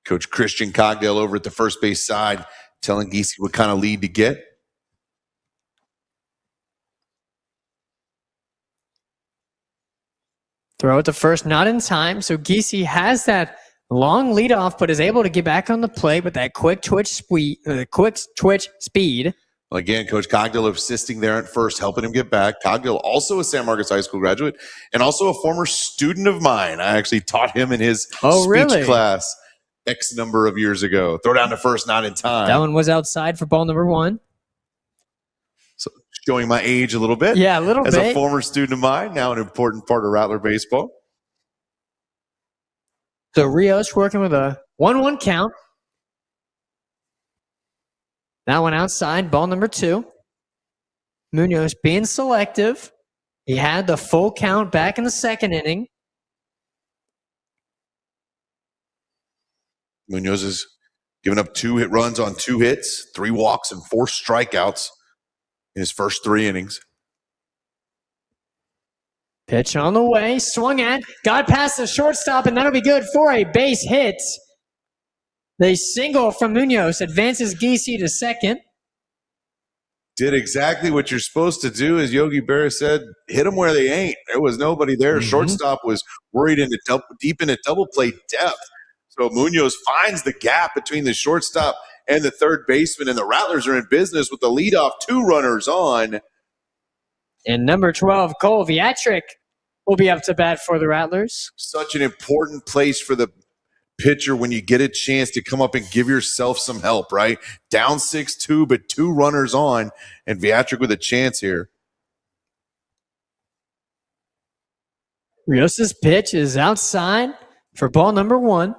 Speaker 1: Coach Christian Cogdale over at the first base side telling Giese what kind of lead to get.
Speaker 2: Throw it to first, not in time. So Giese has that long lead off, but is able to get back on the plate with that quick twitch speed.
Speaker 1: Well, again, Coach Cogdale assisting there at first, helping him get back. Cogdale, also a San Marcos High School graduate and also a former student of mine. I actually taught him in his speech class X number of years ago. Throw down to first, not in time.
Speaker 2: That one was outside for ball number 1.
Speaker 1: So showing my age a little bit.
Speaker 2: Yeah, a little
Speaker 1: bit. As a former student of mine, now an important part of Rattler baseball.
Speaker 2: So Rios working with a 1-1 count. That one outside, ball number 2. Munoz being selective. He had the full count back in the 2nd inning.
Speaker 1: Munoz has given up 2 hit runs on 2 hits, 3 walks, and 4 strikeouts in his first 3 innings.
Speaker 2: Pitch on the way, swung at, got past the shortstop, and that'll be good for a base hit. The single from Munoz advances Giese to second.
Speaker 1: Did exactly what you're supposed to do, as Yogi Berra said, hit them where they ain't. There was nobody there. Mm-hmm. Shortstop was worried deep into double play depth. So Munoz finds the gap between the shortstop and the third baseman, and the Rattlers are in business with the leadoff 2 runners on.
Speaker 2: And number 12, Cole Viatric, will be up to bat for the Rattlers.
Speaker 1: Such an important place for the pitcher when you get a chance to come up and give yourself some help, right? Down 6-2, but 2 runners on, and Viatric with a chance here.
Speaker 2: Rios' pitch is outside for ball number 1.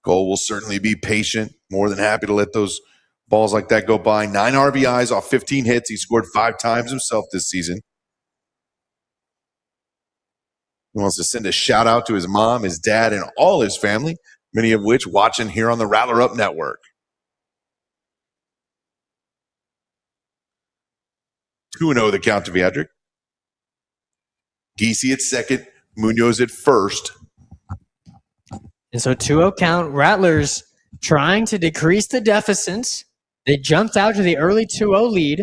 Speaker 1: Cole will certainly be patient. More than happy to let those balls like that go by. 9 RBIs off 15 hits. He scored 5 times himself this season. He wants to send a shout out to his mom, his dad, and all his family, many of which watching here on the Rattler Up Network. 2-0 the count to Viadric. Giese at second, Munoz at first.
Speaker 2: And so 2-0 count. Rattlers trying to decrease the deficits. They jumped out to the early 2-0 lead.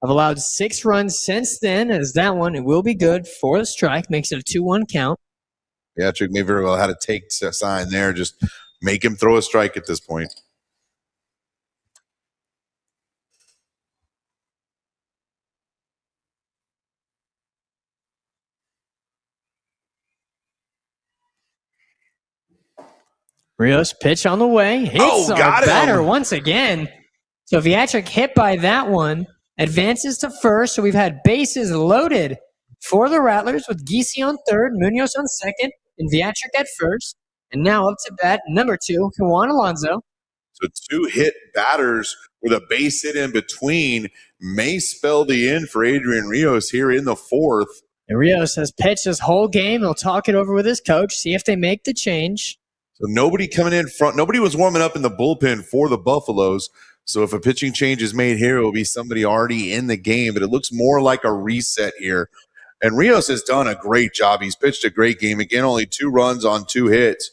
Speaker 2: Have allowed 6 runs since then, as that one it will be good for the strike. Makes it a 2-1 count.
Speaker 1: Viadric may very well have to take a sign there. Just make him throw a strike at this point.
Speaker 2: Rios pitch on the way. Hits our batter once again. So Viadric hit by that one. Advances to first. So we've had bases loaded for the Rattlers with Giese on third, Munoz on second, and Viadric at first. And now up to bat number 2, Juan Alonso.
Speaker 1: So 2 hit batters with a base hit in between may spell the end for Adrian Rios here in the 4th.
Speaker 2: And Rios has pitched this whole game. He'll talk it over with his coach, see if they make the change.
Speaker 1: So nobody coming in front. Nobody was warming up in the bullpen for the Buffaloes. So if a pitching change is made here, it will be somebody already in the game. But it looks more like a reset here. And Rios has done a great job. He's pitched a great game. Again, only 2 runs on 2 hits,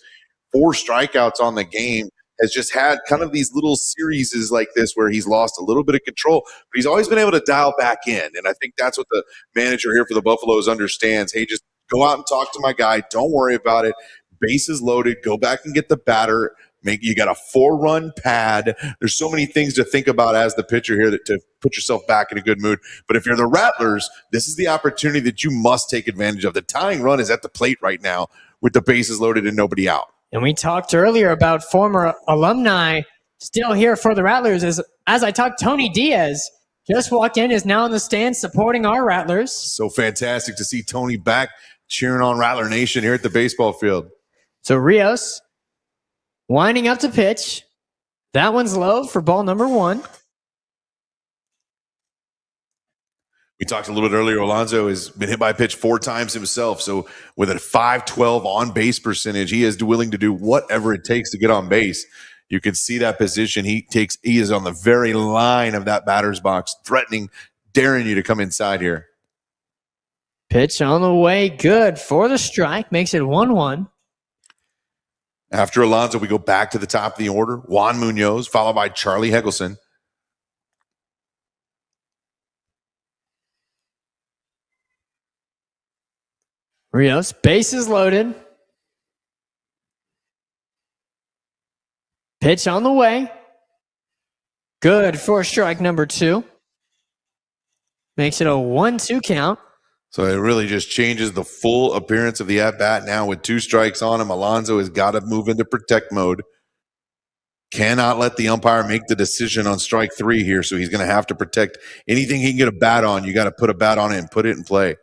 Speaker 1: 4 strikeouts on the game. Has just had kind of these little series like this where he's lost a little bit of control, but he's always been able to dial back in. And I think that's what the manager here for the Buffaloes understands. Hey, just go out and talk to my guy. Don't worry about it. Bases loaded. Go back and get the batter. You got a 4-run pad. There's so many things to think about as the pitcher here to put yourself back in a good mood. But if you're the Rattlers, this is the opportunity that you must take advantage of. The tying run is at the plate right now with the bases loaded and nobody out.
Speaker 2: And we talked earlier about former alumni still here for the Rattlers. As I talked, Tony Diaz just walked in, is now in the stands supporting our Rattlers.
Speaker 1: So fantastic to see Tony back cheering on Rattler Nation here at the baseball field.
Speaker 2: So Rios winding up to pitch. That one's low for ball number 1.
Speaker 1: We talked a little bit earlier. Alonso has been hit by a pitch 4 times himself. So with a .512 on base percentage, he is willing to do whatever it takes to get on base. You can see that position. He is on the very line of that batter's box, threatening, daring you to come inside here.
Speaker 2: Pitch on the way. Good for the strike. Makes it 1-1.
Speaker 1: After Alonso, we go back to the top of the order. Juan Munoz, followed by Charlie Heggelson.
Speaker 2: Rios, bases loaded. Pitch on the way. Good for strike number 2. Makes it a 1-2 count.
Speaker 1: So it really just changes the full appearance of the at-bat now with 2 strikes on him. Alonso has got to move into protect mode. Cannot let the umpire make the decision on strike 3 here, so he's going to have to protect anything he can get a bat on. You got to put a bat on it and put it in play.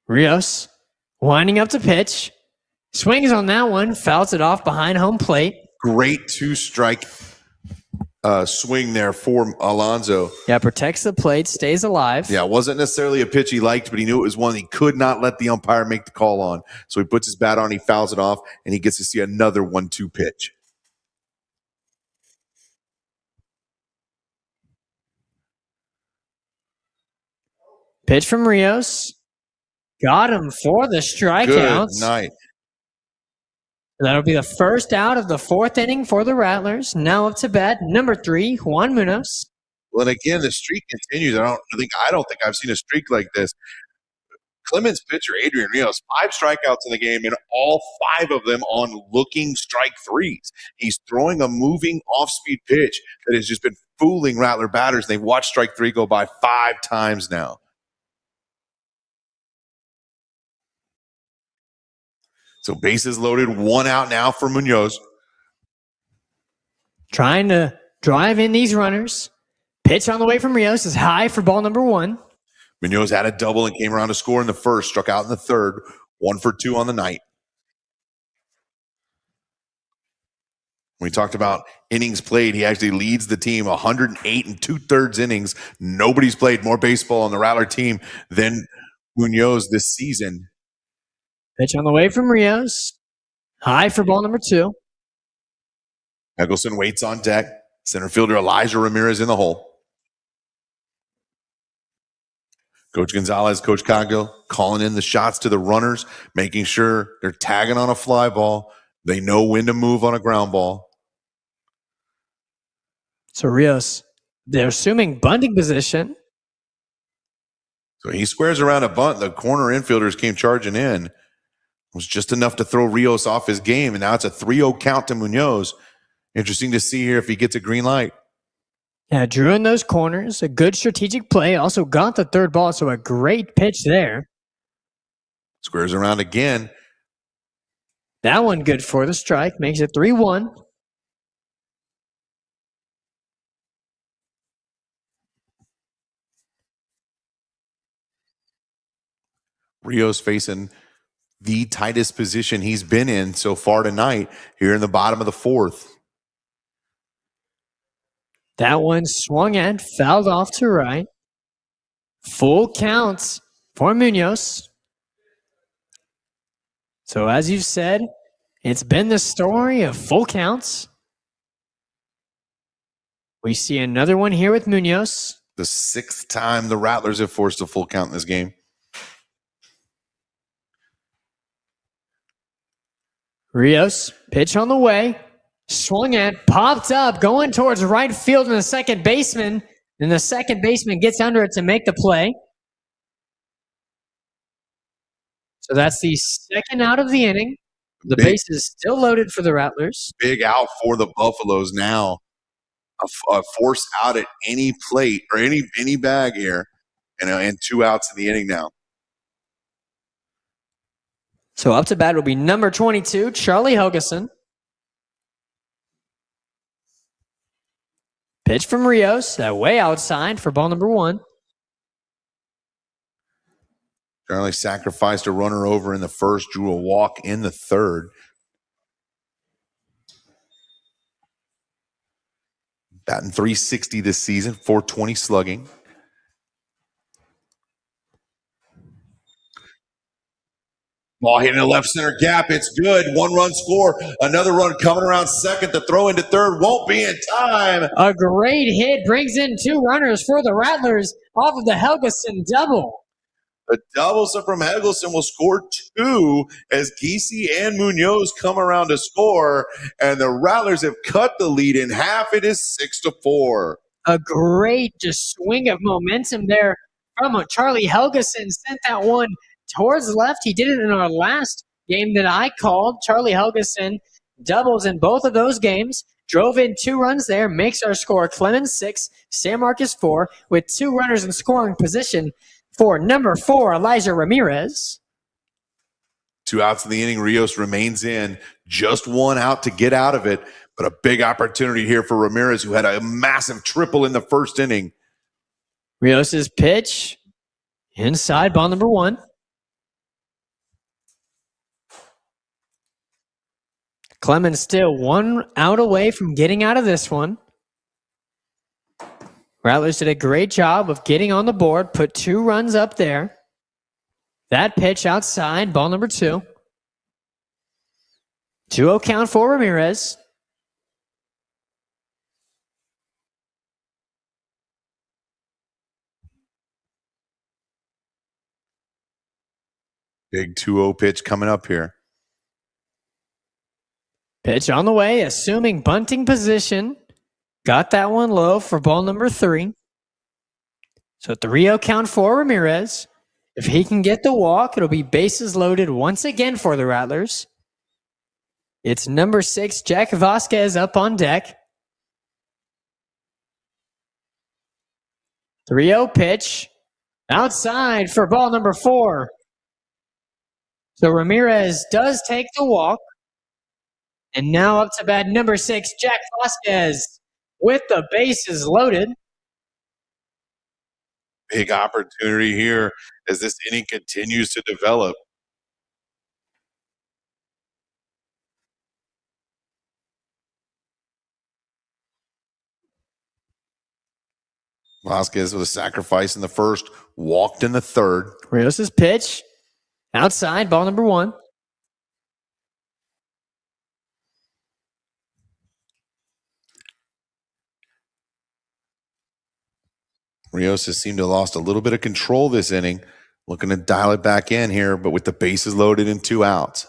Speaker 2: Rios winding up to pitch. Swings on that one. Fouls it off behind home plate.
Speaker 1: Great 2-strike swing there for Alonso.
Speaker 2: Yeah, protects the plate, stays alive.
Speaker 1: Yeah, it wasn't necessarily a pitch he liked, but he knew it was one he could not let the umpire make the call on. So he puts his bat on, he fouls it off, and he gets to see another 1-2 pitch.
Speaker 2: Pitch from Rios. Got him for the strikeouts.
Speaker 1: Good night.
Speaker 2: That'll be the first out of the 4th inning for the Rattlers. Now up to bat, number 3, Juan Munoz.
Speaker 1: Well, and again, the streak continues. I don't think I've seen a streak like this. Clemens pitcher Adrian Rios, 5 strikeouts in the game, and all 5 of them on looking strike 3s. He's throwing a moving off-speed pitch that has just been fooling Rattler batters. They've watched strike 3 go by 5 times now. So bases loaded, 1 out now for Munoz.
Speaker 2: Trying to drive in these runners. Pitch on the way from Rios is high for ball number 1.
Speaker 1: Munoz had a double and came around to score in the first, struck out in the third, 1 for 2 on the night. When we talked about innings played, he actually leads the team 108 and 2/3 innings. Nobody's played more baseball on the Rattler team than Munoz this season.
Speaker 2: Pitch on the way from Rios. High for ball number 2.
Speaker 1: Eggleston waits on deck. Center fielder Elijah Ramirez in the hole. Coach Gonzalez, Coach Cogdill calling in the shots to the runners, making sure they're tagging on a fly ball. They know when to move on a ground ball.
Speaker 2: So Rios, they're assuming bunting position.
Speaker 1: So he squares around a bunt. The corner infielders came charging in. It was just enough to throw Rios off his game, and now it's a 3-0 count to Munoz. Interesting to see here if he gets a green light.
Speaker 2: Yeah, drew in those corners. A good strategic play. Also got the third ball, so a great pitch there.
Speaker 1: Squares around again.
Speaker 2: That one good for the strike. Makes it 3-1.
Speaker 1: Rios facing the tightest position he's been in so far tonight here in the bottom of the 4th.
Speaker 2: That one swung at, fouled off to right. Full counts for Munoz. So as you've said, it's been the story of full counts. We see another one here with Munoz.
Speaker 1: The 6th time the Rattlers have forced a full count in this game.
Speaker 2: Rios, pitch on the way. Swung at, popped up, going towards right field and the second baseman. And the second baseman gets under it to make the play. So that's the second out of the inning. The base is still loaded for the Rattlers.
Speaker 1: Big out for the Buffaloes now. A force out at any plate or any bag here. And 2 outs in the inning now.
Speaker 2: So up to bat will be number 22, Charlie Helgeson. Pitch from Rios, that way outside for ball number 1.
Speaker 1: Charlie sacrificed a runner over in the first, drew a walk in the third. Batting .360 this season, .420 slugging. Ball hitting the left center gap. It's good. 1-run score. Another run coming around second. The throw into third won't be in time.
Speaker 2: A great hit brings in 2 runners for the Rattlers off of the Helgeson double.
Speaker 1: A double from Eggleston will score 2 as Giese and Munoz come around to score. And the Rattlers have cut the lead in half. It is 6-4.
Speaker 2: A great just swing of momentum there from Charlie Helgeson. Sent that one towards left. He did it in our last game that I called. Charlie Helgeson doubles in both of those games. Drove in 2 runs there. Makes our score Clemens 6, San Marcos 4, with 2 runners in scoring position for number 4, Elijah Ramirez.
Speaker 1: 2 outs in the inning. Rios remains in. Just 1 out to get out of it. But a big opportunity here for Ramirez, who had a massive triple in the first inning.
Speaker 2: Rios' pitch inside ball number 1. Clemens still 1 out away from getting out of this one. Rattlers did a great job of getting on the board, put 2 runs up there. That pitch outside, ball number 2. 2-0 count for Ramirez.
Speaker 1: Big 2-0 pitch coming up here.
Speaker 2: Pitch on the way, assuming bunting position. Got that one low for ball number 3. So 3-0 count for Ramirez. If he can get the walk, it'll be bases loaded once again for the Rattlers. It's number 6, Jack Vasquez, up on deck. 3-0 pitch. Outside for ball number 4. So Ramirez does take the walk. And now up to bat number 6, Jack Vasquez, with the bases loaded.
Speaker 1: big opportunity here as this inning continues to develop. Vasquez with a sacrifice in the first, walked in the third.
Speaker 2: Rios' pitch. Outside, ball number 1.
Speaker 1: Rios has seemed to have lost a little bit of control this inning. Looking to dial it back in here, but with the bases loaded and 2 outs.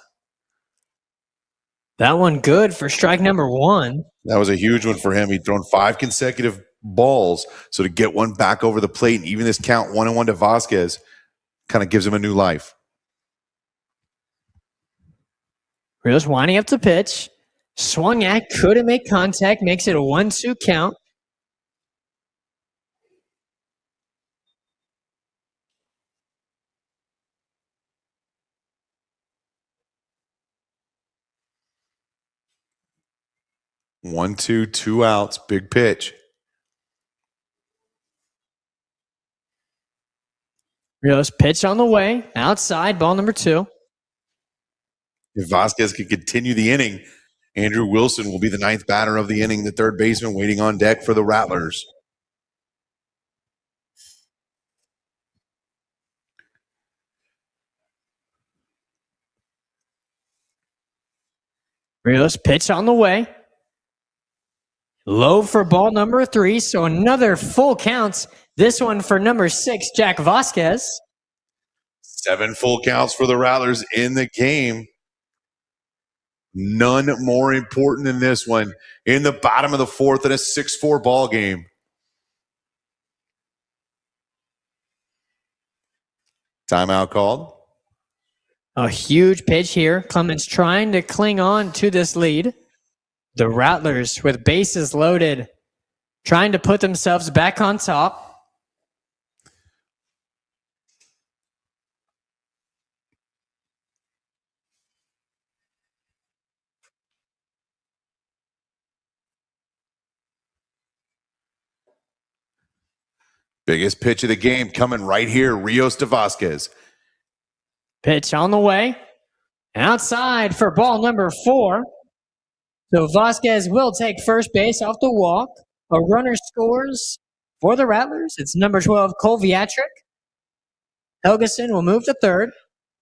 Speaker 2: That one good for strike number 1.
Speaker 1: That was a huge one for him. He'd thrown 5 consecutive balls. So to get one back over the plate and even this count 1-1 to Vasquez kind of gives him a new life.
Speaker 2: Rios winding up the pitch. Swung at, couldn't make contact, makes it a 1-2 count.
Speaker 1: One, two, 2 outs. Big pitch.
Speaker 2: Rios pitch on the way. Outside, ball number 2.
Speaker 1: If Vasquez can continue the inning, Andrew Wilson will be the 9th batter of the inning, the third baseman waiting on deck for the Rattlers.
Speaker 2: Rios pitch on the way. Low for ball number 3, so another full counts. This one for number 6, Jack Vasquez.
Speaker 1: 7 full counts for the Rattlers in the game. None more important than this one. In the bottom of the 4th in a 6-4 ball game. Timeout called.
Speaker 2: A huge pitch here. Clemens trying to cling on to this lead. The Rattlers with bases loaded, trying to put themselves back on top.
Speaker 1: Biggest pitch of the game coming right here. Rios to Vasquez.
Speaker 2: Pitch on the way. Outside for ball number 4. So Vasquez will take first base off the walk. A runner scores for the Rattlers. It's number 12, Cole Viatric. Helgeson will move to third,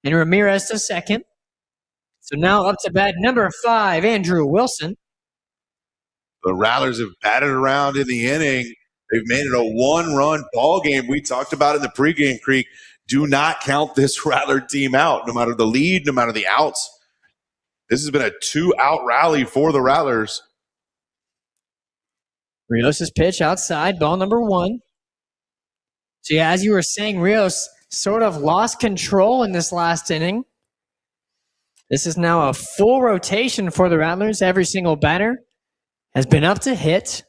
Speaker 2: and Ramirez to second. So now up to bat number 5, Andrew Wilson.
Speaker 1: The Rattlers have batted around in the inning. They've made it a 1-run ball game. We talked about it in the pregame creek. Do not count this Rattler team out, no matter the lead, no matter the outs. This has been a 2-out rally for the Rattlers.
Speaker 2: Rios' pitch outside, ball number 1. So yeah, as you were saying, Rios sort of lost control in this last inning. This is now a full rotation for the Rattlers. Every single batter has been up to hit.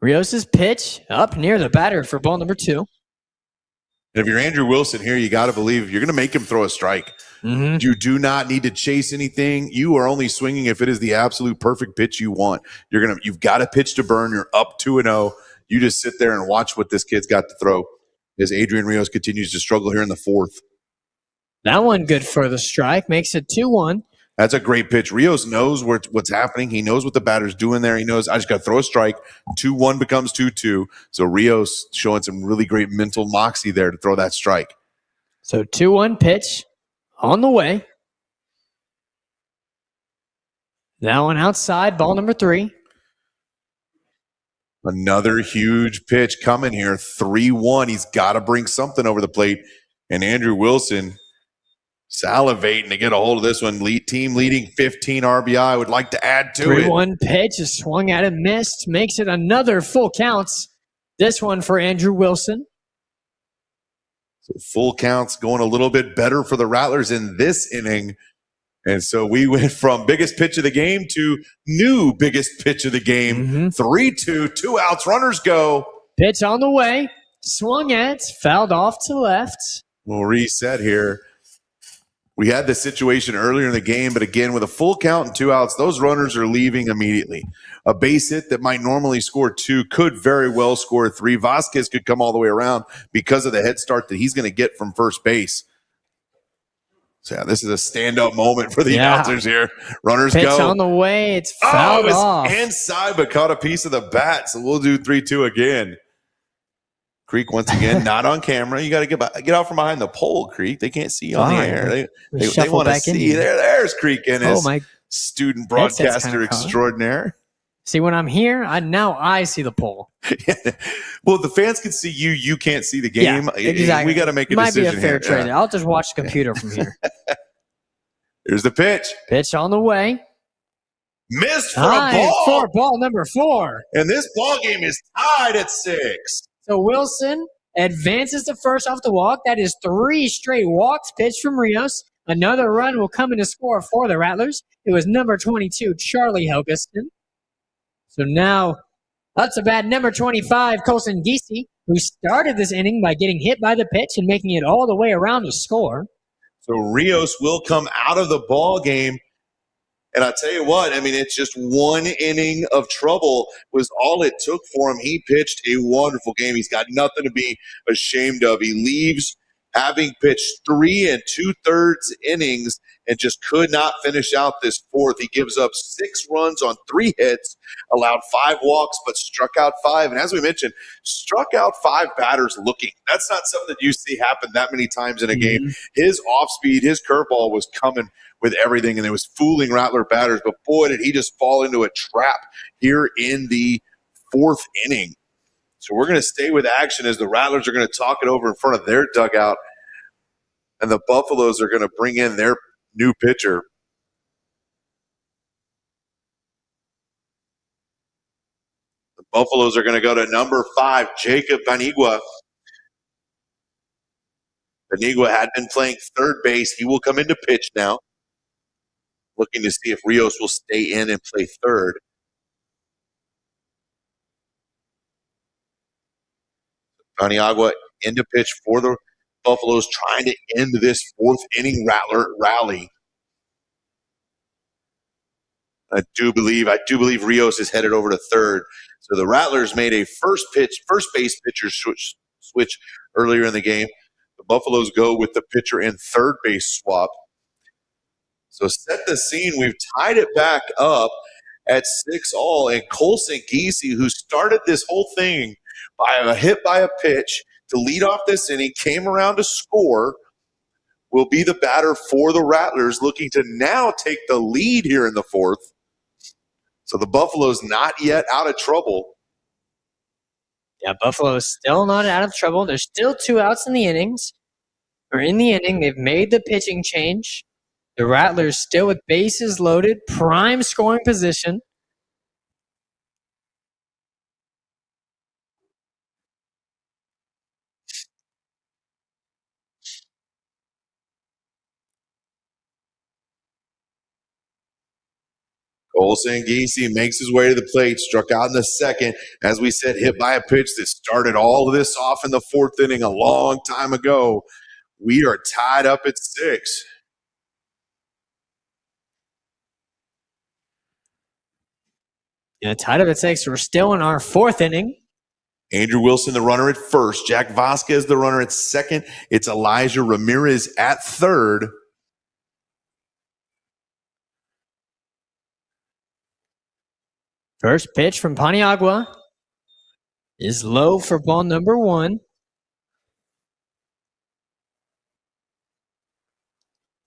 Speaker 2: Rios' pitch up near the batter for ball number 2.
Speaker 1: And if you're Andrew Wilson here, you got to believe you're going to make him throw a strike.
Speaker 2: Mm-hmm.
Speaker 1: You do not need to chase anything. You are only swinging if it is the absolute perfect pitch you want. You've got a pitch to burn. You're up 2-0. You just sit there and watch what this kid's got to throw as Adrian Rios continues to struggle here in the 4th.
Speaker 2: That one good for the strike. Makes it 2-1.
Speaker 1: That's a great pitch. Rios knows what's happening. He knows what the batter's doing there. He knows I just got to throw a strike. 2-1 becomes 2-2. So Rios showing some really great mental moxie there to throw that strike.
Speaker 2: So 2-1 pitch on the way. That one outside, ball number 3.
Speaker 1: Another huge pitch coming here. 3-1. He's got to bring something over the plate. And Andrew Wilson salivating to get a hold of this one. Team leading 15 RBI. Would like to add to it.
Speaker 2: 3-1 pitch is swung at and missed. Makes it another full counts. This one for Andrew Wilson.
Speaker 1: So full counts going a little bit better for the Rattlers in this inning. And so we went from biggest pitch of the game to new biggest pitch of the game. 3-2, 2 outs, runners go.
Speaker 2: Pitch on the way. Swung at, fouled off to left.
Speaker 1: We'll reset here. We had this situation earlier in the game, but again, with a full count and 2 outs, those runners are leaving immediately. A base hit that might normally score 2 could very well score 3. Vasquez could come all the way around because of the head start that he's going to get from first base. So, yeah, this is a stand-up moment for the announcers here. Runners
Speaker 2: Pitch
Speaker 1: go.
Speaker 2: on the way. It's fouled off.
Speaker 1: Inside, but caught a piece of the bat. So we'll do 3-2 again. Creek, once again, not on camera. You got to get out from behind the pole, Creek. They can't see you on the air. They want to see. There's Creek and his student broadcaster extraordinaire.
Speaker 2: See, when I'm here, now I see the pole.
Speaker 1: Well, the fans can see you. You can't see the game.
Speaker 2: Yeah, exactly.
Speaker 1: We got to make a decision.
Speaker 2: Might be a fair
Speaker 1: here.
Speaker 2: trade. I'll just watch the computer from here.
Speaker 1: Here's the pitch.
Speaker 2: Pitch on the way.
Speaker 1: Missed for a ball.
Speaker 2: For ball number 4.
Speaker 1: And this ball game is tied at 6.
Speaker 2: So Wilson advances to first off the walk. That is 3 straight walks pitched from Rios. Another run will come in to score for the Rattlers. It was number 22, Charlie Helgeston. So now up to bat number 25, Colson Giese, who started this inning by getting hit by the pitch and making it all the way around to score.
Speaker 1: So Rios will come out of the ball game. And I tell you what, I mean, it's just one inning of trouble was all it took for him. He pitched a wonderful game. He's got nothing to be ashamed of. He leaves having pitched 3 2/3 innings and just could not finish out this 4th. He gives up 6 runs on 3 hits, allowed 5 walks, but struck out 5. And as we mentioned, struck out 5 batters looking. That's not something that you see happen that many times in a game. His off-speed, his curveball was coming with everything, and it was fooling Rattler batters. But boy, did he just fall into a trap here in the 4th inning. So we're going to stay with action as the Rattlers are going to talk it over in front of their dugout, and the Buffaloes are going to bring in their new pitcher. The Buffaloes are going to go to number 5, Jacob Panigua. Panigua had been playing third base. He will come into pitch now, looking to see if Rios will stay in and play third. Paniagua into pitch for the Buffaloes, trying to end this 4th inning Rattler rally. I do believe Rios is headed over to third. So the Rattlers made a first base pitcher switch earlier in the game. The Buffaloes go with the pitcher and third base swap. So set the scene. We've tied it back up at 6-all. And Colson Giese, who started this whole thing by a hit by a pitch to lead off this inning, came around to score, will be the batter for the Rattlers, looking to now take the lead here in the 4th. So the Buffaloes not yet out of trouble.
Speaker 2: Yeah, Buffalo is still not out of trouble. There's still 2 outs in the innings. Or in the inning, they've made the pitching change. The Rattlers still with bases loaded, prime scoring position.
Speaker 1: Colson Giese makes his way to the plate, struck out in the 2nd. As we said, hit by a pitch that started all of this off in the 4th inning a long time ago. We are tied up at 6.
Speaker 2: Yeah, tied up at 6. We're still in our 4th inning.
Speaker 1: Andrew Wilson, the runner at first. Jack Vasquez, the runner at 2nd. It's Elijah Ramirez at 3rd.
Speaker 2: First pitch from Paniagua is low for ball number 1.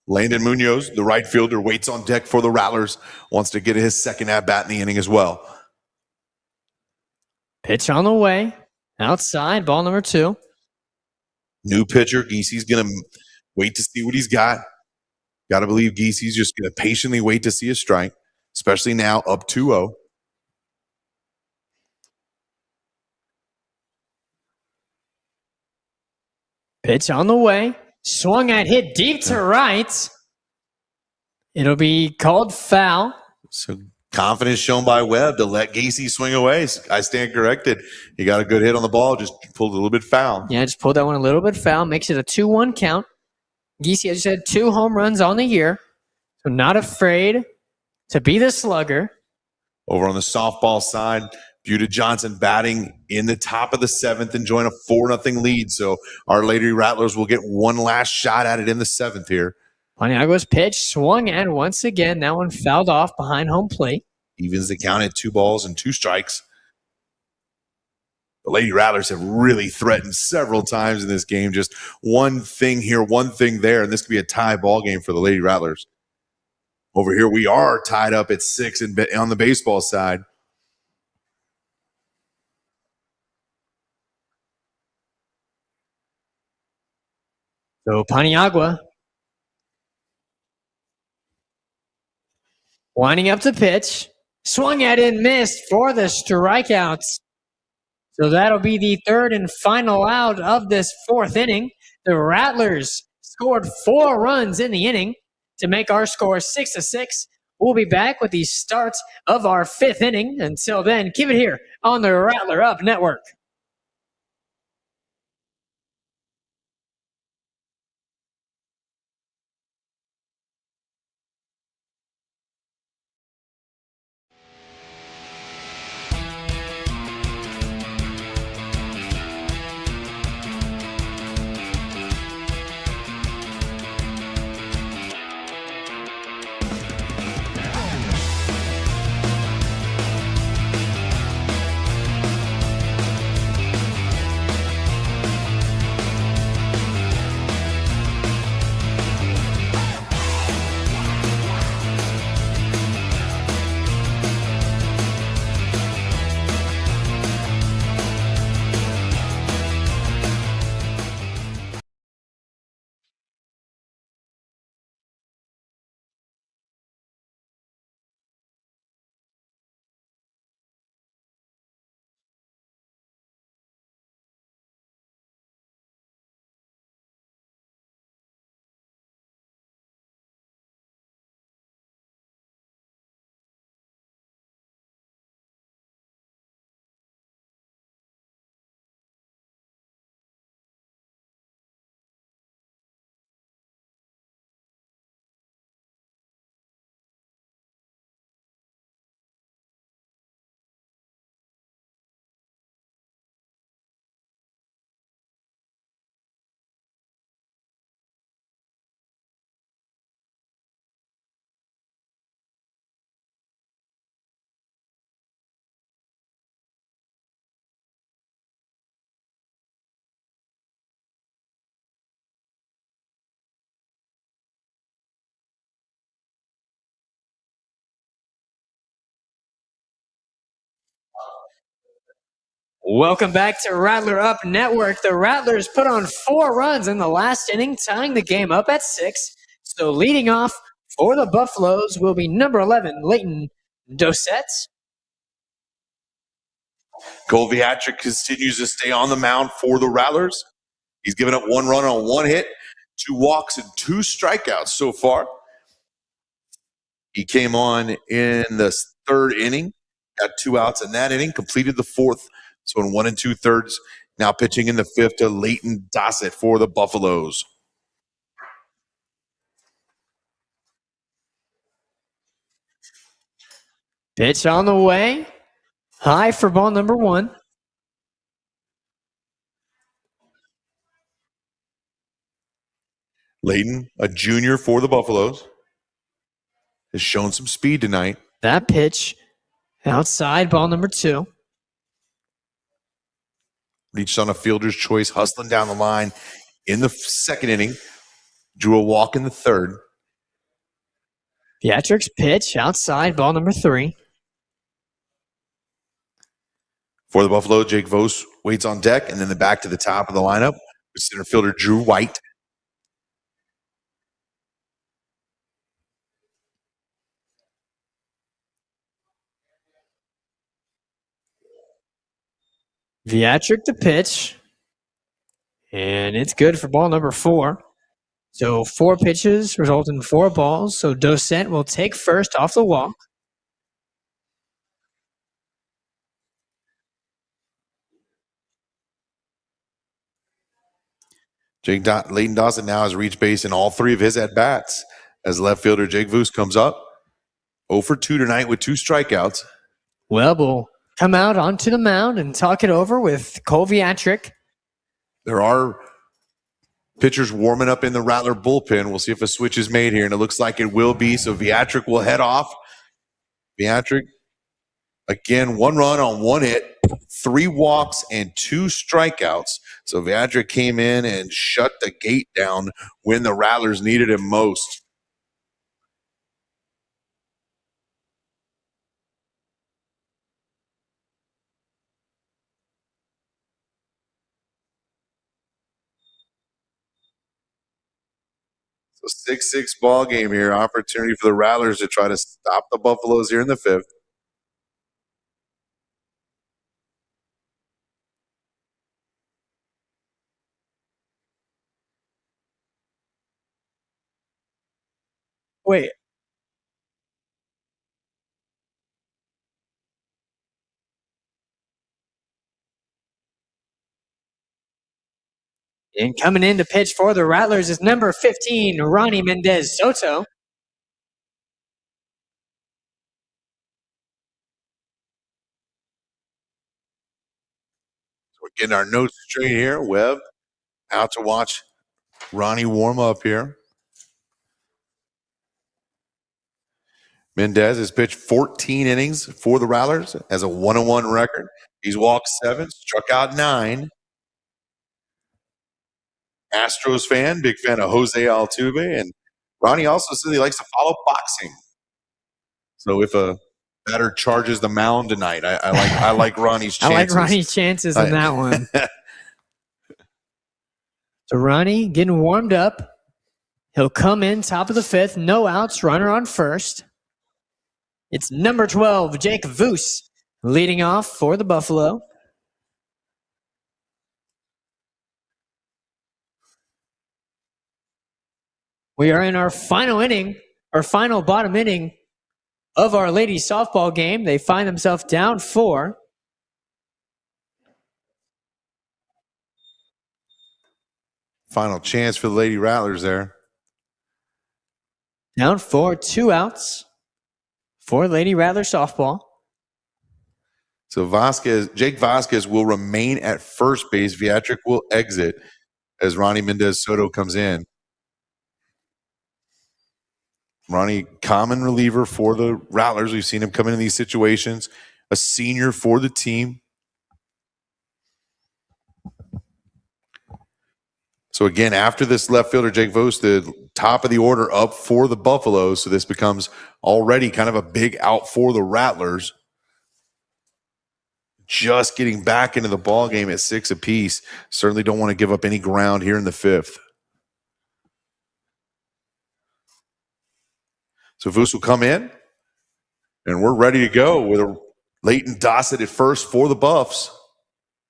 Speaker 1: Landon Munoz, the right fielder, waits on deck for the Rattlers. Wants to get his 2nd at-bat in the inning as well.
Speaker 2: Pitch on the way. Outside, ball number 2.
Speaker 1: New pitcher. Giese's going to wait to see what he's got. Got to believe Giese's just going to patiently wait to see a strike, especially now up 2-0.
Speaker 2: Pitch on the way. Swung at, hit deep to right. It'll be called foul.
Speaker 1: So confidence shown by Webb to let Giese swing away. I stand corrected. He got a good hit on the ball, just pulled a little bit foul.
Speaker 2: Yeah, just pulled that one a little bit foul. Makes it a 2-1 count. Geesey, as you said, 2 home runs on the year. So not afraid to be the slugger.
Speaker 1: Over on the softball side, Buda Johnson batting in the top of the 7th, enjoying a 4-0 lead. So our Lady Rattlers will get one last shot at it in the 7th here.
Speaker 2: Paniagua's pitch swung at once again. That one fouled off behind home plate.
Speaker 1: Evens the count at 2 balls and 2 strikes. The Lady Rattlers have really threatened several times in this game. Just one thing here, one thing there, and this could be a tie ball game for the Lady Rattlers. Over here, we are tied up at 6 on the baseball side.
Speaker 2: So Paniagua winding up to pitch. Swung at and missed for the strikeouts. So that'll be the 3rd and final out of this 4th inning. The Rattlers scored 4 runs in the inning to make our score 6-6. We'll be back with the start of our 5th inning. Until then, keep it here on the Rattler Up Network. Welcome back to Rattler Up Network. The Rattlers put on 4 runs in the last inning, tying the game up at 6. So leading off for the Buffaloes will be number 11, Leighton Dosette.
Speaker 1: Cole Viatric continues to stay on the mound for the Rattlers. He's given up 1 run on 1 hit, 2 walks, and 2 strikeouts so far. He came on in the 3rd inning, got 2 outs in that inning, completed the 4th. So in 1 2/3, now pitching in the 5th to Leighton Dossett for the Buffaloes.
Speaker 2: Pitch on the way. High for ball number 1.
Speaker 1: Leighton, a junior for the Buffaloes, has shown some speed tonight.
Speaker 2: That pitch outside, ball number 2.
Speaker 1: Reached on a fielder's choice, hustling down the line in the 2nd inning. Drew a walk in the 3rd.
Speaker 2: Viatric's pitch outside, ball number 3.
Speaker 1: For the Buffalo, Jake Vos waits on deck, and then the back to the top of the lineup with center fielder Drew White.
Speaker 2: Viatric the pitch. And it's good for ball number 4. So 4 pitches result in 4 balls. So Dosette will take first off the walk.
Speaker 1: Leighton Dawson now has reached base in all 3 of his at-bats as left fielder Jake Voos comes up. 0 for 2 tonight with 2 strikeouts.
Speaker 2: Well, we'll come out onto the mound and talk it over with Cole Viatric.
Speaker 1: There are pitchers warming up in the Rattler bullpen. We'll see if a switch is made here, and it looks like it will be. So Viatric will head off. Viatric, again, 1 run on 1 hit, 3 walks, and 2 strikeouts. So Viatric came in and shut the gate down when the Rattlers needed him most. So 6-6 ball game here. Opportunity for the Rattlers to try to stop the Buffaloes here in the 5th.
Speaker 2: Wait. And coming in to pitch for the Rattlers is number 15, Ronnie Mendez Soto.
Speaker 1: We're getting our notes straight here. Webb out to watch Ronnie warm up here. Mendez has pitched 14 innings for the Rattlers, has a 1-1 record. He's walked 7, struck out 9. Astros fan, big fan of Jose Altuve, and Ronnie also says he likes to follow boxing. So if a batter charges the mound tonight, I like Ronnie's chances.
Speaker 2: I like Ronnie's chances in that one. So Ronnie getting warmed up. He'll come in top of the 5th, no outs, runner on first. It's number 12, Jake Voos, leading off for the Buffalo. We are in our final inning, our final bottom inning of our ladies softball game. They find themselves down 4.
Speaker 1: Final chance for the Lady Rattlers there.
Speaker 2: Down 4, 2 outs for Lady Rattler softball.
Speaker 1: So Jake Vasquez will remain at first base. Viatric will exit as Ronnie Mendez Soto comes in. Ronnie, common reliever for the Rattlers. We've seen him come into these situations. A senior for the team. So again, after this left fielder, Jake Voos, the top of the order up for the Buffaloes. So this becomes already kind of a big out for the Rattlers. Just getting back into the ball game at 6 apiece. Certainly don't want to give up any ground here in the 5th. So Voos will come in, and we're ready to go with a Leighton Dawson at first for the Buffs.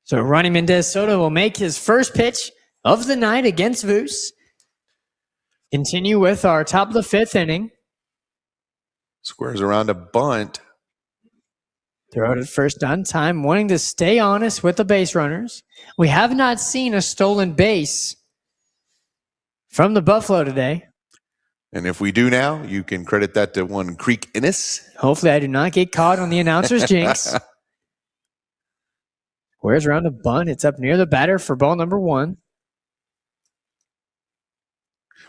Speaker 2: So Ronnie Mendez Soto will make his first pitch of the night against Voos. Continue with our top of the 5th inning.
Speaker 1: Squares around a bunt.
Speaker 2: Throw it at first on time, wanting to stay honest with the base runners. We have not seen a stolen base from the Buffalo today.
Speaker 1: And if we do now, you can credit that to one Creek Innes.
Speaker 2: Hopefully I do not get caught on the announcer's jinx. Squares around a bunt. It's up near the batter for ball number 1.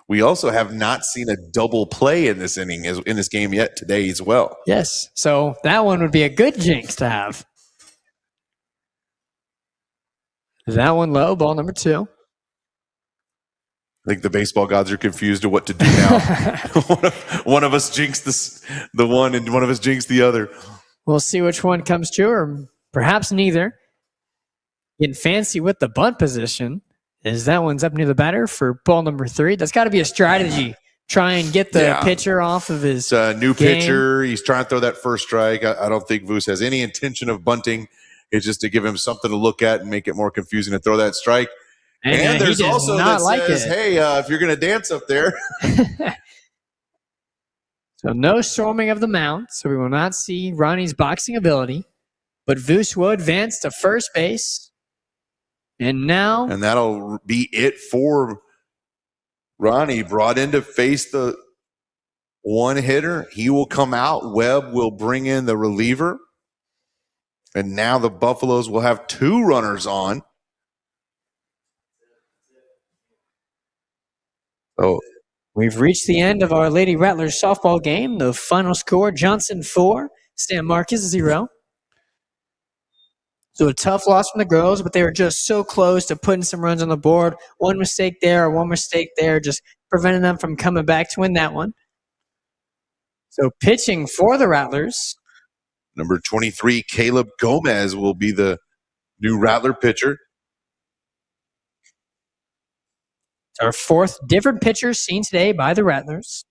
Speaker 1: We also have not seen a double play in this inning, in this game yet today as well.
Speaker 2: Yes, so that one would be a good jinx to have. That one low, ball number 2.
Speaker 1: I think the baseball gods are confused to what to do now. one of us jinxed the one, and one of us jinxed the other.
Speaker 2: We'll see which one comes true, or perhaps neither. Getting fancy with the bunt position. Is that one's up near the batter for ball number 3. That's got to be a strategy. Try and get the pitcher off of his
Speaker 1: It's a new
Speaker 2: game.
Speaker 1: pitcher. He's trying to throw that first strike. I don't think Voos has any intention of bunting. It's just to give him something to look at and make it more confusing to throw that strike. And there's also that says, hey, if you're going to dance up there.
Speaker 2: So no storming of the mound. So we will not see Ronnie's boxing ability. But Voos will advance to first base. And now,
Speaker 1: And that'll be it for Ronnie. Brought in to face the one hitter. He will come out. Webb will bring in the reliever. And now the Buffaloes will have 2 runners on. Oh,
Speaker 2: we've reached the end of our Lady Rattlers softball game. The final score, Johnson 4, San Marcos 0. So a tough loss from the girls, but they were just so close to putting some runs on the board. One mistake there or one mistake there just prevented them from coming back to win that one. So pitching for the Rattlers,
Speaker 1: number 23, Caleb Gomez will be the new Rattler pitcher.
Speaker 2: It's our 4th different pitcher seen today by the Rattlers.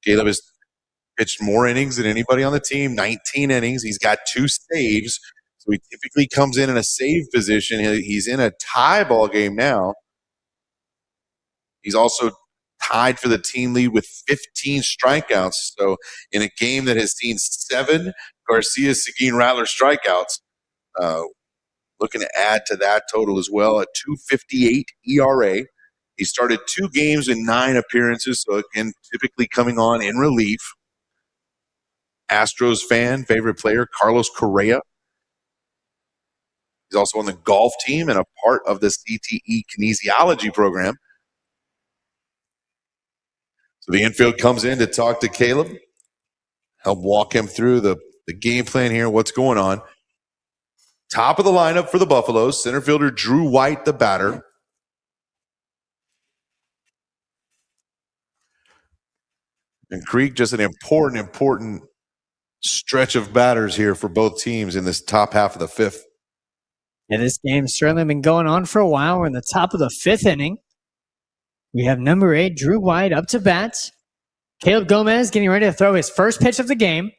Speaker 1: Caleb has pitched more innings than anybody on the team, 19 innings. He's got 2 saves, so he typically comes in a save position. He's in a tie ball game now. He's also tied for the team lead with 15 strikeouts. So in a game that has seen 7 Garcia-Seguin Rattler strikeouts, looking to add to that total as well, a 2.58 ERA. He started 2 games in 9 appearances, so again, typically coming on in relief. Astros fan, favorite player, Carlos Correa. He's also on the golf team and a part of the CTE kinesiology program. So the infield comes in to talk to Caleb, help walk him through the game plan here, what's going on. Top of the lineup for the Buffaloes, center fielder Drew White, the batter. And Creek, just an important stretch of batters here for both teams in this top half of the 5th.
Speaker 2: And this game's certainly been going on for a while. We're in the top of the 5th inning. We have number 8, Drew White, up to bat. Caleb Gomez getting ready to throw his first pitch of the game.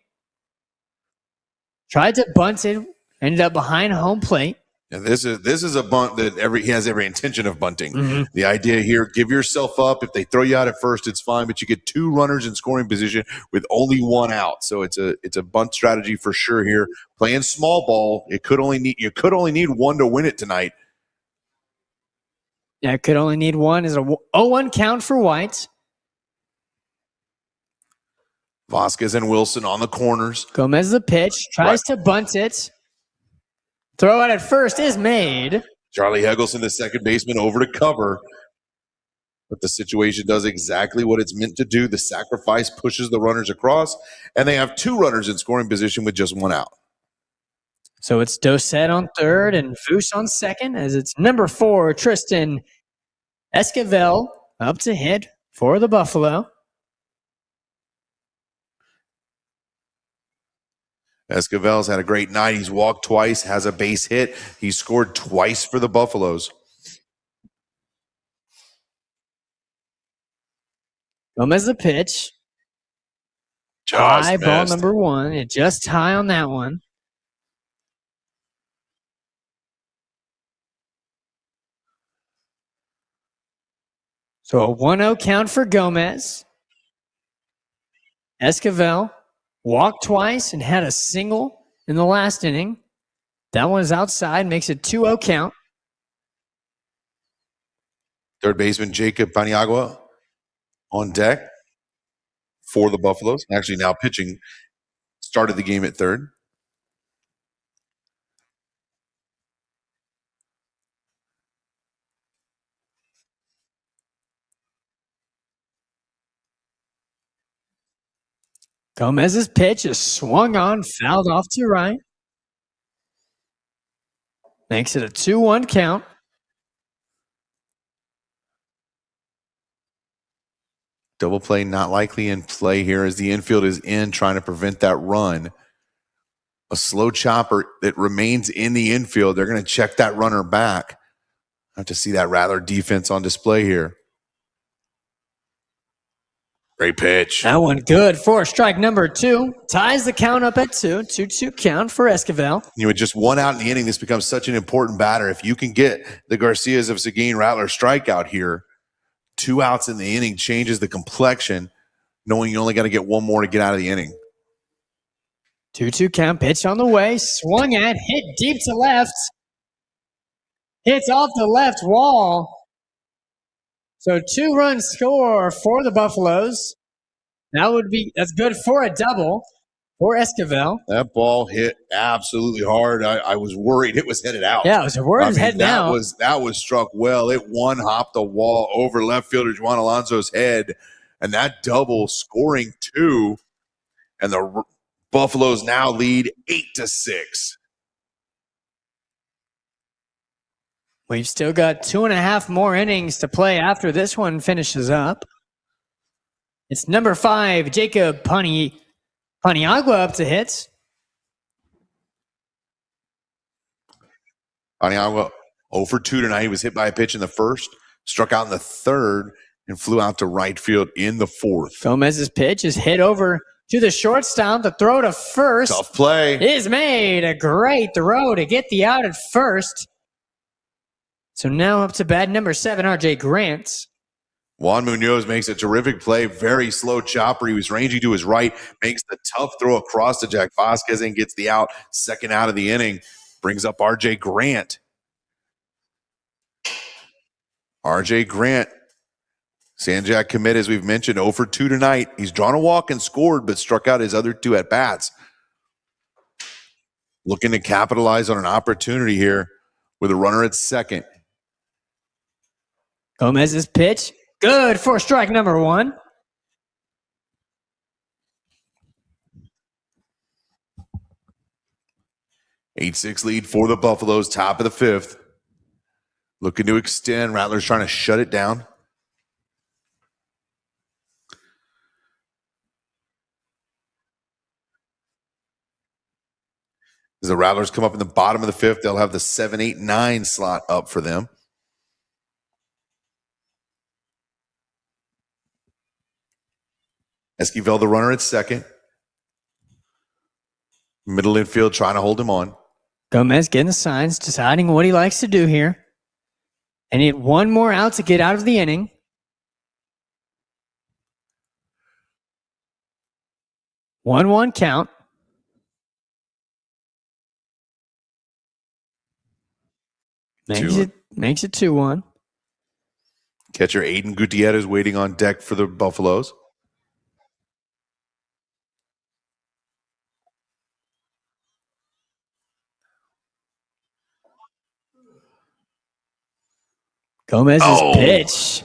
Speaker 2: Tried to bunt it, ended up behind home plate.
Speaker 1: And this is a bunt that he has every intention of bunting.
Speaker 2: Mm-hmm.
Speaker 1: The idea here, give yourself up. If they throw you out at first, it's fine, but you get 2 runners in scoring position with only 1 out. So it's a bunt strategy for sure here. Playing small ball, you could only need 1 to win it tonight.
Speaker 2: Yeah, could only need 1. Is a 0-1 count for White.
Speaker 1: Vasquez and Wilson on the corners.
Speaker 2: Gomez the pitch, tries to bunt it. Throw out at first is made.
Speaker 1: Charlie Hegelson, the second baseman, over to cover. But the situation does exactly what it's meant to do. The sacrifice pushes the runners across, and they have 2 runners in scoring position with just 1 out.
Speaker 2: So it's Dossett on third and Foose on second, as it's number 4, Tristan Esquivel, up to hit for the Buffalo.
Speaker 1: Esquivel's had a great night. He's walked twice, has a base hit. He scored twice for the Buffaloes.
Speaker 2: Gomez the pitch.
Speaker 1: Just
Speaker 2: high ball
Speaker 1: missed.
Speaker 2: number 1. It just high on that one. So a 1-0 count for Gomez. Esquivel walked twice and had a single in the last inning. That one is outside, makes it 2-0 count.
Speaker 1: Third baseman Jacob Paniagua on deck for the Buffaloes. Actually now pitching. Started the game at third.
Speaker 2: Gomez's pitch is swung on, fouled off to right. Makes it a 2-1 count.
Speaker 1: Double play not likely in play here as the infield is in trying to prevent that run. A slow chopper that remains in the infield. They're going to check that runner back. Have to see that Rattler defense on display here. Great pitch.
Speaker 2: That one good for strike number 2. Ties the count up at 2. 2-2 count for Esquivel.
Speaker 1: With just 1 out in the inning, this becomes such an important batter. If you can get the Garcias of Seguin Rattler strikeout here, 2 outs in the inning changes the complexion, knowing you only got to get 1 more to get out of the inning.
Speaker 2: 2-2 count, pitch on the way, swung at, hit deep to left. Hits off the left wall. So 2-run score for the Buffaloes. That's good for a double for Esquivel.
Speaker 1: That ball hit absolutely hard. I was worried it was headed out.
Speaker 2: Yeah, I was worried it was heading out.
Speaker 1: That was struck well. It one-hopped the wall over left fielder Juan Alonso's head. And that double scoring 2. And the Buffaloes now lead 8-6.
Speaker 2: We've still got 2.5 more innings to play after this one finishes up. It's number 5, Jacob Paniagua up to hit.
Speaker 1: Paniagua 0 for 2 tonight. He was hit by a pitch in the first, struck out in the third, and flew out to right field in the fourth.
Speaker 2: Gomez's pitch is hit over to the shortstop. The throw to first.
Speaker 1: Tough play.
Speaker 2: Is made. A great throw to get the out at first. So now up to bat number 7, RJ Grant.
Speaker 1: Juan Munoz makes a terrific play. Very slow chopper. He was ranging to his right. Makes the tough throw across to Jack Vasquez and gets the out. Second out of the inning. Brings up RJ Grant. RJ Grant. Sanjak commit, as we've mentioned, 0 for 2 tonight. He's drawn a walk and scored, but struck out his other 2 at-bats. Looking to capitalize on an opportunity here with a runner at second.
Speaker 2: Gomez's pitch, good for strike number 1.
Speaker 1: Eight-6 lead for the Buffaloes, top of the 5th. Looking to extend. Rattlers trying to shut it down. As the Rattlers come up in the bottom of the 5th, they'll have the 7, 8, 9 slot up for them. Esquivel, the runner at second. Middle infield trying to hold him on.
Speaker 2: Gomez getting the signs, deciding what he likes to do here. And need 1 more out to get out of the inning. One count. Makes it 2-1.
Speaker 1: Catcher Aiden Gutierrez waiting on deck for the Buffaloes.
Speaker 2: Gomez's pitch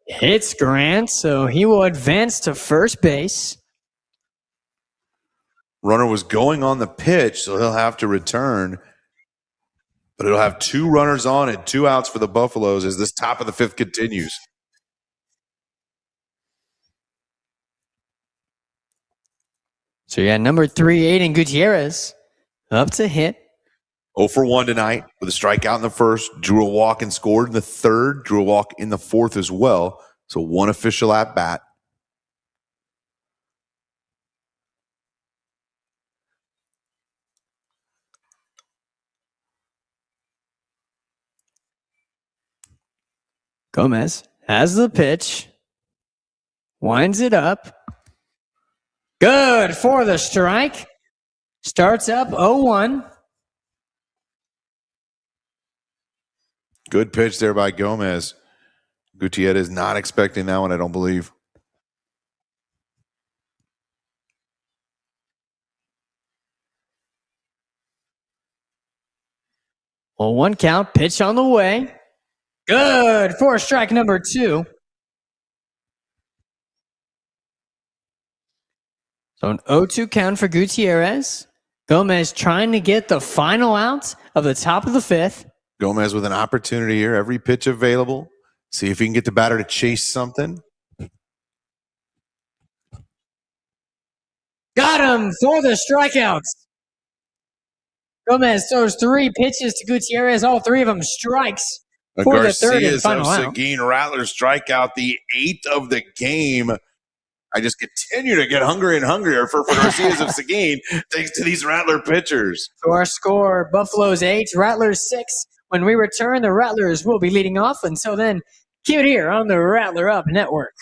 Speaker 2: hits Grant, so he will advance to first base.
Speaker 1: Runner was going on the pitch, so he'll have to return. But it'll have 2 runners on and 2 outs for the Buffaloes as this top of the 5th continues.
Speaker 2: So yeah, number 3, Aiden Gutierrez, up to hit.
Speaker 1: 0 for 1 tonight with a strikeout in the first. Drew a walk and scored in the third. Drew a walk in the fourth as well. So 1 official at bat.
Speaker 2: Gomez has the pitch. Winds it up. Good for the strike. Starts up 0-1.
Speaker 1: Good pitch there by Gomez. Gutierrez not expecting that one, I don't believe.
Speaker 2: Well, 1 count, pitch on the way. Good for strike number 2. So an 0-2 count for Gutierrez. Gomez trying to get the final out of the top of the 5th.
Speaker 1: Gomez with an opportunity here. Every pitch available. See if he can get the batter to chase something.
Speaker 2: Got him for the strikeouts. Gomez throws 3 pitches to Gutierrez. All 3 of them strikes for the third and final out.
Speaker 1: Seguin Rattlers strikeout, the 8th of the game. I just continue to get hungrier and hungrier for Garcias of Seguin thanks to these Rattler pitchers.
Speaker 2: So our score, Buffaloes 8, Rattlers 6. When we return, the Rattlers will be leading off. Until then, keep it here on the Rattler Up Network.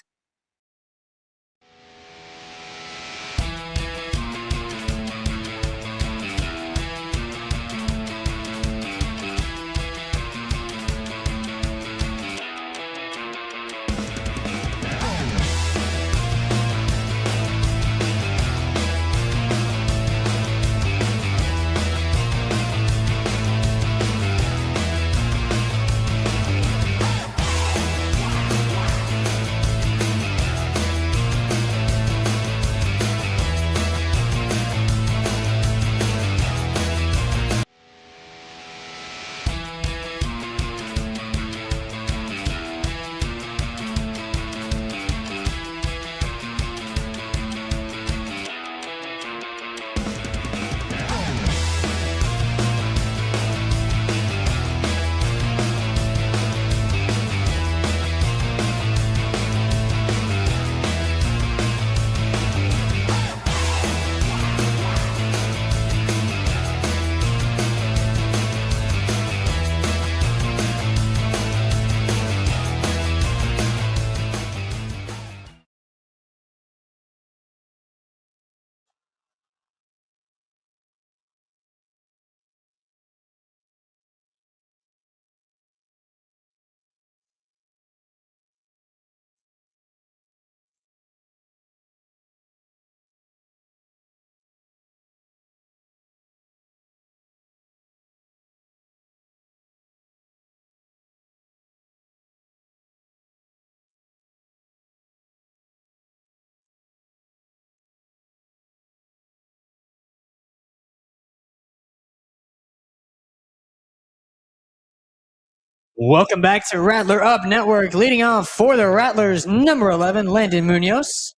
Speaker 2: Welcome back to Rattler Up Network. Leading off for the Rattlers, number 11, Landon Munoz.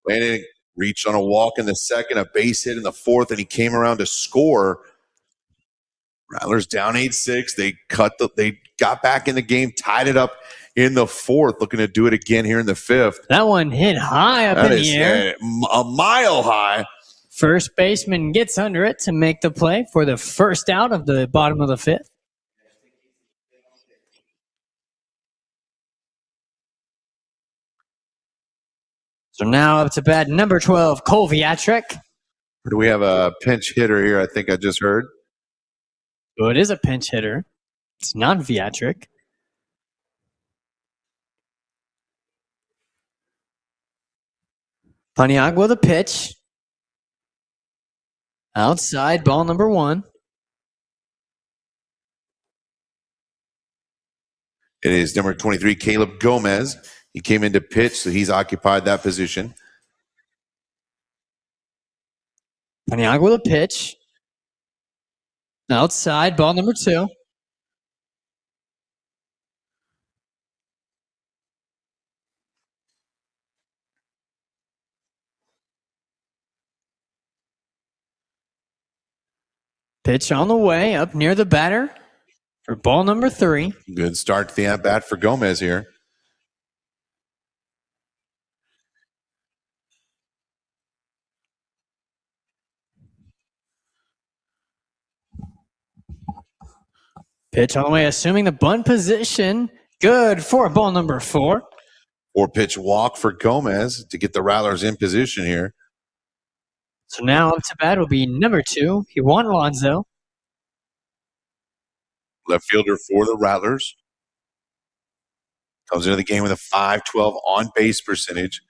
Speaker 1: Landon reached on a walk in the second, a base hit in the fourth, and he came around to score. Rattlers down 8-6. They got back in the game, tied it up in the fourth, looking to do it again here in the fifth.
Speaker 2: That one hit high up in the air.
Speaker 1: A mile high.
Speaker 2: First baseman gets under it to make the play for the first out of the bottom of the fifth. So now up to bat, number 12, Cole Viatrek.
Speaker 1: Or do we have a pinch hitter here? I think I just heard.
Speaker 2: So it is a pinch hitter. It's not Viatrek. Paniagua the pitch. Outside, ball number 1.
Speaker 1: It is number 23, Caleb Gomez. He came in to pitch, so he's occupied that position.
Speaker 2: Paniagua the pitch. Outside, ball number 2. Pitch on the way, up near the batter for ball number 3.
Speaker 1: Good start to the at-bat for Gomez here.
Speaker 2: Pitch on the way, assuming the bunt position. Good for ball number 4.
Speaker 1: 4-pitch walk for Gomez to get the Rattlers in position here.
Speaker 2: So now up to bat will be number 2, Juan Alonso.
Speaker 1: Left fielder for the Rattlers. Comes into the game with a .512 on-base percentage.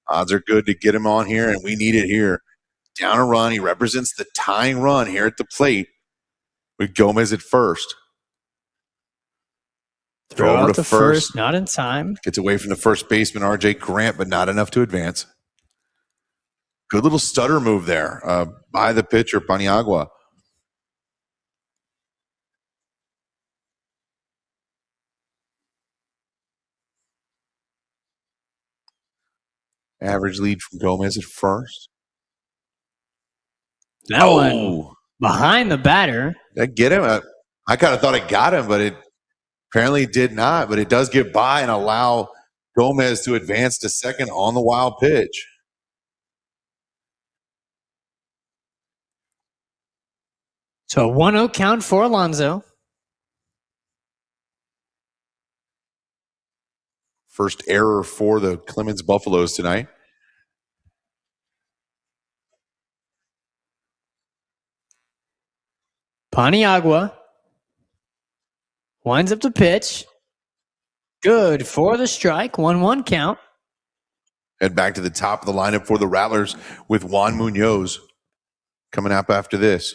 Speaker 1: Odds are good to get him on here, and we need it here. Down a run. He represents the tying run here at the plate with Gomez at first.
Speaker 2: Throw out to first, not in time.
Speaker 1: Gets away from the first baseman, R.J. Grant, but not enough to advance. Good little stutter move there by the pitcher, Paniagua. Average lead from Gomez at first.
Speaker 2: That one behind the batter.
Speaker 1: Did that get him? I kind of thought it got him, but it apparently did not. But it does get by and allow Gomez to advance to second on the wild pitch.
Speaker 2: So a 1-0 count for Alonso.
Speaker 1: First error for the Clemens Buffaloes tonight.
Speaker 2: Paniagua winds up the pitch. Good for the strike. 1-1 count.
Speaker 1: Head back to the top of the lineup for the Rattlers with Juan Munoz coming up after this.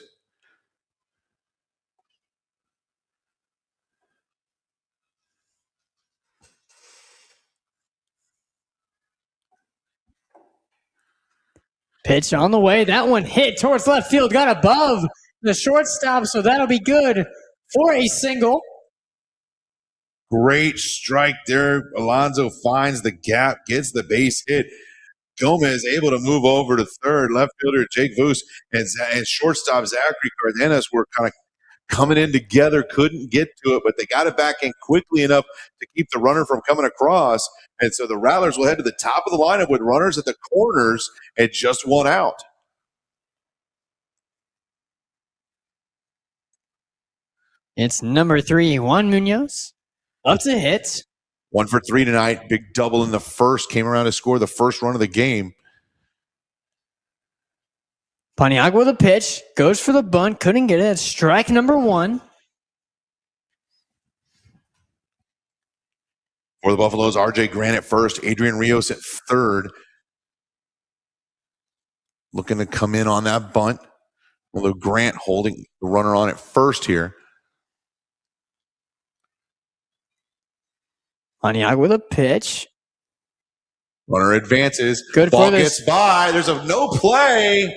Speaker 2: Pitch on the way. That one hit towards left field. Got above the shortstop, so that'll be good for a single.
Speaker 1: Great strike there. Alonso finds the gap, gets the base hit. Gomez able to move over to third. Left fielder Jake Voos and shortstop Zachary Cardenas were kind of coming in together, couldn't get to it, but they got it back in quickly enough to keep the runner from coming across. And so the Rattlers will head to the top of the lineup with runners at the corners and just 1 out.
Speaker 2: It's number 3, Juan Munoz. Up to hit.
Speaker 1: 1 for 3 tonight. Big double in the first. Came around to score the first run of the game.
Speaker 2: Paniagua with a pitch. Goes for the bunt. Couldn't get it. Strike number 1.
Speaker 1: For the Buffaloes, R.J. Grant at first. Adrian Rios at third. Looking to come in on that bunt. Although Grant holding the runner on at first here.
Speaker 2: Paniagua with a pitch.
Speaker 1: Runner advances.
Speaker 2: Good
Speaker 1: Ball
Speaker 2: for this.
Speaker 1: gets by. There's a no play.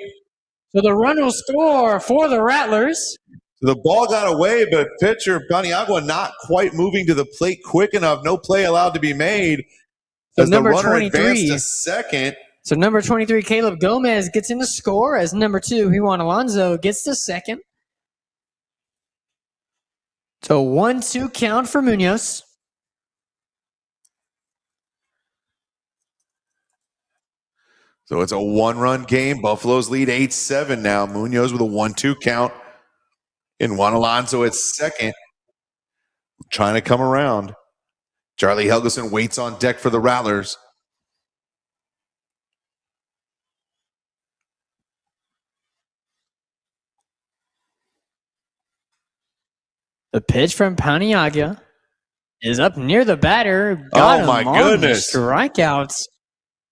Speaker 2: So the run will score for the Rattlers.
Speaker 1: The ball got away, but pitcher Paniagua not quite moving to the plate quick enough. No play allowed to be made
Speaker 2: So
Speaker 1: as the
Speaker 2: number
Speaker 1: runner
Speaker 2: 23.
Speaker 1: advanced to second.
Speaker 2: So number 23, Caleb Gomez, gets in the score as number 2, Juan Alonso, gets to second. So 1-2 count for Munoz.
Speaker 1: So it's a one-run game. Buffaloes lead 8-7 now. Munoz with a 1-2 count. And Juan Alonso at second, trying to come around. Charlie Helgeson waits on deck for the Rattlers.
Speaker 2: The pitch from Paniagua is up near the batter. Got
Speaker 1: my
Speaker 2: him on
Speaker 1: goodness.
Speaker 2: the strikeouts.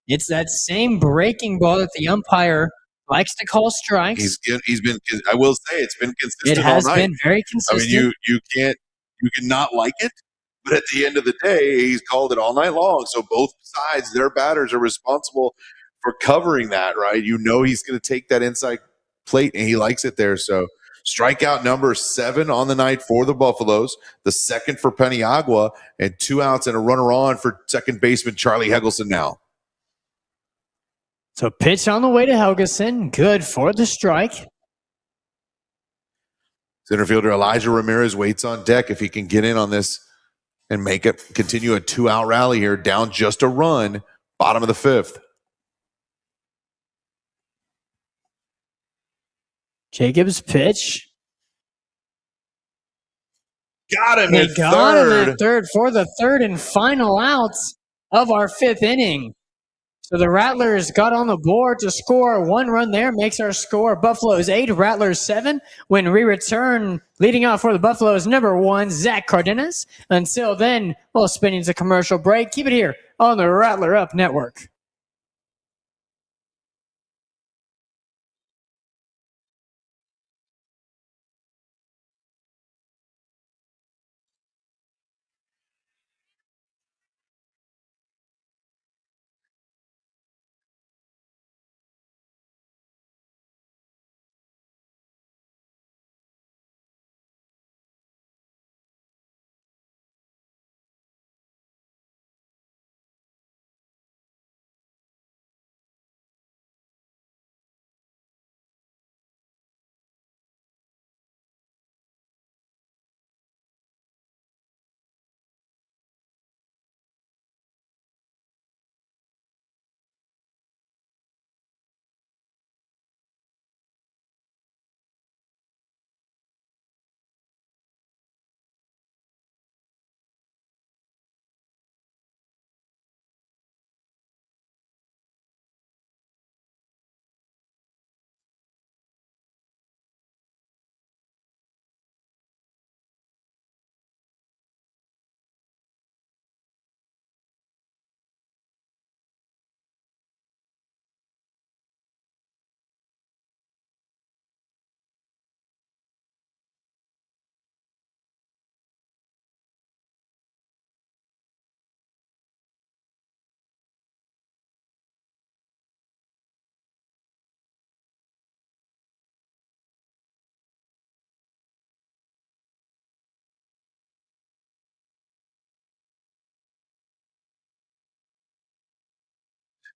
Speaker 2: It's that same breaking ball that the umpire likes to call strikes.
Speaker 1: He's been. I will say it's been consistent.
Speaker 2: It has
Speaker 1: all night.
Speaker 2: been very consistent.
Speaker 1: I mean, you can not like it, but at the end of the day, he's called it all night long. So both sides, their batters are responsible for covering that, right? You know he's going to take that inside plate, and he likes it there. So strikeout number 7 on the night for the Buffaloes, the second for Paniagua, and 2 outs and a runner on for second baseman Charlie Helgeson now.
Speaker 2: So pitch on the way to Helgeson. Good for the strike.
Speaker 1: Center fielder Elijah Ramirez waits on deck if he can get in on this and continue a 2-out rally here, down just a run, bottom of the 5th.
Speaker 2: Jacobs pitch.
Speaker 1: Got him
Speaker 2: They
Speaker 1: at
Speaker 2: got
Speaker 1: third.
Speaker 2: him at third for the third and final outs of our 5th inning. So the Rattlers got on the board to score 1 run there, makes our score Buffaloes 8, Rattlers 7. When we return, leading off for the Buffaloes, number 1, Zach Cardenas. Until then, we'll spin into commercial break. Keep it here on the Rattler Up Network.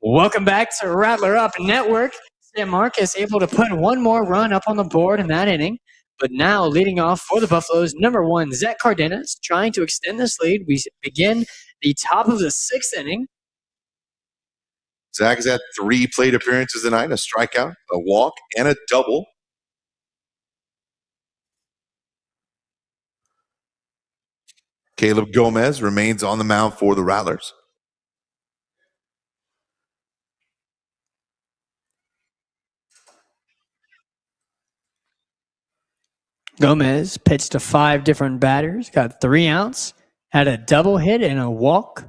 Speaker 2: Welcome back to Rattler Up Network. San Marcos able to put 1 more run up on the board in that inning. But now leading off for the Buffaloes, number 1, Zach Cardenas, trying to extend this lead. We begin the top of the 6th inning.
Speaker 1: Zach has had 3 plate appearances tonight, a strikeout, a walk, and a double. Caleb Gomez remains on the mound for the Rattlers.
Speaker 2: Gomez pitched to 5 different batters, got 3 outs, had a double hit and a walk.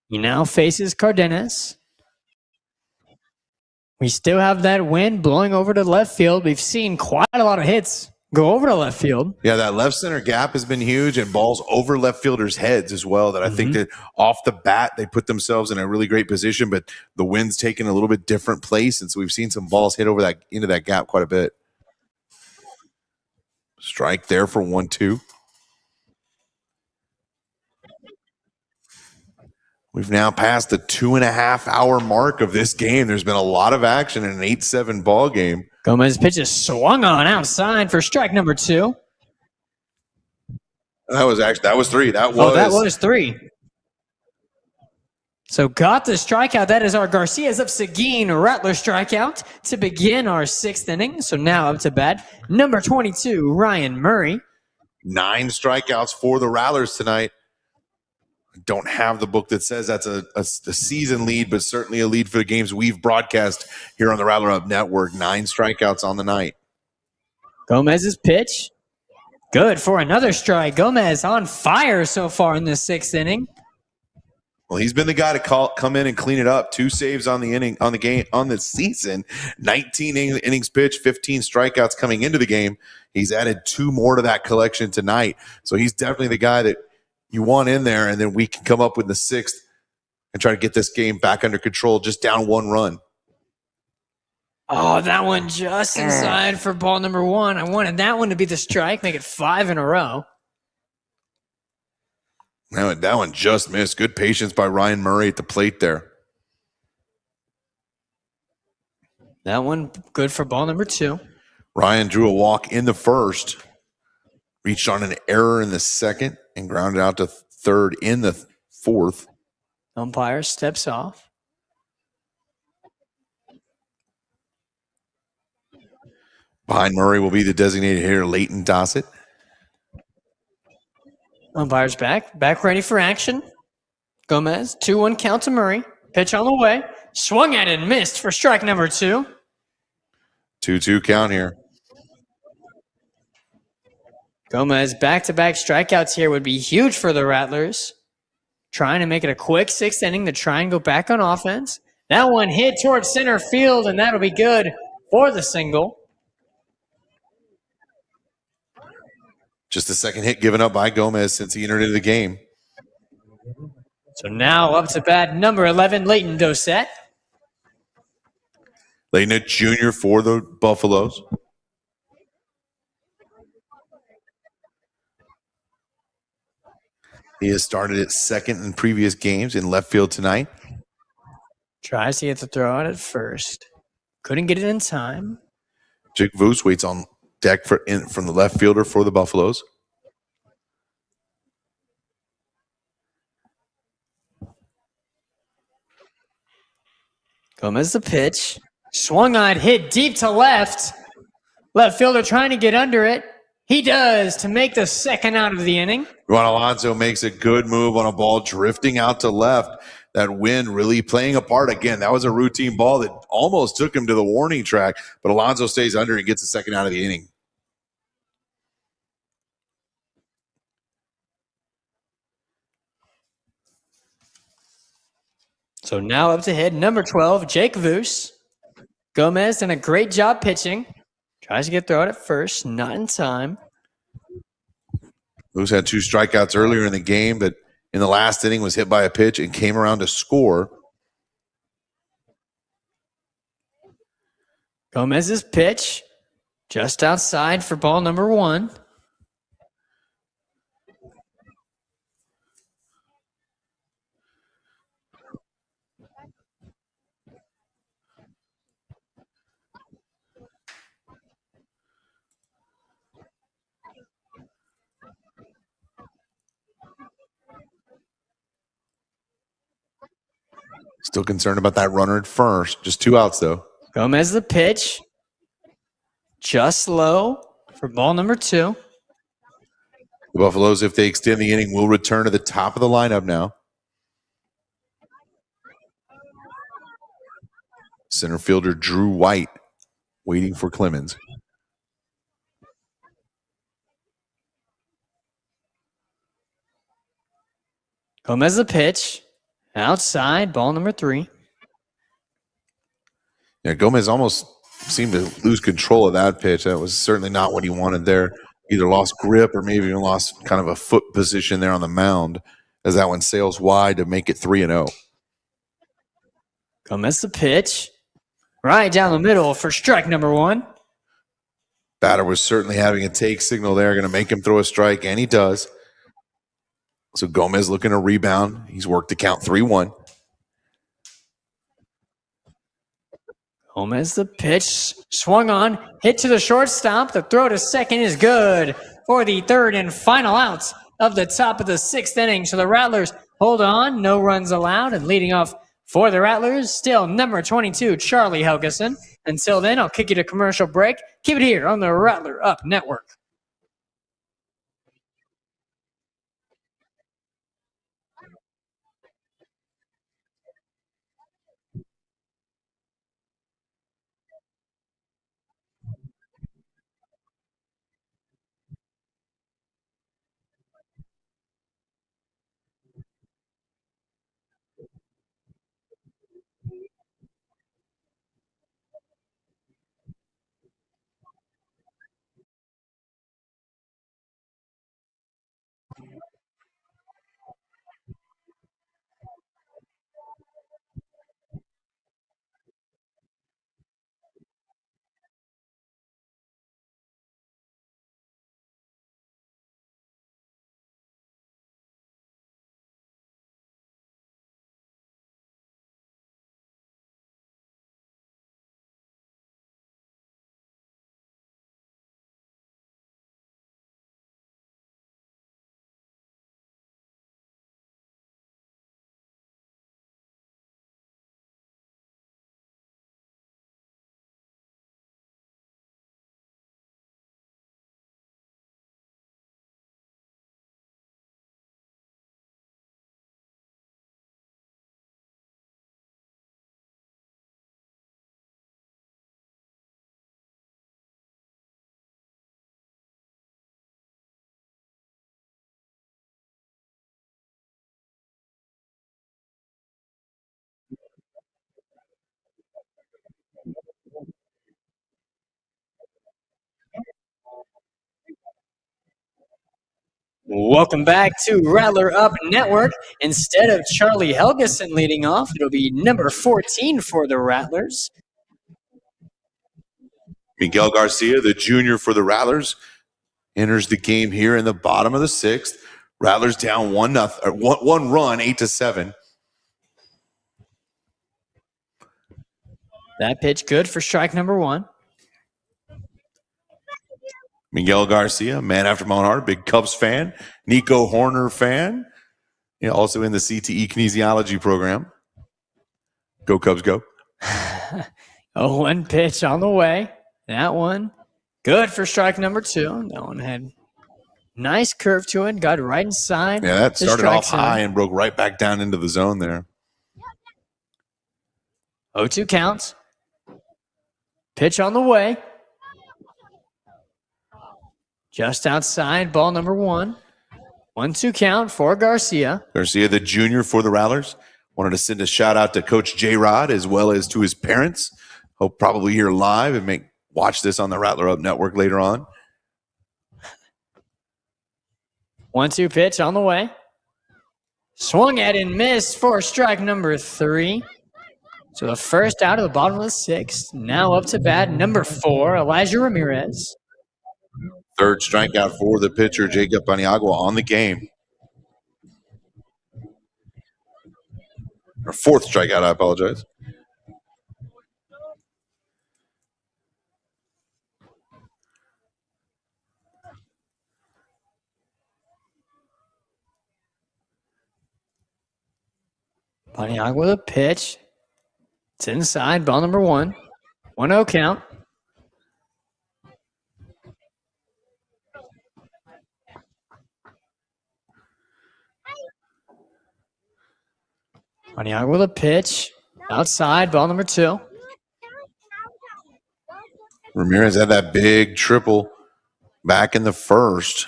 Speaker 2: He now faces Cardenas. We still have that wind blowing over to left field. We've seen quite a lot of hits go over to left field.
Speaker 1: Yeah, that left center gap has been huge, and balls over left fielders' heads as well. That I think that off the bat they put themselves in a really great position, but the wind's taken a little bit different place, and so we've seen some balls hit over that into that gap quite a bit. Strike there for 1-2. We've now passed the 2.5-hour mark of this game. There's been a lot of action in an 8-7 ball game.
Speaker 2: Gomez pitches swung on outside for strike number 2.
Speaker 1: That was 3. That
Speaker 2: was 3. So got the strikeout. That is our Garcias of Seguin Rattler strikeout to begin our 6th inning. So now up to bat, number 22, Ryan Murray.
Speaker 1: 9 strikeouts for the Rattlers tonight. I don't have the book that says that's a season lead, but certainly a lead for the games we've broadcast here on the Rattler Up Network. 9 strikeouts on the night.
Speaker 2: Gomez's pitch. Good for another strike. Gomez on fire so far in this 6th inning.
Speaker 1: Well, he's been the guy to come in and clean it up. 2 saves on the inning, on the game, on the season. 19 innings pitched, 15 strikeouts coming into the game. He's added 2 more to that collection tonight. So he's definitely the guy that you want in there, and then we can come up with the 6th and try to get this game back under control, just down 1 run.
Speaker 2: Oh, that one just inside for ball number 1. I wanted that one to be the strike, make it 5 in a row.
Speaker 1: That one just missed. Good patience by Ryan Murray at the plate there.
Speaker 2: That one good for ball number 2.
Speaker 1: Ryan drew a walk in the 1st, reached on an error in the 2nd, and grounded out to 3rd in the 4th.
Speaker 2: Umpire steps off.
Speaker 1: Behind Murray will be the designated hitter, Leighton Dossett.
Speaker 2: Umpire's back ready for action. Gomez, 2-1 count to Murray. Pitch on the way. Swung at and missed for strike number 2.
Speaker 1: 2-2 count here.
Speaker 2: Gomez, back-to-back strikeouts here would be huge for the Rattlers. Trying to make it a quick 6th inning to try and go back on offense. That one hit towards center field, and that'll be good for the single.
Speaker 1: Just the 2nd hit given up by Gomez since he entered into the game.
Speaker 2: So now up to bat, number 11, Leighton Dossett.
Speaker 1: Leighton Jr. for the Buffaloes. He has started at 2nd in previous games in left field tonight.
Speaker 2: Tries to get the throw out at first. Couldn't get it in time.
Speaker 1: Jake Voos waits on deck from the left fielder for the Buffaloes.
Speaker 2: Gomez the pitch. Swung on, hit deep to left. Left fielder trying to get under it. He does to make the 2nd out of the inning.
Speaker 1: Ron Alonso makes a good move on a ball drifting out to left. That wind really playing a part. Again, that was a routine ball that almost took him to the warning track, but Alonso stays under and gets the 2nd out of the inning.
Speaker 2: So now up to hit number 12, Jake Voos. Gomez done a great job pitching. Tries to get thrown at first, not in time.
Speaker 1: Voos had 2 strikeouts earlier in the game, but in the last inning was hit by a pitch and came around to score.
Speaker 2: Gomez's pitch just outside for ball number 1.
Speaker 1: Still concerned about that runner at first. Just 2 outs, though.
Speaker 2: Gomez the pitch. Just low for ball number 2.
Speaker 1: The Buffaloes, if they extend the inning, will return to the top of the lineup now. Center fielder Drew White waiting for Clemens.
Speaker 2: Gomez the pitch. Outside, ball number 3.
Speaker 1: Yeah, Gomez almost seemed to lose control of that pitch. That was certainly not what he wanted there. Either lost grip or maybe even lost kind of a foot position there on the mound as that one sails wide to make it 3-0.
Speaker 2: Clemens the pitch. Right down the middle for strike number 1.
Speaker 1: Batter was certainly having a take signal there, going to make him throw a strike, and he does. So Gomez looking to rebound. He's worked to count 3-1.
Speaker 2: Gomez the pitch. Swung on. Hit to the shortstop. The throw to second is good for the third and final out of the top of the 6th inning. So the Rattlers hold on. No runs allowed. And leading off for the Rattlers, still number 22, Charlie Helgeson. Until then, I'll kick you to commercial break. Keep it here on the Rattler Up Network. Welcome back to Rattler Up Network. Instead of Charlie Helgeson leading off, it'll be number 14 for the Rattlers.
Speaker 1: Miguel Garcia, the junior for the Rattlers, enters the game here in the bottom of the 6th. Rattlers down 1 run, 8-7.
Speaker 2: That pitch good for strike number 1.
Speaker 1: Miguel Garcia, man after my own heart, big Cubs fan, Nico Horner fan, also in the CTE kinesiology program. Go Cubs, go.
Speaker 2: 0-1 pitch on the way. That one good for strike number 2. That one had nice curve to it. Got right inside.
Speaker 1: Yeah, that started off high
Speaker 2: zone.
Speaker 1: and broke right back down into the zone there.
Speaker 2: 0-2 counts. Pitch on the way. Just outside, ball number 1. 1-2 count for Garcia.
Speaker 1: Garcia, the junior for the Rattlers. Wanted to send a shout out to Coach J-Rod as well as to his parents. Hope probably hear live and watch this on the Rattler Up Network later on.
Speaker 2: 1-2 pitch on the way. Swung at and missed for strike number 3. So the first out of the bottom of the 6th. Now up to bat, number 4, Elijah Ramirez.
Speaker 1: Third strikeout for the pitcher, Jacob Paniagua, on the game. Or fourth strikeout, I apologize.
Speaker 2: Paniagua with a pitch. It's inside, ball number 1. 1-0 count. Paniagua with a pitch. Outside, ball number 2.
Speaker 1: Ramirez had that big triple back in the first.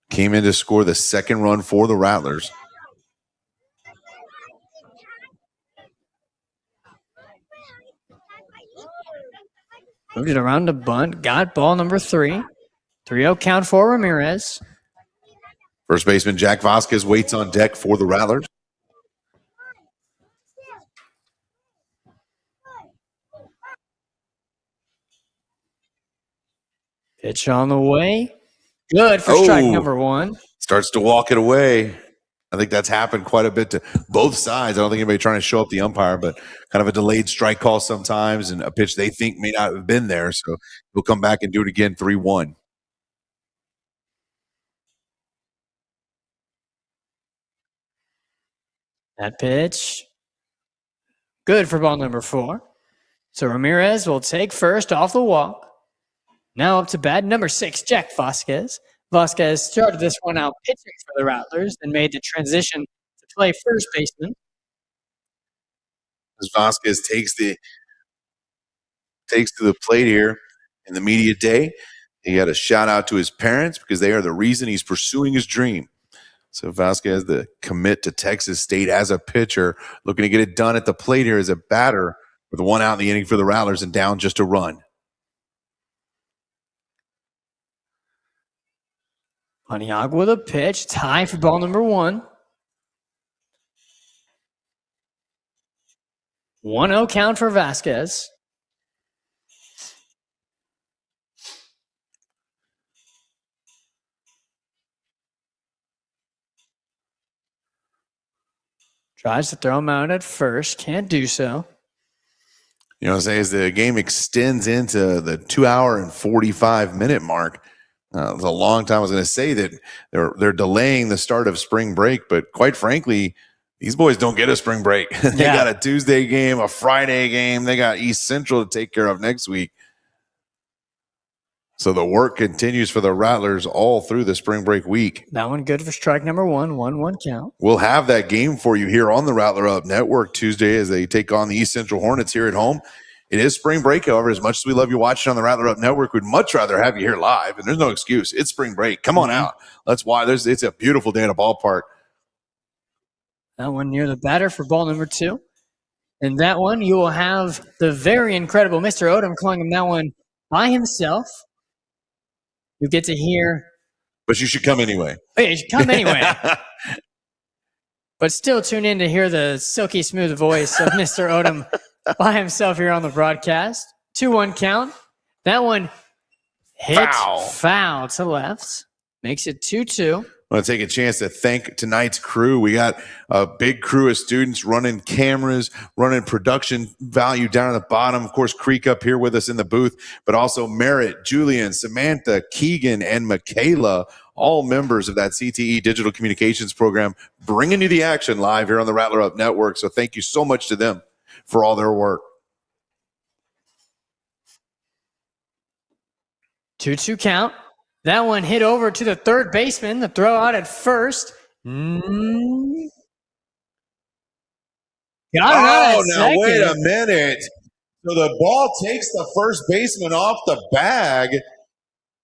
Speaker 1: Came in to score the second run for the Rattlers.
Speaker 2: Moved it around to bunt. Got ball number 3. 3-0 count for Ramirez.
Speaker 1: First baseman Jack Vasquez waits on deck for the Rattlers.
Speaker 2: Pitch on the way. Good for strike number 1.
Speaker 1: Starts to walk it away. I think that's happened quite a bit to both sides. I don't think anybody trying to show up the umpire, but kind of a delayed strike call sometimes and a pitch they think may not have been there. So we'll come back and do it again, 3-1.
Speaker 2: That pitch. Good for ball number 4. So Ramirez will take first off the walk. Now up to bat, number 6, Jack Vasquez. Vasquez started this one out pitching for the Rattlers and made the transition to play first baseman.
Speaker 1: As Vasquez takes to the plate here in the media day, he had a shout out to his parents because they are the reason he's pursuing his dream. So Vasquez, the commit to Texas State as a pitcher, looking to get it done at the plate here as a batter with 1 out in the inning for the Rattlers and down just a run.
Speaker 2: Paniagua with a pitch. Tie for ball number 1. 1-0 count for Vasquez. Tries to throw him out at first. Can't do so.
Speaker 1: You know what I'm saying? As the game extends into the 2-hour and 45-minute mark, it was a long time. I was going to say that they're delaying the start of spring break, but quite frankly, these boys don't get a spring break. They got a Tuesday game, a Friday game. They got East Central to take care of next week. So the work continues for the Rattlers all through the spring break week.
Speaker 2: That one good for strike number 1. 1-1 count.
Speaker 1: We'll have that game for you here on the Rattler Up Network Tuesday as they take on the East Central Hornets here at home. It is spring break, however. As much as we love you watching on the Rattler Up Network, we'd much rather have you here live. And there's no excuse. It's spring break. Come on out. That's why it's a beautiful day in a ballpark.
Speaker 2: That one near the batter for ball number 2. And that one, you will have the very incredible Mr. Odom calling him that one by himself. You get to hear.
Speaker 1: But you should come anyway.
Speaker 2: Oh, yeah, you should come anyway. But still tune in to hear the silky smooth voice of Mr. Odom by himself here on the broadcast. 2-1 count. That one hit foul to left. Makes it 2-2.
Speaker 1: I want to take a chance to thank tonight's crew. We got a big crew of students running cameras, running production value down at the bottom. Of course, Creek up here with us in the booth, but also Merritt, Julian, Samantha, Keegan, and Michaela, all members of that CTE Digital Communications program, bringing you the action live here on the Rattler Up Network. So thank you so much to them for all their work.
Speaker 2: 2-2 count. That one hit over to the third baseman. The throw out at first. Got it out at
Speaker 1: now
Speaker 2: second.
Speaker 1: wait a minute. So the ball takes the first baseman off the bag.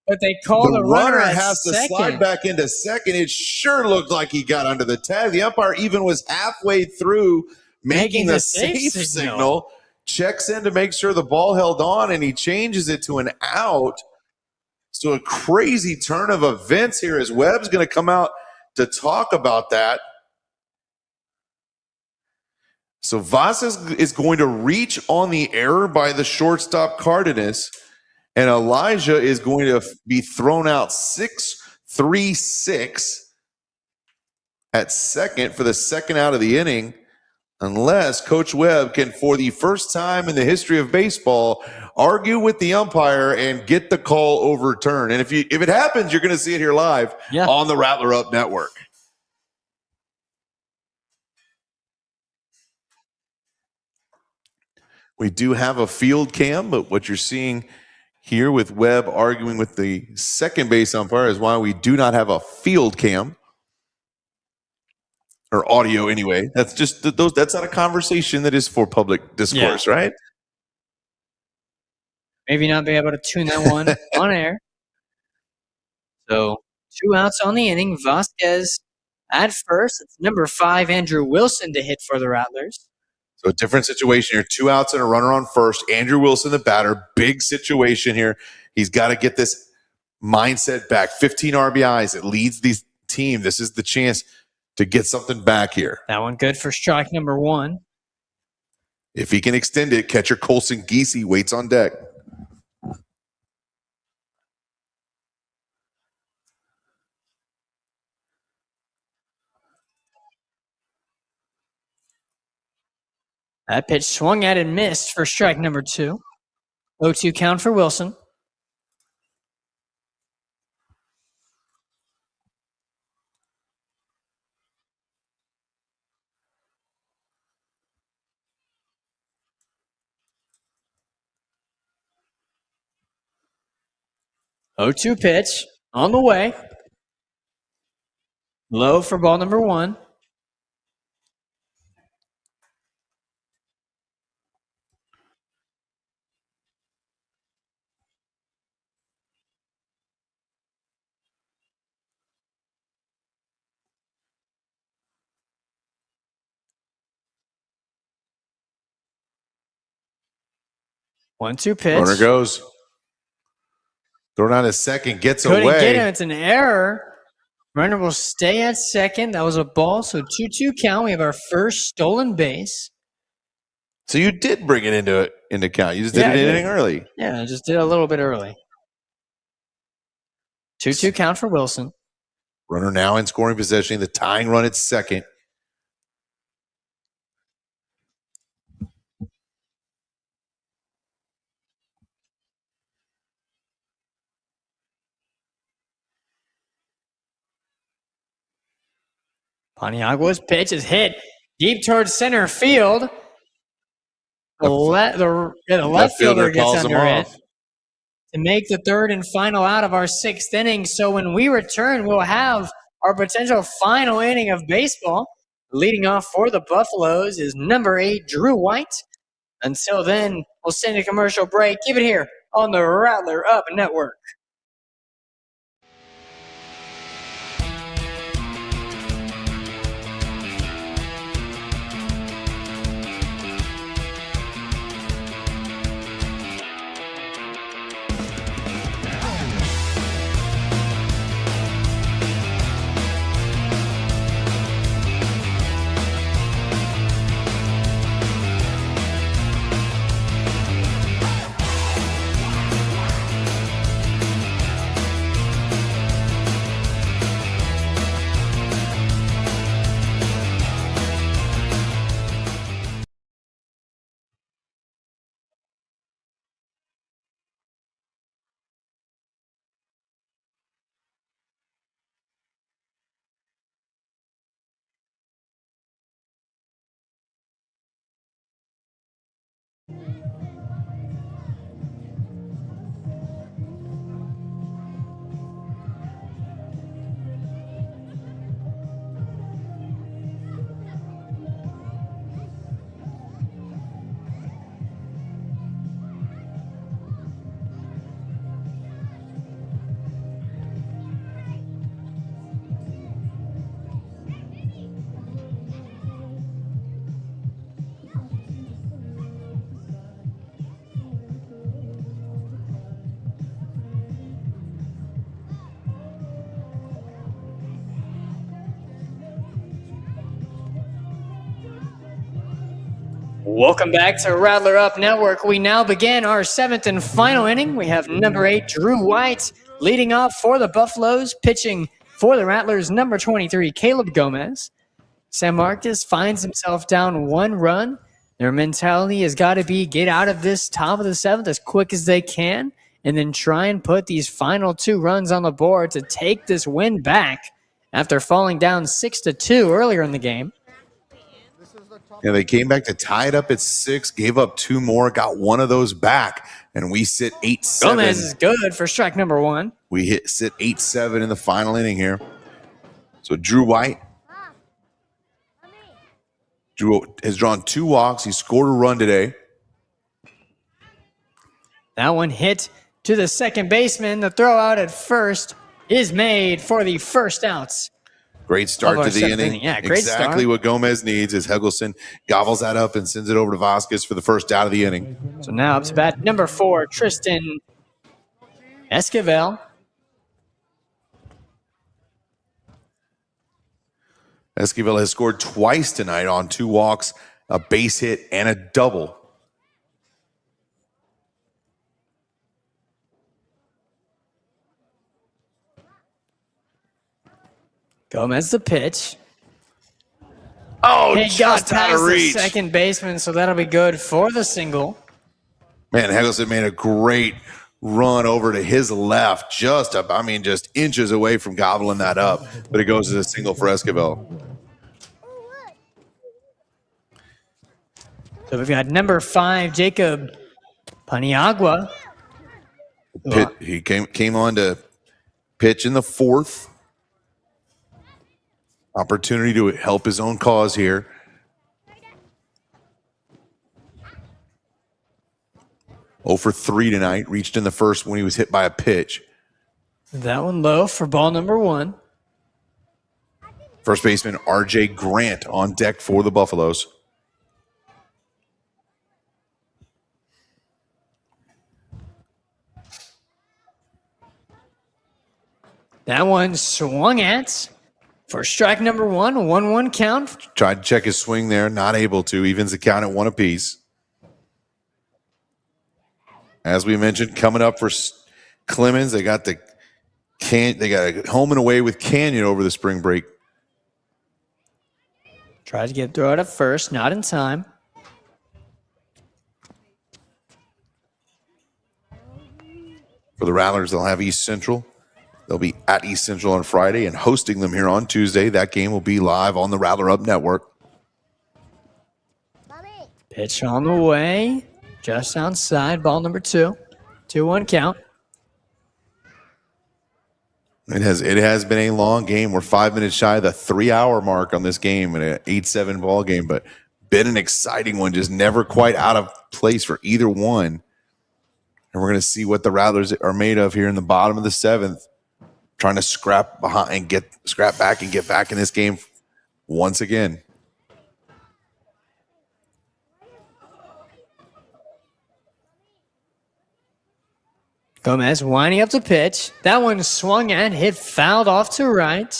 Speaker 2: But they call the runner
Speaker 1: has to
Speaker 2: second.
Speaker 1: slide back into second. It sure looked like he got under the tag. The umpire even was halfway through making the safe signal. Checks in to make sure the ball held on, and he changes it to an out. So a crazy turn of events here as Webb's going to come out to talk about that. So Vasquez is going to reach on the error by the shortstop Cardenas, and Elijah is going to be thrown out 6-3-6 at second for the second out of the inning, unless Coach Webb can, for the first time in the history of baseball, argue with the umpire and get the call overturned. And if it happens, you're going to see it here live on the Rattler Up Network. We do have a field cam, but what you're seeing here with Webb arguing with the second base umpire is why we do not have a field cam. Or audio anyway. That's just that's not a conversation that is for public discourse, right?
Speaker 2: Maybe not be able to tune that one on air. So 2 outs on the inning. Vasquez at first. It's number 5, Andrew Wilson, to hit for the Rattlers.
Speaker 1: So a different situation here. 2 outs and a runner on first. Andrew Wilson, the batter. Big situation here. He's got to get this mindset back. 15 RBIs. It leads the team. This is the chance to get something back here.
Speaker 2: That one good for strike number 1.
Speaker 1: If he can extend it, catcher Colson Giese waits on deck.
Speaker 2: That pitch swung at and missed for strike number 2. 0-2 count for Wilson. Oh-2 pitch on the way. Low for ball number 1. One-two pitch.
Speaker 1: Runner goes. Thrown out a second, gets
Speaker 2: Couldn't
Speaker 1: away.
Speaker 2: get him. It's an error. Runner will stay at second. That was a ball, so 2-2 count. We have our first stolen base.
Speaker 1: So you did bring it into count. You just did
Speaker 2: Yeah, I
Speaker 1: it
Speaker 2: did.
Speaker 1: inning early.
Speaker 2: Yeah, I just did a little bit early. 2-2 count for Wilson.
Speaker 1: Runner now in scoring possession. The tying run at second.
Speaker 2: Paniagua's pitch is hit deep towards center field. The left fielder gets
Speaker 1: calls him
Speaker 2: under it
Speaker 1: off.
Speaker 2: to make the third and final out of our 6th inning. So when we return, we'll have our potential final inning of baseball. Leading off for the Buffaloes is number 8, Drew White. Until then, we'll send a commercial break. Keep it here on the Rattler Up Network. Welcome back to Rattler Up Network. We now begin our 7th and final inning. We have number 8, Drew White, leading off for the Buffaloes, pitching for the Rattlers, number 23, Caleb Gomez. San Marcos finds himself down 1 run. Their mentality has got to be get out of this top of the 7th as quick as they can and then try and put these final 2 runs on the board to take this win back after falling down 6-2 earlier in the game.
Speaker 1: Yeah, they came back to tie it up at 6, gave up 2 more, got 1 of those back, and we sit 8-7.
Speaker 2: Gomez is good for strike number 1.
Speaker 1: We sit 8-7 in the final inning here. So Drew White has drawn 2 walks. He scored a run today.
Speaker 2: That one hit to the second baseman. The throw out at first is made for the first outs.
Speaker 1: Great start
Speaker 2: Of our
Speaker 1: to the
Speaker 2: seventh
Speaker 1: inning.
Speaker 2: inning. Yeah, great
Speaker 1: exactly
Speaker 2: start.
Speaker 1: what Gomez needs is Helgelson gobbles that up and sends it over to Vasquez for the first out of the inning.
Speaker 2: So now up to bat number 4, Tristan Esquivel.
Speaker 1: Esquivel has scored twice tonight on 2 walks, a base hit, and a double.
Speaker 2: Gomez the pitch.
Speaker 1: Oh,
Speaker 2: He
Speaker 1: just
Speaker 2: got
Speaker 1: out of
Speaker 2: past the
Speaker 1: reach.
Speaker 2: second baseman, so that'll be good for the single.
Speaker 1: Man, Helgelson made a great run over to his left, just inches away from gobbling that up, but it goes as a single for Esquivel.
Speaker 2: So we've got number 5, Jacob Paniagua.
Speaker 1: He came on to pitch in the 4th. Opportunity to help his own cause here. Oh for 3 tonight. Reached in the first when he was hit by a pitch.
Speaker 2: That one low for ball number 1.
Speaker 1: First baseman R.J. Grant on deck for the Buffaloes.
Speaker 2: That one swung at for strike number 1, 1-1 count.
Speaker 1: Tried to check his swing there, not able to. Evens the count at 1 apiece. As we mentioned, coming up for Clemens, they got a home and away with Canyon over the spring break.
Speaker 2: Tried to throw it at first, not in time.
Speaker 1: For the Rattlers, they'll have East Central. They'll be at East Central on Friday and hosting them here on Tuesday. That game will be live on the Rattler Up Network.
Speaker 2: Pitch on the way, just outside, ball number 2. 2-1 count.
Speaker 1: It has been a long game. We're 5 minutes shy of the 3-hour mark on this game in an 8-7 ball game, but been an exciting one, just never quite out of place for either one. And we're going to see what the Rattlers are made of here in the bottom of the 7th, trying to scrap back and get back in this game once again.
Speaker 2: Gomez winding up the pitch. That one swung at, hit fouled off to right.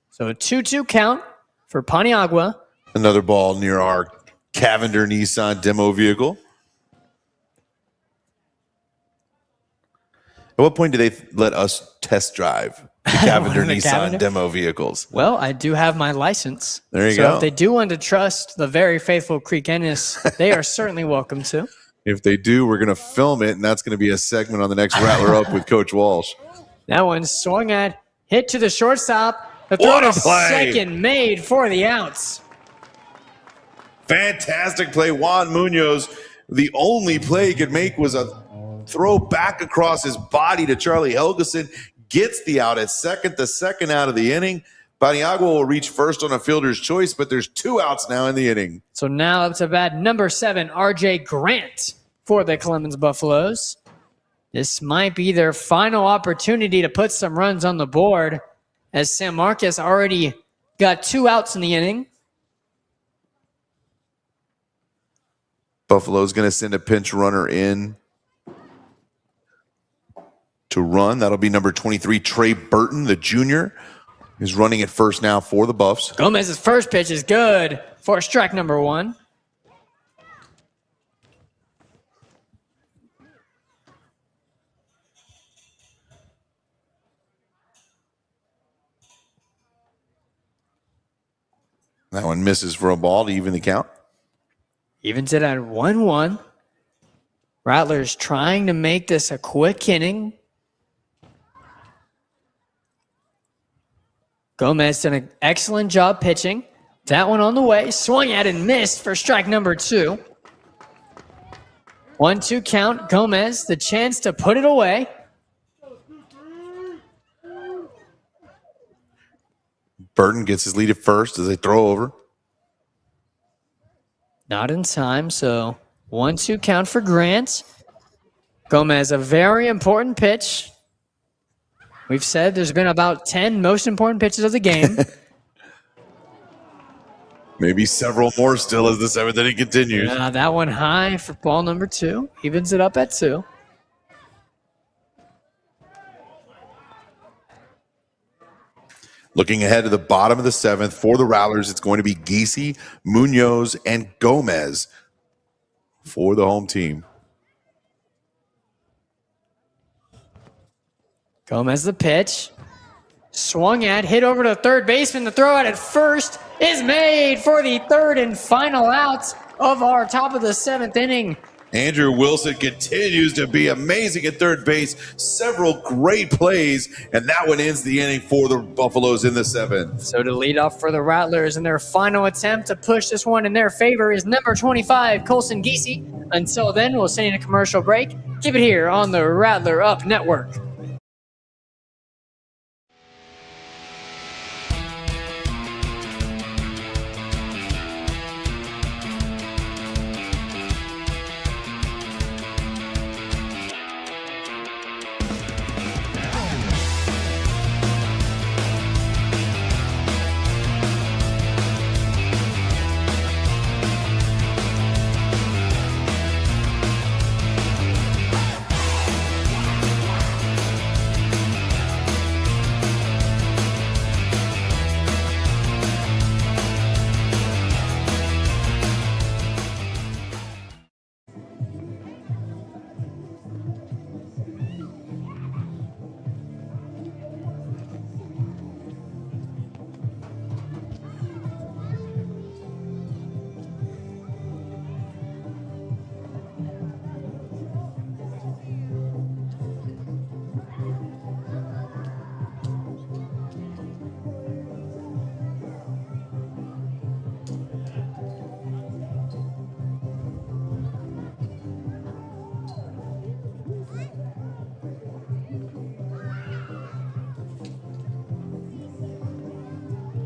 Speaker 2: So a 2-2 count for Paniagua.
Speaker 1: Another ball near our Cavender Nissan demo vehicle. At what point do they let us test drive the Cavender
Speaker 2: The
Speaker 1: Nissan
Speaker 2: Cavender?
Speaker 1: demo vehicles?
Speaker 2: Well, I do have my license.
Speaker 1: There you
Speaker 2: so
Speaker 1: go.
Speaker 2: if they do want to trust the very faithful Creek Ennis, they are certainly welcome to.
Speaker 1: If they do, we're going to film it, and that's going to be a segment on the next Rattler Up with Coach Walsh.
Speaker 2: That one swung at, hit to the shortstop. The throw
Speaker 1: What a
Speaker 2: to
Speaker 1: play.
Speaker 2: second made for the outs.
Speaker 1: Fantastic play. Juan Munoz, the only play he could make was a throw back across his body to Charlie Helgeson. Gets the out at second, the second out of the inning. Paniagua will reach first on a fielder's choice, but there's 2 outs now in the inning.
Speaker 2: So now up to bat number 7, R.J. Grant for the Clemens Buffaloes. This might be their final opportunity to put some runs on the board, as San Marcos already got 2 outs in the inning.
Speaker 1: Buffalo's going to send a pinch runner in to run. That'll be number 23, Trey Burton, the junior, is running at first now for the Buffs.
Speaker 2: Gomez's first pitch is good for strike number 1.
Speaker 1: That one misses for a ball to even the count.
Speaker 2: Evens it at 1-1. Rattlers trying to make this a quick inning. Gomez done an excellent job pitching. That one on the way. Swung at and missed for strike number 2. 1-2 count. Gomez, the chance to put it away.
Speaker 1: Burton gets his lead at first as they throw over.
Speaker 2: Not in time, so 1-2 count for Grant. Gomez, a very important pitch. We've said there's been about 10 most important pitches of the game.
Speaker 1: Maybe several more still as the 7th inning continues.
Speaker 2: Yeah, that one high for ball number 2. Evens it up at 2.
Speaker 1: Looking ahead to the bottom of the 7th for the Rattlers, it's going to be Giese, Munoz, and Gomez for the home team.
Speaker 2: Gomez the pitch. Swung at, hit over to third baseman. The throw out at first is made for the 3rd and final out of our top of the 7th inning.
Speaker 1: Andrew Wilson continues to be amazing at third base. Several great plays, and that one ends the inning for the Buffaloes in the 7th.
Speaker 2: So to lead off for the Rattlers in their final attempt to push this one in their favor is number 25, Colson Giese. Until then, we'll send you a commercial break. Keep it here on the Rattler Up Network.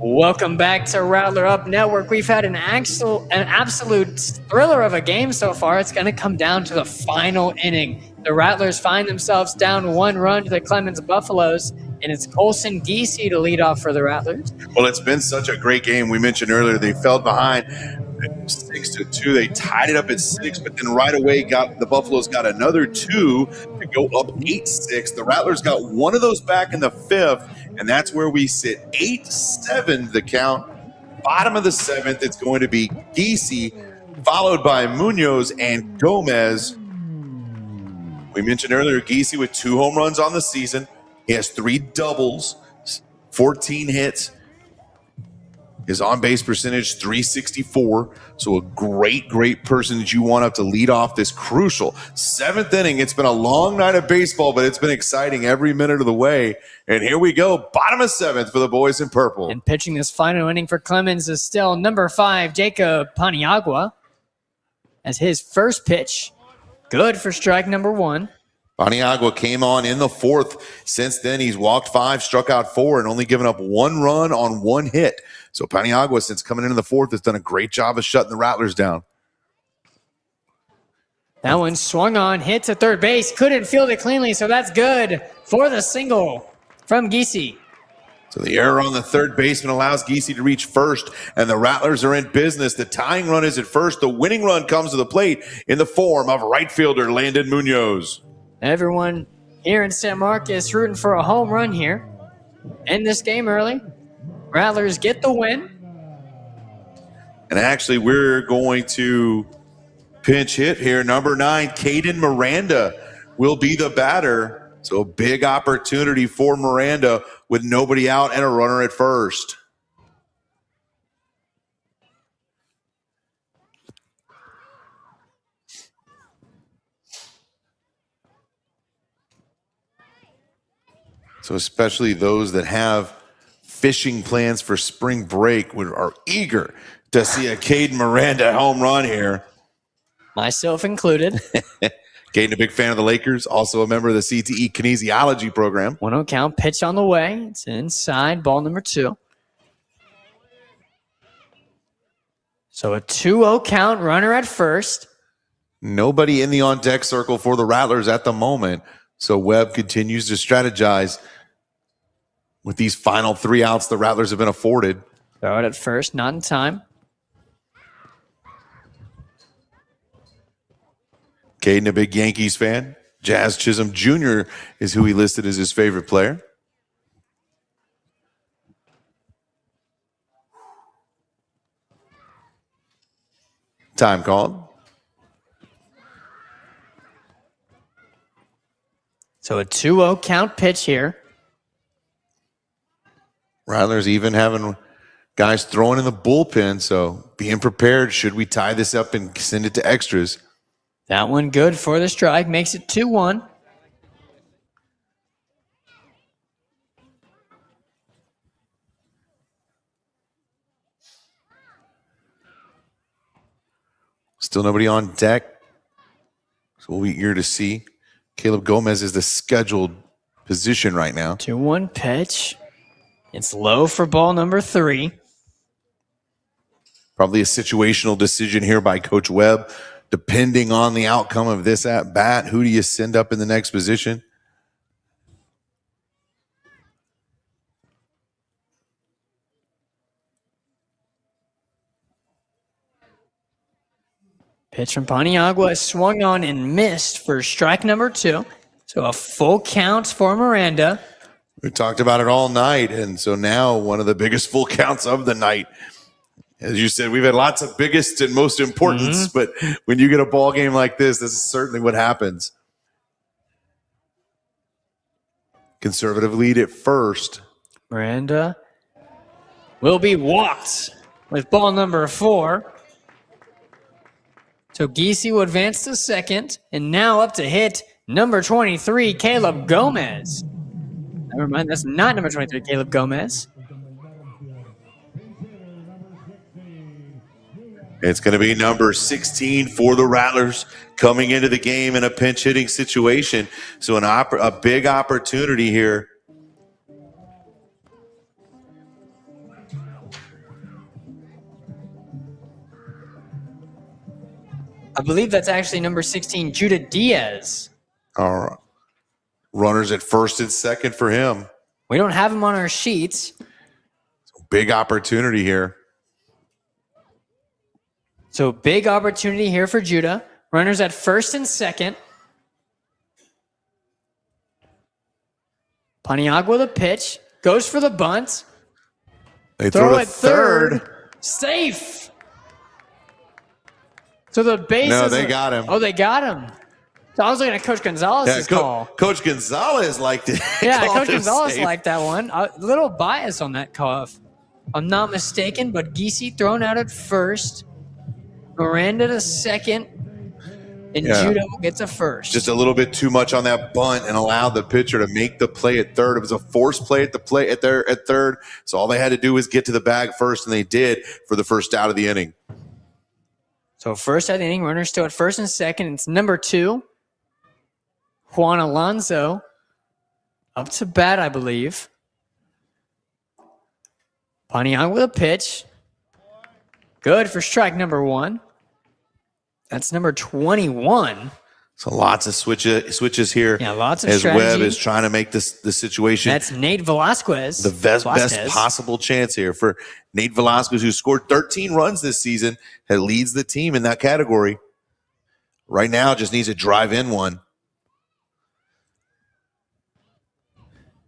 Speaker 2: Welcome back to Rattler Up Network. We've had an absolute thriller of a game so far. It's going to come down to the final inning. The Rattlers find themselves down 1 run to the Clemens Buffaloes, and it's Colson Giese to lead off for the Rattlers.
Speaker 1: Well, it's been such a great game. We mentioned earlier they fell behind 6-2. They tied it up at 6, but then right away the Buffaloes got another 2 to go up 8-6. The Rattlers got one of those back in the 5th, and that's where we sit 8-7 the count. Bottom of the 7th, it's going to be Giese, followed by Munoz and Gomez. We mentioned earlier Giese with 2 home runs on the season. He has 3 doubles, 14 hits. His on-base percentage, .364. So a great person that you want up to lead off this crucial 7th inning. It's been a long night of baseball, but it's been exciting every minute of the way. And here we go, bottom of 7th for the boys in purple.
Speaker 2: And pitching this final inning for Clemens is still number 5, Jacob Paniagua, as his first pitch. Good for strike number 1.
Speaker 1: Paniagua came on in the 4th. Since then, he's walked 5, struck out 4, and only given up 1 run on 1 hit. So Paniagua, since coming into the 4th, has done a great job of shutting the Rattlers down.
Speaker 2: That one swung on, hit to third base. Couldn't field it cleanly, so that's good for the single from Giese.
Speaker 1: So the error on the third baseman allows Giese to reach first, and the Rattlers are in business. The tying run is at first. The winning run comes to the plate in the form of right fielder Landon Munoz.
Speaker 2: Everyone here in San Marcos rooting for a home run here. End this game early. Rattlers get the win.
Speaker 1: And actually, we're going to pinch hit here. Number 9, Caden Miranda will be the batter. So a big opportunity for Miranda with nobody out and a runner at first. So especially those that have fishing plans for spring break are eager to see a Caden Miranda home run here.
Speaker 2: Myself included.
Speaker 1: Caden, a big fan of the Lakers, also a member of the CTE kinesiology program.
Speaker 2: 1-0 count, pitch on the way. It's inside, ball number 2. So a 2-0 count, runner at first.
Speaker 1: Nobody in the on-deck circle for the Rattlers at the moment. So Webb continues to strategize with these final 3 outs the Rattlers have been afforded.
Speaker 2: Throw it at first, not in time.
Speaker 1: Caden, a big Yankees fan. Jazz Chisholm Jr. is who he listed as his favorite player. Time called.
Speaker 2: So a 2-0 count pitch here.
Speaker 1: Rattlers even having guys throwing in the bullpen, so being prepared should we tie this up and send it to extras.
Speaker 2: That one good for the strike, makes it 2-1.
Speaker 1: Still nobody on deck, so we'll be eager to see. Caleb Gomez is the scheduled position right now.
Speaker 2: 2-1 pitch. It's low for ball number 3.
Speaker 1: Probably a situational decision here by Coach Webb. Depending on the outcome of this at bat, who do you send up in the next position?
Speaker 2: Pitch from Paniagua is swung on and missed for strike number 2. So a full count for Miranda.
Speaker 1: We talked about it all night, and so now one of the biggest full counts of the night. As you said, we've had lots of biggest and most importance, but when you get a ball game like this is certainly what happens. Conservative lead at first.
Speaker 2: Miranda will be walked with ball number 4. So Giese will advance to second, and now up to hit number 23, Caleb Gomez. Never mind, that's not number 23, Caleb Gomez.
Speaker 1: It's going to be number 16 for the Rattlers coming into the game in a pinch hitting situation. So a big opportunity here.
Speaker 2: I believe that's actually number 16, Judah Diaz.
Speaker 1: All right. Runners at first and second for him.
Speaker 2: We don't have him on our sheets.
Speaker 1: Big opportunity here.
Speaker 2: So big opportunity here for Judah. Runners at first and second. Paniagua the pitch. Goes for the bunt.
Speaker 1: They throw
Speaker 2: at third. Safe. So the base
Speaker 1: No, they got him.
Speaker 2: Oh, they got him. So I was looking at Coach Gonzalez's call.
Speaker 1: Coach Gonzalez liked it.
Speaker 2: Yeah, Coach Gonzalez liked that one. A little bias on that call, if I'm not mistaken, but Giese thrown out at first. Miranda to second. And Judah gets a first.
Speaker 1: Just a little bit too much on that bunt and allowed the pitcher to make the play at third. It was a forced play at third. So all they had to do was get to the bag first, and they did for the first out of the inning.
Speaker 2: So first out of the inning, runners still at first and second. It's number 2, Juan Alonso, up to bat, I believe. Paniagua with a pitch. Good for strike number 1. That's number 21.
Speaker 1: So lots of switches here.
Speaker 2: Yeah, lots of
Speaker 1: as
Speaker 2: strategy.
Speaker 1: Webb is trying to make the situation.
Speaker 2: That's Nate Velasquez.
Speaker 1: The best possible chance here for Nate Velasquez, who scored 13 runs this season, that leads the team in that category. Right now, just needs to drive in one.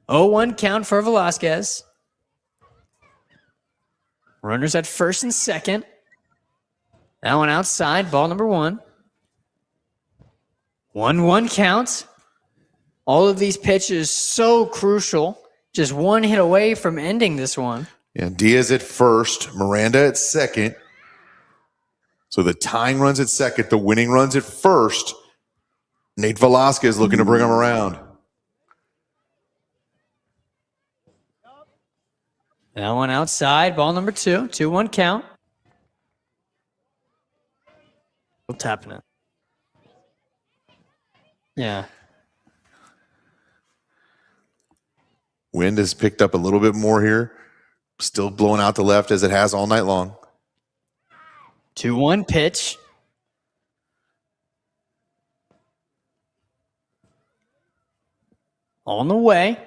Speaker 2: 0-1 count for Velasquez. Runners at first and second. That one outside, ball number 1. 1-1 count. All of these pitches so crucial. Just one hit away from ending this one.
Speaker 1: Yeah, Diaz at first, Miranda at second. So the tying runs at second, the winning runs at first. Nate Velasquez looking to bring them around.
Speaker 2: That one outside, ball number 2. 2-1 count. Still tapping it. Yeah.
Speaker 1: Wind has picked up a little bit more here. Still blowing out the left as it has all night long.
Speaker 2: 2-1 pitch. On the way.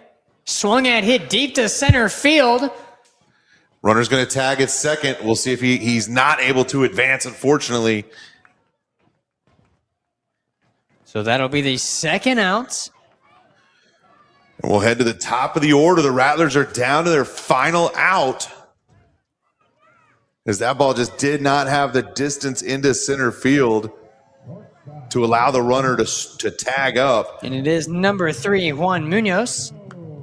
Speaker 2: Swung at, hit deep to center field.
Speaker 1: Runner's going to tag at second. We'll see if he's not able to advance, unfortunately.
Speaker 2: So that'll be the second out.
Speaker 1: And we'll head to the top of the order. The Rattlers are down to their final out, as that ball just did not have the distance into center field to allow the runner to tag up.
Speaker 2: And it is number 3, Juan Munoz,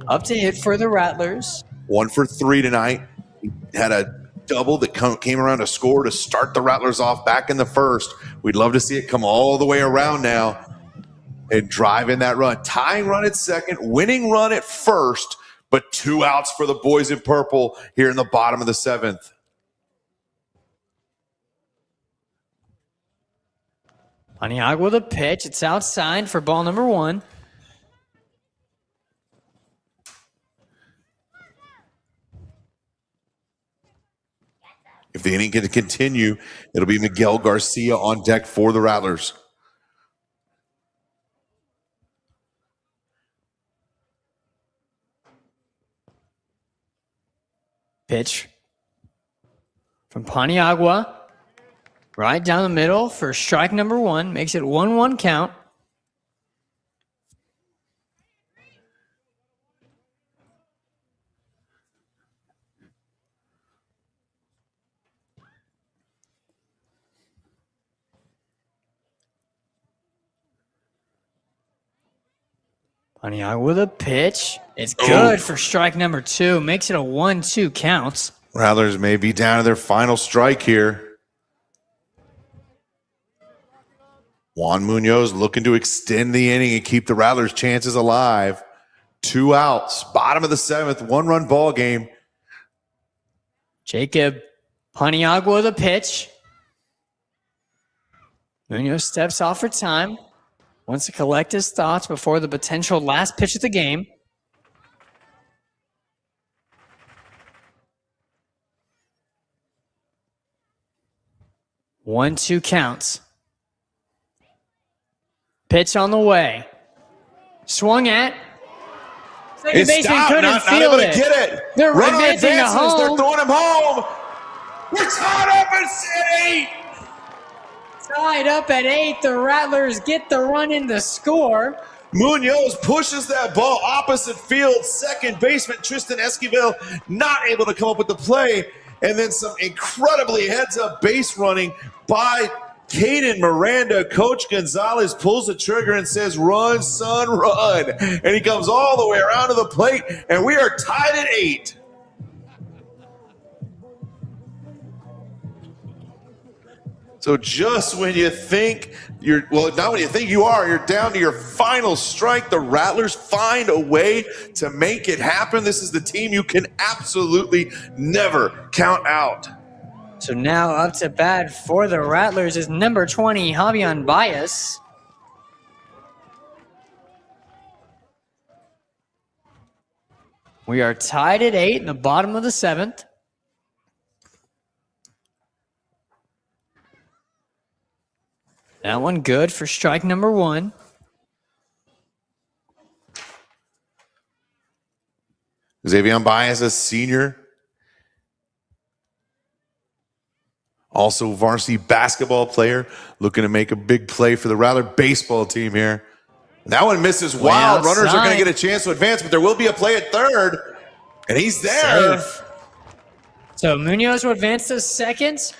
Speaker 2: up to hit for the Rattlers.
Speaker 1: 1 for 3 tonight. He had a double that came around to score to start the Rattlers off back in the first. We'd love to see it come all the way around now and drive in that run. Tying run at second, winning run at first, but 2 outs for the boys in purple here in the bottom of the 7th.
Speaker 2: Paniagua the pitch. It's outside for ball number 1.
Speaker 1: If the inning can continue, it'll be Miguel Garcia on deck for the Rattlers.
Speaker 2: Pitch from Paniagua. Right down the middle for strike number 1. Makes it 1-1 count. Paniagua with a pitch. It's good for strike number 2. Makes it a 1-2 count.
Speaker 1: Rattlers may be down to their final strike here. Juan Munoz looking to extend the inning and keep the Rattlers' chances alive. 2 outs, bottom of the 7th, 1-run ball game.
Speaker 2: Jacob Paniagua with a pitch. Munoz steps off for time. Wants to collect his thoughts before the potential last pitch of the game. One, 2 counts. Pitch on the way. Swung at. Second baseman couldn't field it.
Speaker 1: Get it.
Speaker 2: They're
Speaker 1: Runner
Speaker 2: advancing to
Speaker 1: advances.
Speaker 2: home.
Speaker 1: They're throwing him home. We're tied up at City.
Speaker 2: Tied up at 8. The Rattlers get the run in the score.
Speaker 1: Munoz pushes that ball opposite field. Second baseman Tristan Esquivel not able to come up with the play. And then some incredibly heads-up base running by Caden Miranda. Coach Gonzalez pulls the trigger and says, "Run, son, run." And he comes all the way around to the plate, and we are tied at 8. So just when you think not when you think you're down to your final strike, the Rattlers find a way to make it happen. This is the team you can absolutely never count out.
Speaker 2: So now up to bat for the Rattlers is number 20, Javion Baez. We are tied at 8 in the bottom of the 7th. That one good for strike number 1.
Speaker 1: Xavier Baez, a senior. Also varsity basketball player, looking to make a big play for the Rattler baseball team here. That one misses wild. Runners are going to get a chance to advance, but there will be a play at third, and he's there.
Speaker 2: Safe. So Munoz will advance to second,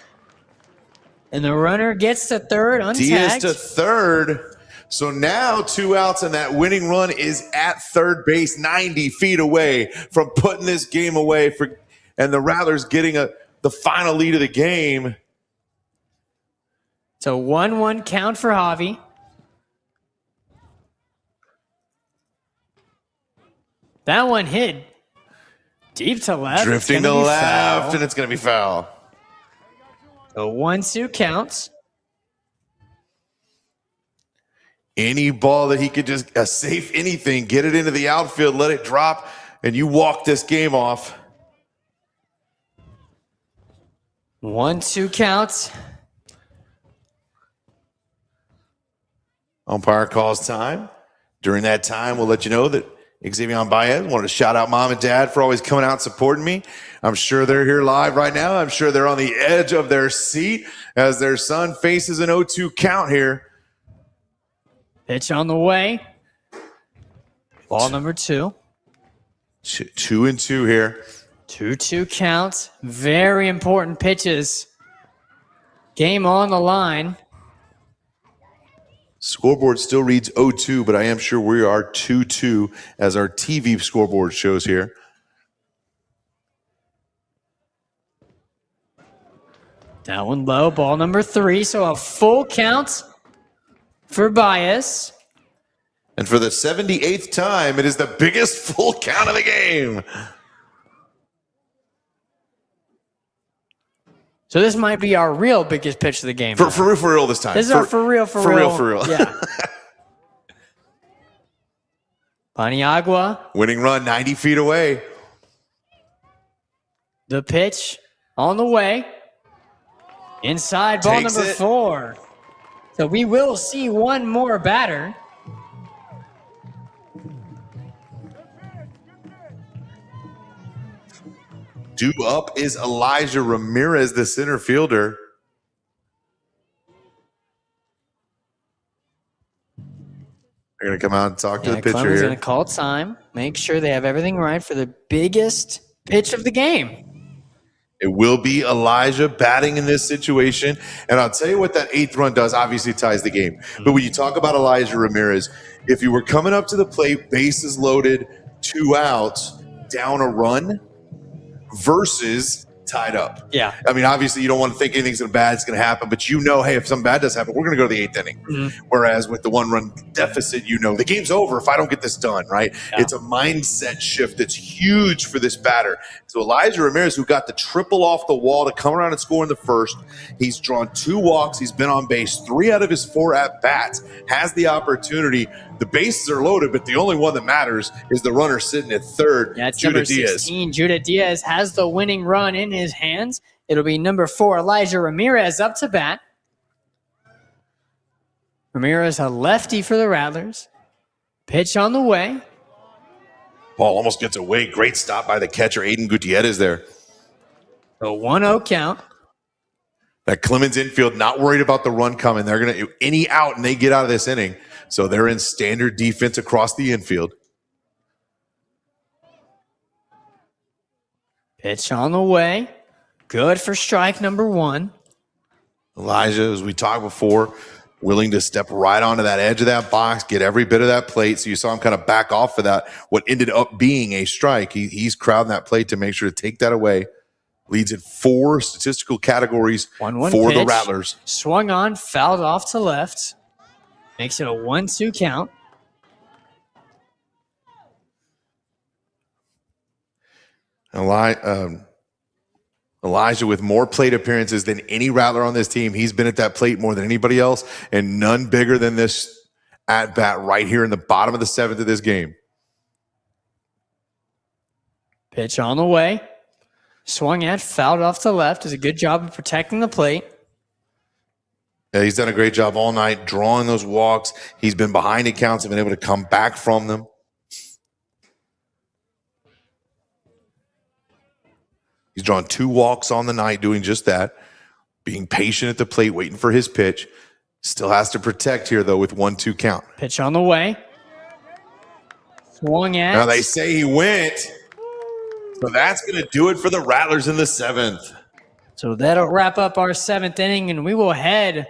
Speaker 2: and the runner gets to third untagged.
Speaker 1: Diaz to third. So now 2 outs, and that winning run is at third base, 90 feet away from putting this game away, and the Rattlers getting the final lead of the game.
Speaker 2: So 1-1 count for Javi. That one hit deep to left.
Speaker 1: Drifting to left, and it's going to be foul.
Speaker 2: So 1-2 counts.
Speaker 1: Any ball that he could just safe anything, get it into the outfield, let it drop, and you walk this game off.
Speaker 2: 1-2 counts.
Speaker 1: Umpire calls time. During that time, we'll let you know that Xavier Baez wanted to shout out mom and dad for always coming out and supporting me. I'm sure they're here live right now. I'm sure they're on the edge of their seat as their son faces an 0-2 count here.
Speaker 2: Pitch on the way. Ball number 2.
Speaker 1: 2-2 here.
Speaker 2: 2-2 counts. Very important pitches. Game on the line.
Speaker 1: Scoreboard still reads 0-2, but I am sure we are 2-2 as our TV scoreboard shows here.
Speaker 2: That one low. Ball number 3. So a full count for Baez.
Speaker 1: And for the 78th time, it is the biggest full count of the game.
Speaker 2: So this might be our real biggest pitch of the game.
Speaker 1: For real this time.
Speaker 2: This is our for real. Yeah. Paniagua.
Speaker 1: Winning run 90 feet away.
Speaker 2: The pitch on the way. Inside ball
Speaker 1: Takes
Speaker 2: number
Speaker 1: it.
Speaker 2: 4. So we will see one more batter.
Speaker 1: Due up is Elijah Ramirez, the center fielder. They're going to come out and talk to the pitcher
Speaker 2: Clemens
Speaker 1: here.
Speaker 2: going to call time. Make sure they have everything right for the biggest pitch of the game.
Speaker 1: It will be Elijah batting in this situation. And I'll tell you what that 8th run does. Obviously ties the game. But when you talk about Elijah Ramirez, if you were coming up to the plate, bases loaded, 2 outs, down a run versus tied up.
Speaker 2: Yeah.
Speaker 1: I mean, obviously you don't want to think anything's bad is going to happen, but you know, hey, if something bad does happen, we're going to go to the 8th inning.
Speaker 2: Mm-hmm.
Speaker 1: Whereas with the 1-run deficit, you know, the game's over if I don't get this done, right?
Speaker 2: Yeah.
Speaker 1: It's a mindset shift that's huge for this batter. So Elijah Ramirez, who got the triple off the wall to come around and score in the 1st, he's drawn 2 walks. He's been on base 3 out of his 4 at-bats, has the opportunity. The bases are loaded, but the only one that matters is the runner sitting at 3rd,
Speaker 2: That's
Speaker 1: Judah
Speaker 2: number
Speaker 1: Diaz.
Speaker 2: 16. Judah Diaz has the winning run in his hands. It'll be number 4, Elijah Ramirez, up to bat. Ramirez, a lefty for the Rattlers. Pitch on the way.
Speaker 1: Ball almost gets away. Great stop by the catcher, Aiden Gutierrez there.
Speaker 2: A 1-0 count.
Speaker 1: That Clemens infield not worried about the run coming. They're going to any out and they get out of this inning. So they're in standard defense across the infield.
Speaker 2: Pitch on the way. Good for strike number 1.
Speaker 1: Elijah, as we talked before, willing to step right onto that edge of that box, get every bit of that plate. So you saw him kind of back off of that, what ended up being a strike. He's crowding that plate to make sure to take that away. Leads in 4 statistical categories
Speaker 2: 1-1
Speaker 1: for the
Speaker 2: pitch.
Speaker 1: Rattlers.
Speaker 2: Swung on, fouled off to left. Makes it a 1-2 count.
Speaker 1: Elijah with more plate appearances than any Rattler on this team. He's been at that plate more than anybody else, and none bigger than this at-bat right here in the bottom of the 7th of this game.
Speaker 2: Pitch on the way. Swung at, fouled off to left. Does a good job of protecting the plate.
Speaker 1: Yeah, he's done a great job all night drawing those walks. He's been behind accounts and been able to come back from them. He's drawn 2 walks on the night doing just that, being patient at the plate, waiting for his pitch. Still has to protect here, though, with 1-2 count.
Speaker 2: Pitch on the way. Swung at.
Speaker 1: Now, they say he went, so that's going to do it for the Rattlers in the 7th.
Speaker 2: So that'll wrap up our 7th inning, and we will head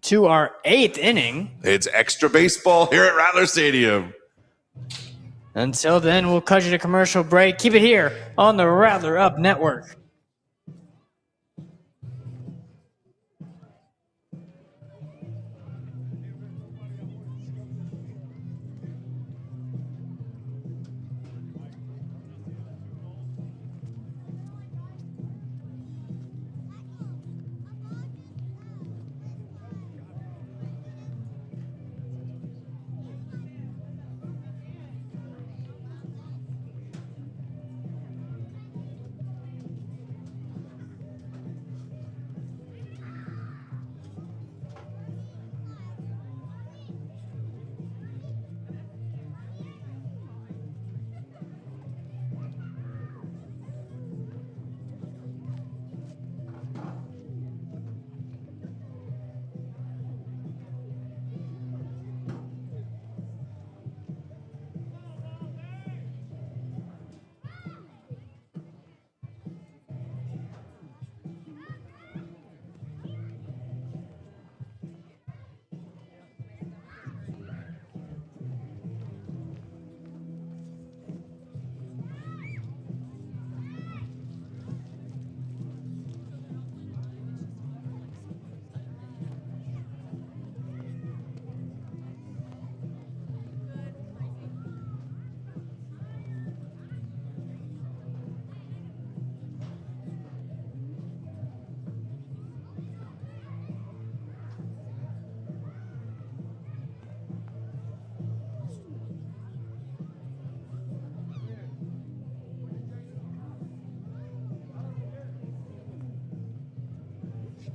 Speaker 2: to our 8th inning.
Speaker 1: It's extra baseball here at Rattler Stadium.
Speaker 2: Until then, we'll cut you to commercial break. Keep it here on the Rattler Up Network.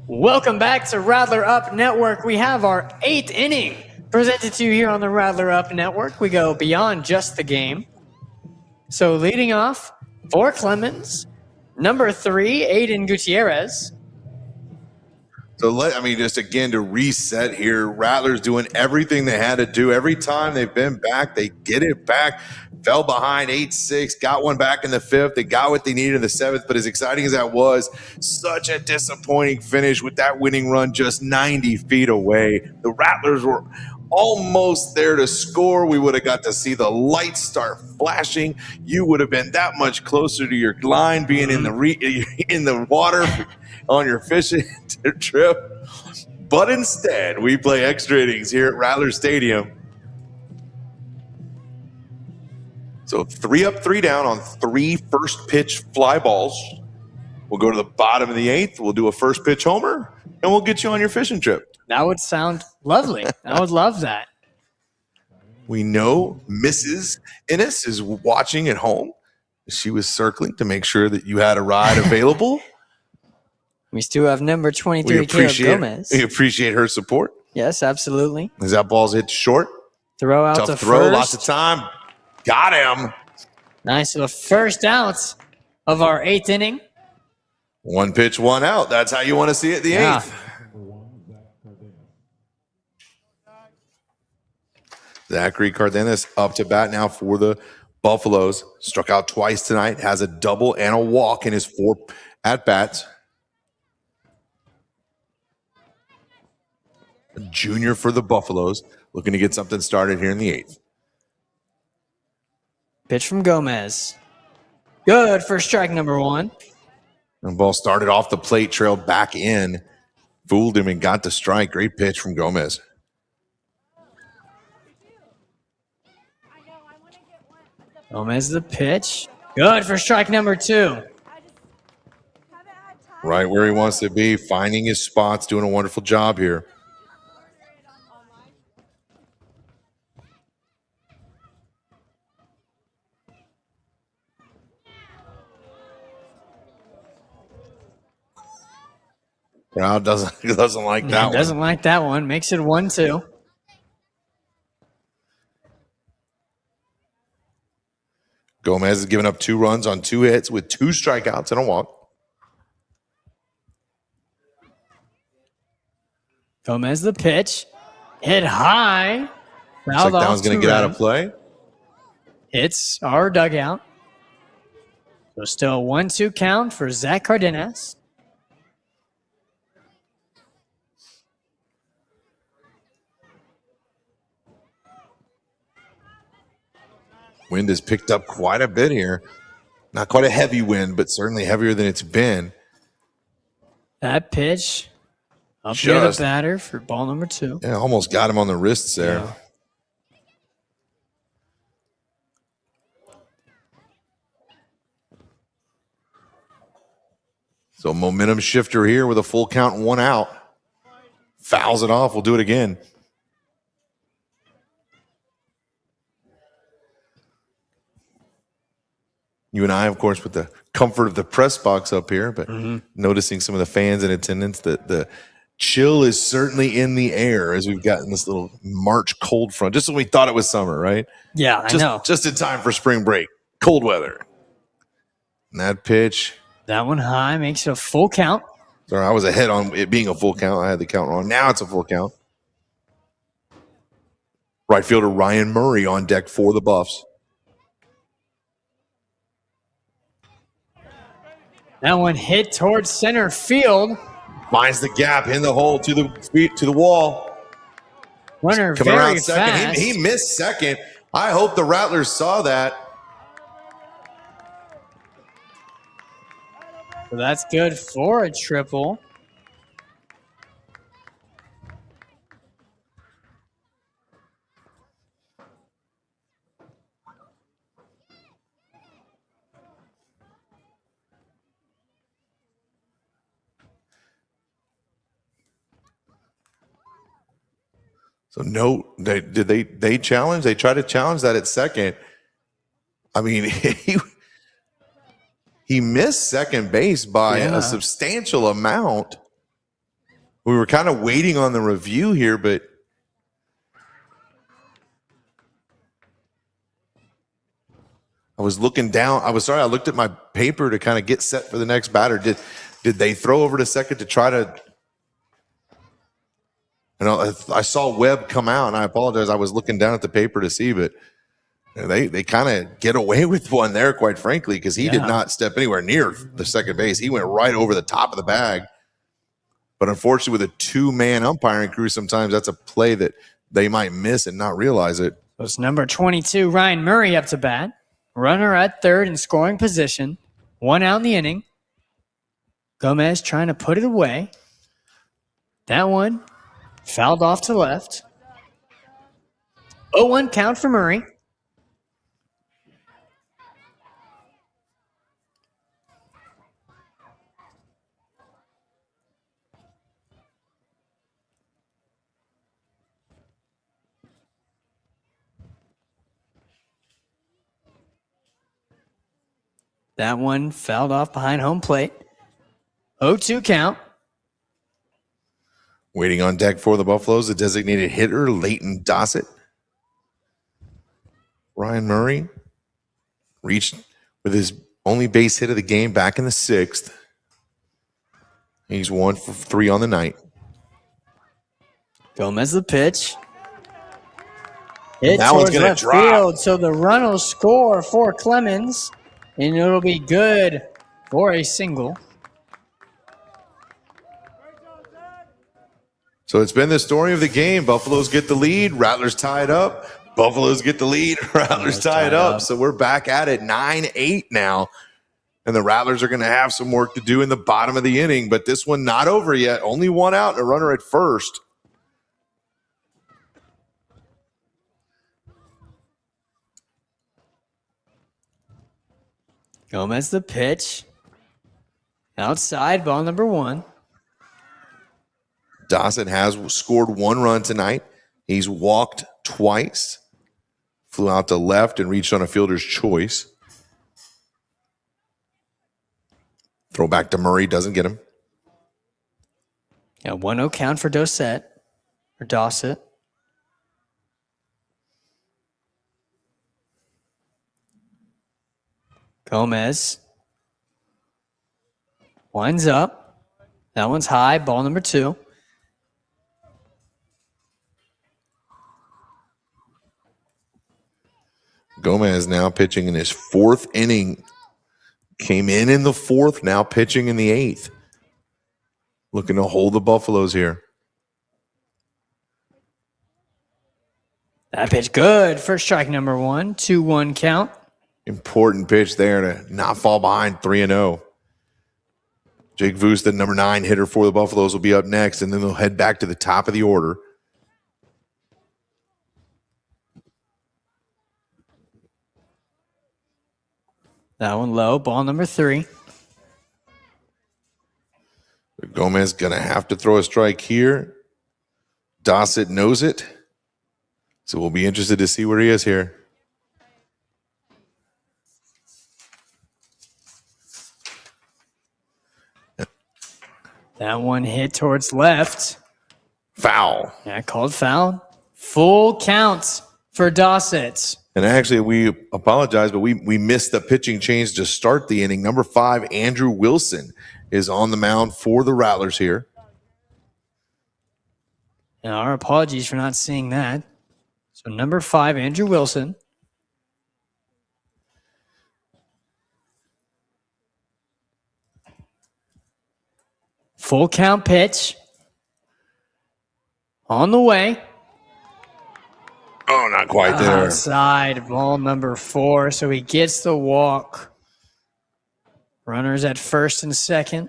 Speaker 2: Welcome back to Rattler Up Network. We have our 8th inning presented to you here on the Rattler Up Network. We go beyond just the game. So leading off for Clemens, number 3, Aiden Gutierrez.
Speaker 1: So just again to reset here, Rattlers doing everything they had to do. Every time they've been back, they get it back. Fell behind 8-6, got one back in the 5th. They got what they needed in the 7th. But as exciting as that was, such a disappointing finish with that winning run just 90 feet away. The Rattlers were almost there to score. We would have got to see the lights start flashing. You would have been that much closer to your line being in the water on your fishing trip. But instead, we play extra innings here at Rattler Stadium. So 3 up, 3 down on 3 first pitch fly balls. We'll go to the bottom of the 8th. We'll do a first pitch homer, and we'll get you on your fishing trip.
Speaker 2: That would sound lovely. I would love that.
Speaker 1: We know Mrs. Innes is watching at home. She was circling to make sure that you had a ride available.
Speaker 2: We still have number 23, Caleb Gomez.
Speaker 1: We appreciate her support.
Speaker 2: Yes, absolutely.
Speaker 1: As that ball's hit short.
Speaker 2: Throw out
Speaker 1: Tough
Speaker 2: to
Speaker 1: throw,
Speaker 2: first.
Speaker 1: lots of time. Got him.
Speaker 2: Nice. So the first out of our 8th inning.
Speaker 1: 1 pitch, 1 out. That's how you want to see it the 8th. Zachary Cardenas up to bat now for the Buffaloes. Struck out twice tonight. Has a double and a walk in his 4 at-bats. A junior for the Buffaloes. Looking to get something started here in the 8th.
Speaker 2: Pitch from Gomez. Good for strike number 1.
Speaker 1: The ball started off the plate, trailed back in. Fooled him and got the strike. Great pitch from Gomez.
Speaker 2: Gomez the pitch. Good for strike number 2.
Speaker 1: Right where he wants to be, finding his spots, doing a wonderful job here. Crowd doesn't like that one.
Speaker 2: Doesn't like that one. Makes it 1-2.
Speaker 1: Gomez has given up 2 runs on 2 hits with 2 strikeouts and a walk.
Speaker 2: Gomez the pitch. Hit high.
Speaker 1: Looks like that one's going to get out of play.
Speaker 2: Hits our dugout. So still a 1-2 count for Zach Cardenas.
Speaker 1: Wind has picked up quite a bit here. Not quite a heavy wind, but certainly heavier than it's been.
Speaker 2: That pitch up near the batter for ball number 2.
Speaker 1: Yeah, almost got him on the wrists there. Yeah. So momentum shifter here with a full count and 1 out. Fouls it off. We'll do it again. You and I, of course, with the comfort of the press box up here, but noticing some of the fans in attendance, the chill is certainly in the air as we've gotten this little March cold front, just when we thought it was summer, right?
Speaker 2: Yeah, I know.
Speaker 1: Just in time for spring break. Cold weather. And that pitch.
Speaker 2: That one high makes it a full count.
Speaker 1: Sorry, I was ahead on it being a full count. I had the count wrong. Now it's a full count. Right fielder Ryan Murray on deck for the Buffs.
Speaker 2: That one hit towards center field.
Speaker 1: Finds the gap in the hole to the wall.
Speaker 2: Runner
Speaker 1: coming
Speaker 2: very
Speaker 1: around second.
Speaker 2: fast.
Speaker 1: He missed second. I hope the Rattlers saw that.
Speaker 2: So that's good for a triple.
Speaker 1: So no, they challenge? They try to challenge that at second. I mean, he missed second base by a substantial amount. We were kind of waiting on the review here, but I was looking down. I looked at my paper to kind of get set for the next batter. Did they throw over to second to try to? I saw Webb come out, and I apologize. I was looking down at the paper to see, but they kind of get away with one there, quite frankly, because he did not step anywhere near the second base. He went right over the top of the bag. But unfortunately, with a two-man umpiring crew, sometimes that's a play that they might miss and not realize it.
Speaker 2: It was number 22, Ryan Murray, up to bat. Runner at third in scoring position. 1 out in the inning. Gomez trying to put it away. That one fouled off to left. 0-1 count for Murray. That one fouled off behind home plate. 0-2 count.
Speaker 1: Waiting on deck for the Buffaloes, the designated hitter, Leighton Dossett. Ryan Murray reached with his only base hit of the game back in the 6th. He's 1 for 3 on the night.
Speaker 2: Gomez the pitch. Hit
Speaker 1: That one's
Speaker 2: towards
Speaker 1: gonna
Speaker 2: left
Speaker 1: drop.
Speaker 2: field, so the run will score for Clemens, and it'll be good for a single.
Speaker 1: So it's been the story of the game. Buffaloes get the lead. Rattlers tie it up. Buffaloes get the lead. Rattlers tie it up. So we're back at it, 9-8 now. And the Rattlers are going to have some work to do in the bottom of the inning. But this one not over yet. Only 1 out and a runner at first.
Speaker 2: Gomez the pitch. Outside, ball number 1.
Speaker 1: Dossett has scored 1 run tonight. He's walked twice. Flew out to left and reached on a fielder's choice. Throw back to Murray. Doesn't get him.
Speaker 2: Yeah, 1-0 count for Dossett. Gomez winds up. That one's high. Ball number 2.
Speaker 1: Gomez now pitching in his 4th inning. Came in the 4th, now pitching in the 8th. Looking to hold the Buffaloes here.
Speaker 2: That pitch good for strike number 1. 2-1 count.
Speaker 1: Important pitch there to not fall behind 3-0. Jake Voos, the number 9 hitter for the Buffaloes, will be up next, and then they'll head back to the top of the order.
Speaker 2: That one low. Ball number 3.
Speaker 1: Gomez going to have to throw a strike here. Dossett knows it. So we'll be interested to see where he is here.
Speaker 2: That one hit towards left.
Speaker 1: Foul.
Speaker 2: Yeah, called foul. Full count for Dossett.
Speaker 1: And actually, we apologize, but we missed the pitching change to start the inning. Number 5, Andrew Wilson, is on the mound for the Rattlers here.
Speaker 2: And our apologies for not seeing that. So number 5, Andrew Wilson. Full count pitch. On the way.
Speaker 1: Oh, not quite there.
Speaker 2: Outside, ball number 4. So he gets the walk. Runners at first and second.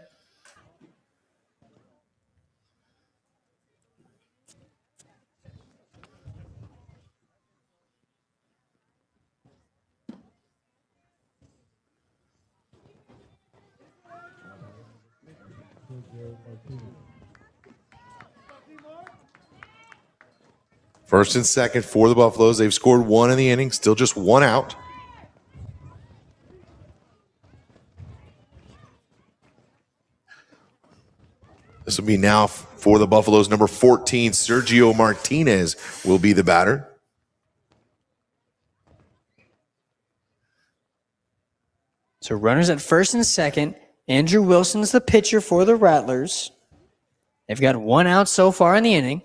Speaker 1: First and second for the Buffaloes. They've scored 1 in the inning, still just 1 out. This will be now for the Buffaloes. Number 14, Sergio Martinez will be the batter.
Speaker 2: So runners at first and second. Andrew Wilson's the pitcher for the Rattlers. They've got one out so far in the inning.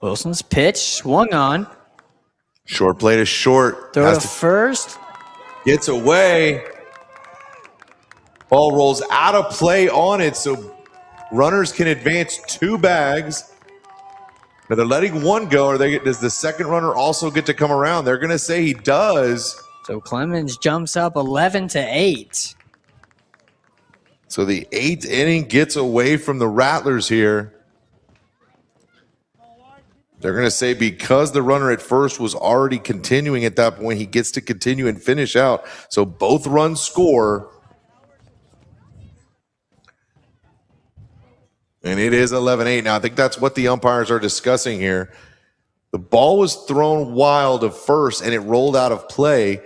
Speaker 2: Wilson's pitch swung on.
Speaker 1: Short play to short.
Speaker 2: Throw to first.
Speaker 1: Gets away. Ball rolls out of play on it, so runners can advance 2 bags. Now they're letting one go. Does the second runner also get to come around? They're going to say he does.
Speaker 2: So Clemens jumps up 11-8.
Speaker 1: So the 8th inning gets away from the Rattlers here. They're going to say because the runner at first was already continuing at that point, he gets to continue and finish out. So both runs score. And it is 11-8. Now, I think that's what the umpires are discussing here. The ball was thrown wild of first, and it rolled out of play.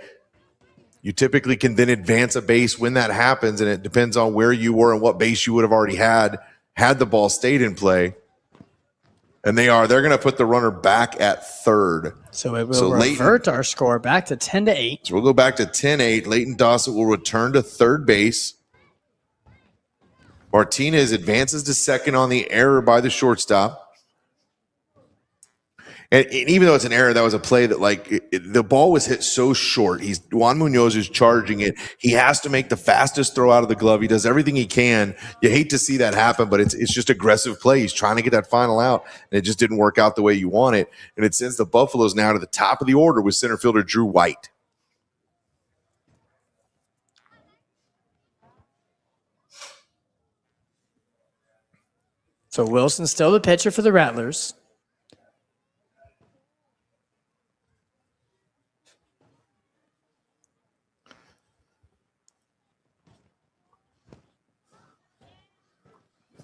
Speaker 1: You typically can then advance a base when that happens, and it depends on where you were and what base you would have already had the ball stayed in play. And they're going to put the runner back at third.
Speaker 2: So it will revert our score back to 10-8.
Speaker 1: So we'll go back to 10-8. Leighton Dossett will return to third base. Martinez advances to second on the error by the shortstop. And even though it's an error, that was a play that, the ball was hit so short. Juan Munoz is charging it. He has to make the fastest throw out of the glove. He does everything he can. You hate to see that happen, but it's just aggressive play. He's trying to get that final out, and it just didn't work out the way you want it. And it sends the Buffaloes now to the top of the order with center fielder Drew White.
Speaker 2: So Wilson's still the pitcher for the Rattlers.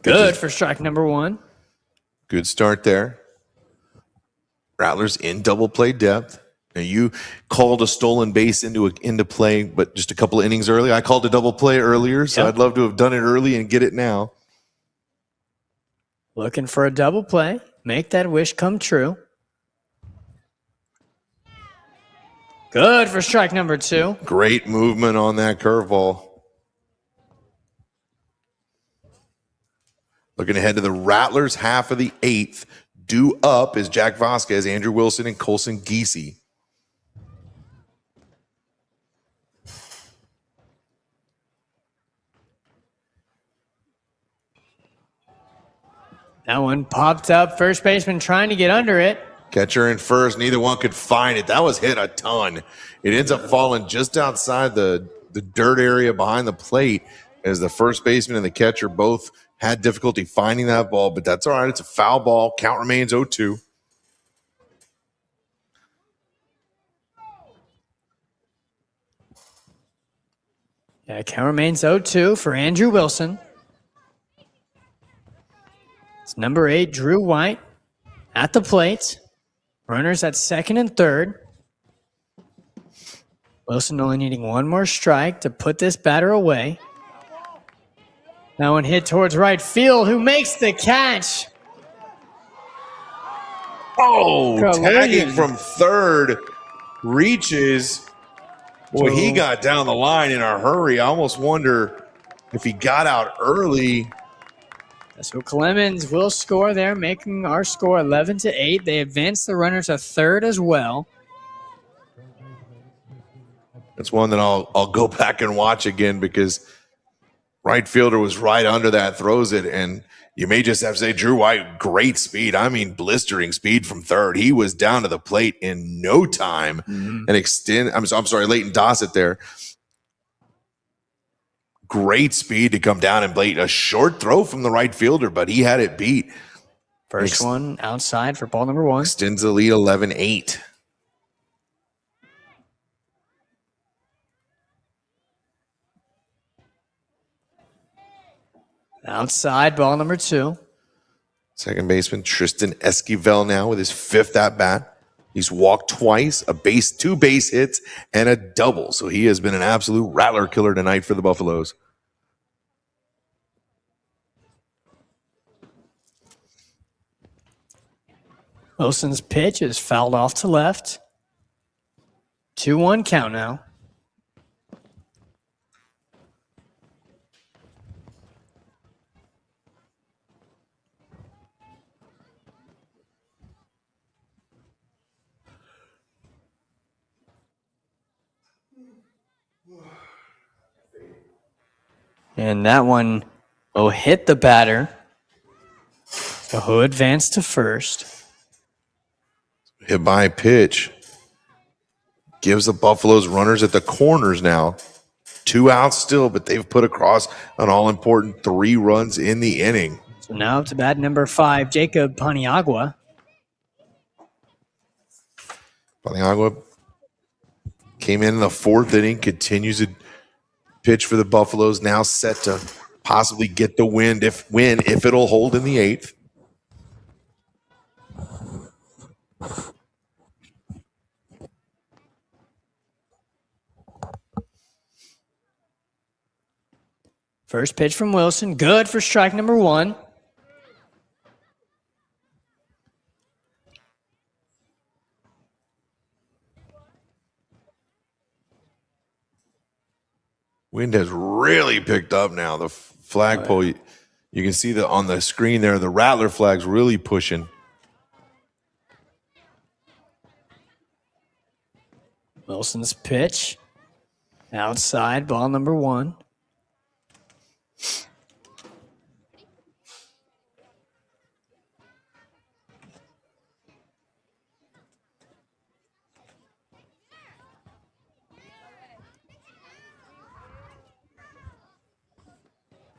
Speaker 2: Good for strike number 1.
Speaker 1: Good start there. Rattlers in double play depth. Now you called a stolen base into play, but just a couple of innings early. I called a double play earlier, so I'd love to have done it early and get it now.
Speaker 2: Looking for a double play. Make that wish come true. Good for strike number 2.
Speaker 1: Great movement on that curveball. Looking ahead to the Rattlers, half of the 8th. Due up is Jack Vasquez, Andrew Wilson, and Colson Giese.
Speaker 2: That one popped up. First baseman trying to get under it.
Speaker 1: Catcher in first. Neither one could find it. That was hit a ton. It ends up falling just outside the dirt area behind the plate as the first baseman and the catcher both had difficulty finding that ball, but that's all right. It's a foul ball. Count remains 0-2.
Speaker 2: Yeah, count remains 0-2 for Andrew Wilson. It's number 8, Drew White, at the plate. Runners at second and third. Wilson only needing one more strike to put this batter away. That one hit towards right field. Who makes the catch?
Speaker 1: Oh, tagging from third. Reaches. Boy, he got down the line in a hurry. I almost wonder if he got out early.
Speaker 2: So Clemens will score there, making our score 11-8. They advance the runner to third as well.
Speaker 1: That's one that I'll go back and watch again because right fielder was right under that, throws it, and you may just have to say Drew White, great speed. I mean, blistering speed from third. He was down to the plate in no time and I'm sorry, Leighton Dossett there. Great speed to come down and blade a short throw from the right fielder, but he had it beat.
Speaker 2: First one outside for ball number 1.
Speaker 1: Extends the lead 11-8.
Speaker 2: Outside, ball number 2.
Speaker 1: Second baseman Tristan Esquivel now with his 5th at-bat. He's walked twice, two base hits, and a double. So he has been an absolute rattler killer tonight for the Buffaloes.
Speaker 2: Wilson's pitch is fouled off to left. 2-1 count now. And that one will hit the batter. So he'll advance to first.
Speaker 1: Hit by pitch. Gives the Buffaloes runners at the corners now. 2 outs still, but they've put across an all-important 3 runs in the inning.
Speaker 2: So now to bat number 5, Jacob Paniagua.
Speaker 1: Paniagua came in the 4th inning, continues to pitch for the Buffaloes, now set to possibly get the win if it'll hold in the 8th.
Speaker 2: First pitch from Wilson, good for strike number 1.
Speaker 1: Wind has really picked up now. The flagpole, you can see that on the screen there, the Rattler flag's really pushing.
Speaker 2: Wilson's pitch, outside, ball number 1.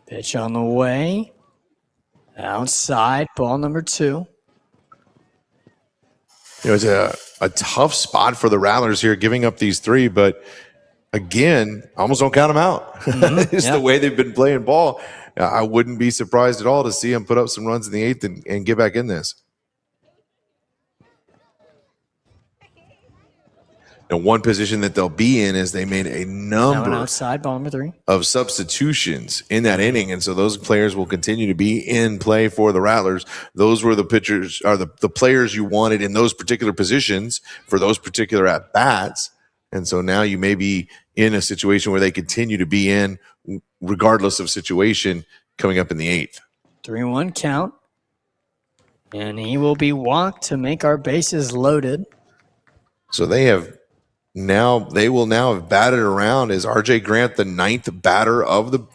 Speaker 2: Pitch on the way. Outside, ball number 2.
Speaker 1: It was a tough spot for the Rattlers here, giving up these 3, but again, almost don't count them out. It's the way they've been playing ball. I wouldn't be surprised at all to see them put up some runs in the 8th and get back in this. And one position that they'll be in is they made a number
Speaker 2: outside, ball number 3.
Speaker 1: of substitutions in that inning. And so those players will continue to be in play for the Rattlers. Those were the pitchers or the players you wanted in those particular positions for those particular at-bats. And so now you may be in a situation where they continue to be in regardless of situation coming up in the 8th.
Speaker 2: 3-1 count. And he will be walked to make our bases loaded.
Speaker 1: So they will now have batted around as RJ Grant, the 9th batter of the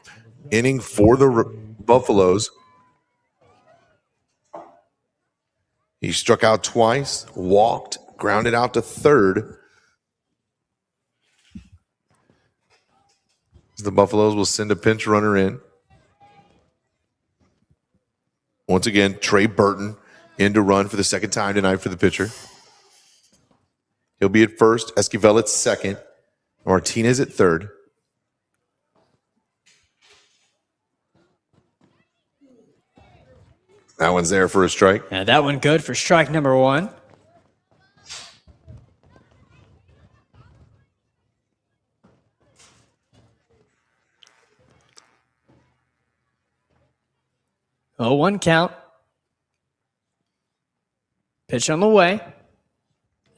Speaker 1: inning for the Buffaloes. He struck out twice, walked, grounded out to third. The Buffaloes will send a pinch runner in. Once again, Trey Burton in to run for the second time tonight for the pitcher. He'll be at first, Esquivel at second, Martinez at third. That one's there for a strike.
Speaker 2: Yeah, that one good for strike number 1. Oh, 1 count. Pitch on the way.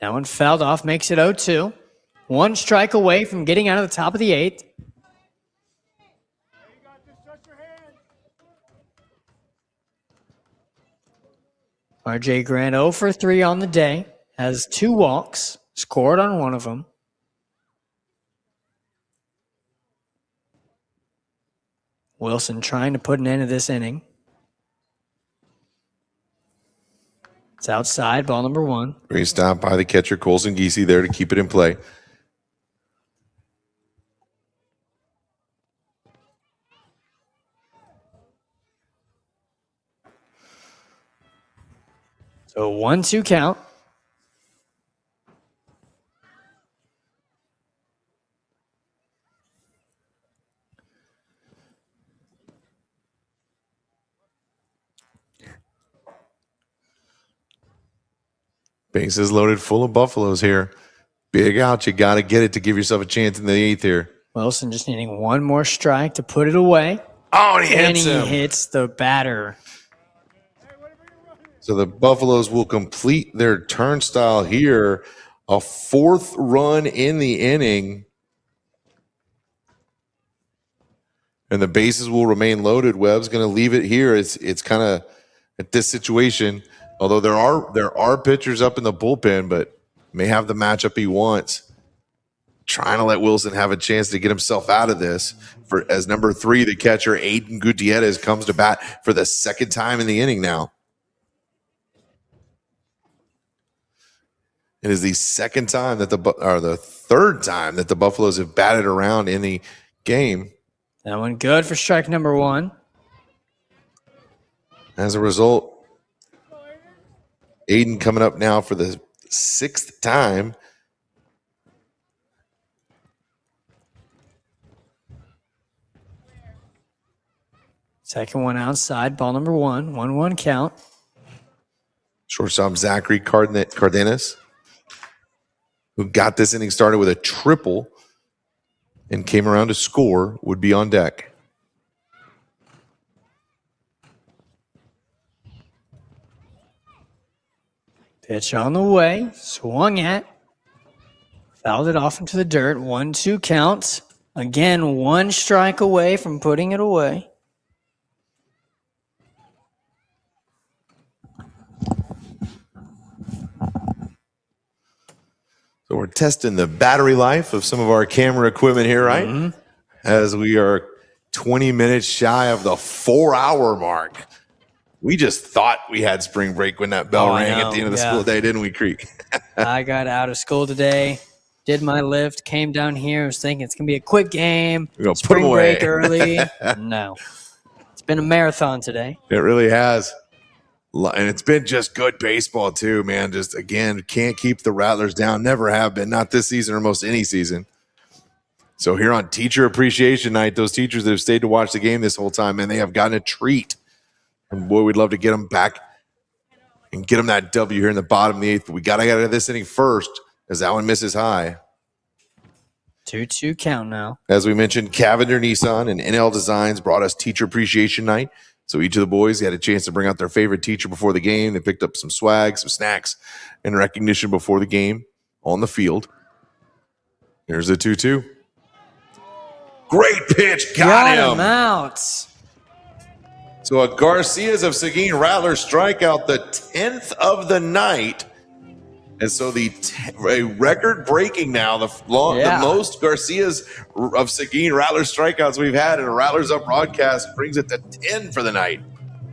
Speaker 2: That one fouled off, makes it 0-2. 1 strike away from getting out of the top of the 8th. RJ Grant 0 for 3 on the day. Has 2 walks. Scored on one of them. Wilson trying to put an end to this inning. It's outside, ball number 1.
Speaker 1: Great stop by the catcher, Colson Giese, there to keep it in play.
Speaker 2: So 1-2 count.
Speaker 1: Bases loaded full of Buffaloes here. Big out. You got to get it to give yourself a chance in the 8th here.
Speaker 2: Wilson just needing one more strike to put it away.
Speaker 1: Oh, and he
Speaker 2: And
Speaker 1: hits
Speaker 2: he
Speaker 1: him.
Speaker 2: hits the batter.
Speaker 1: So the Buffaloes will complete their turnstile here. A 4th run in the inning. And the bases will remain loaded. Webb's going to leave it here. It's kind of at this situation, although there are pitchers up in the bullpen, but may have the matchup he wants. Trying to let Wilson have a chance to get himself out of this. For as number 3, the catcher Aiden Gutierrez comes to bat for the 2nd time in the inning now. It is the 2nd time that the 3rd time that the Buffaloes have batted around in the game.
Speaker 2: That one good for strike number 1.
Speaker 1: As a result, Aiden coming up now for the 6th time.
Speaker 2: Second one outside, ball number 1, 1-1 count.
Speaker 1: Shortstop Zachary Cardenas, who got this inning started with a triple and came around to score, would be on deck.
Speaker 2: Pitch on the way, swung at, fouled it off into the dirt, 1-2 counts. Again, 1 strike away from putting it away.
Speaker 1: So we're testing the battery life of some of our camera equipment here, right? Mm-hmm. As we are 20 minutes shy of the 4-hour mark. We just thought we had spring break when that bell rang at the end of the school day, didn't we, Creek?
Speaker 2: I got out of school today, did my lift, came down here, was thinking it's going to be a quick game, spring break early. No. It's been a marathon today.
Speaker 1: It really has. And it's been just good baseball too, man. Just, again, can't keep the Rattlers down. Never have been. Not this season or most any season. So here on Teacher Appreciation Night, those teachers that have stayed to watch the game this whole time, man, they have gotten a treat. And boy, we'd love to get them back and get them that W here in the bottom of the 8th. But we got to get out of this inning first as that one misses high.
Speaker 2: 2-2 count now.
Speaker 1: As we mentioned, Cavender Nissan and NL Designs brought us Teacher Appreciation Night. So each of the boys had a chance to bring out their favorite teacher before the game. They picked up some swag, some snacks, and recognition before the game on the field. Here's the 2-2. Great pitch. Got him
Speaker 2: out.
Speaker 1: So a Garcias of Seguin Rattlers strikeout, the 10th of the night. And so a record-breaking now, the most Garcias of Seguin Rattlers strikeouts we've had in a Rattlers Up broadcast brings it to 10 for the night.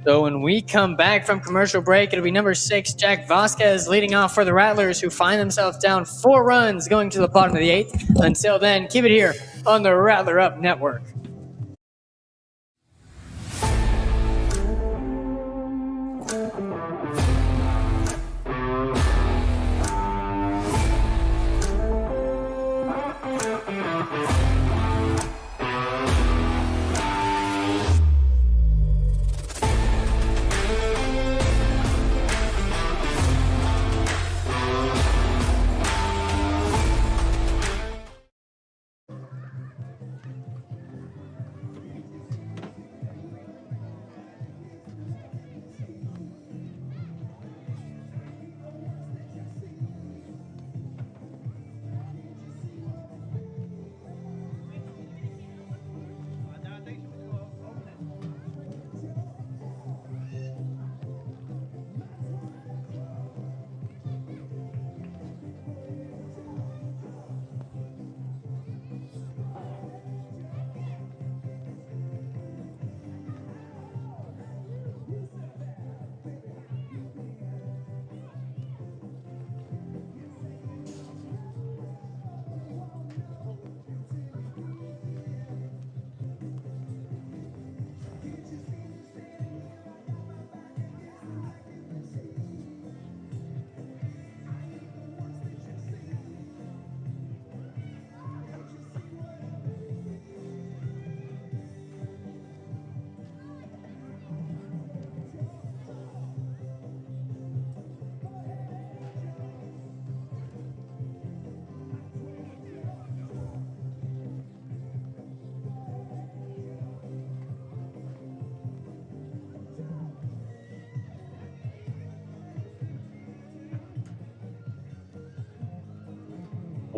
Speaker 2: So when we come back from commercial break, it'll be number 6, Jack Vasquez, leading off for the Rattlers, who find themselves down 4 runs going to the bottom of the 8th. Until then, keep it here on the Rattler Up Network.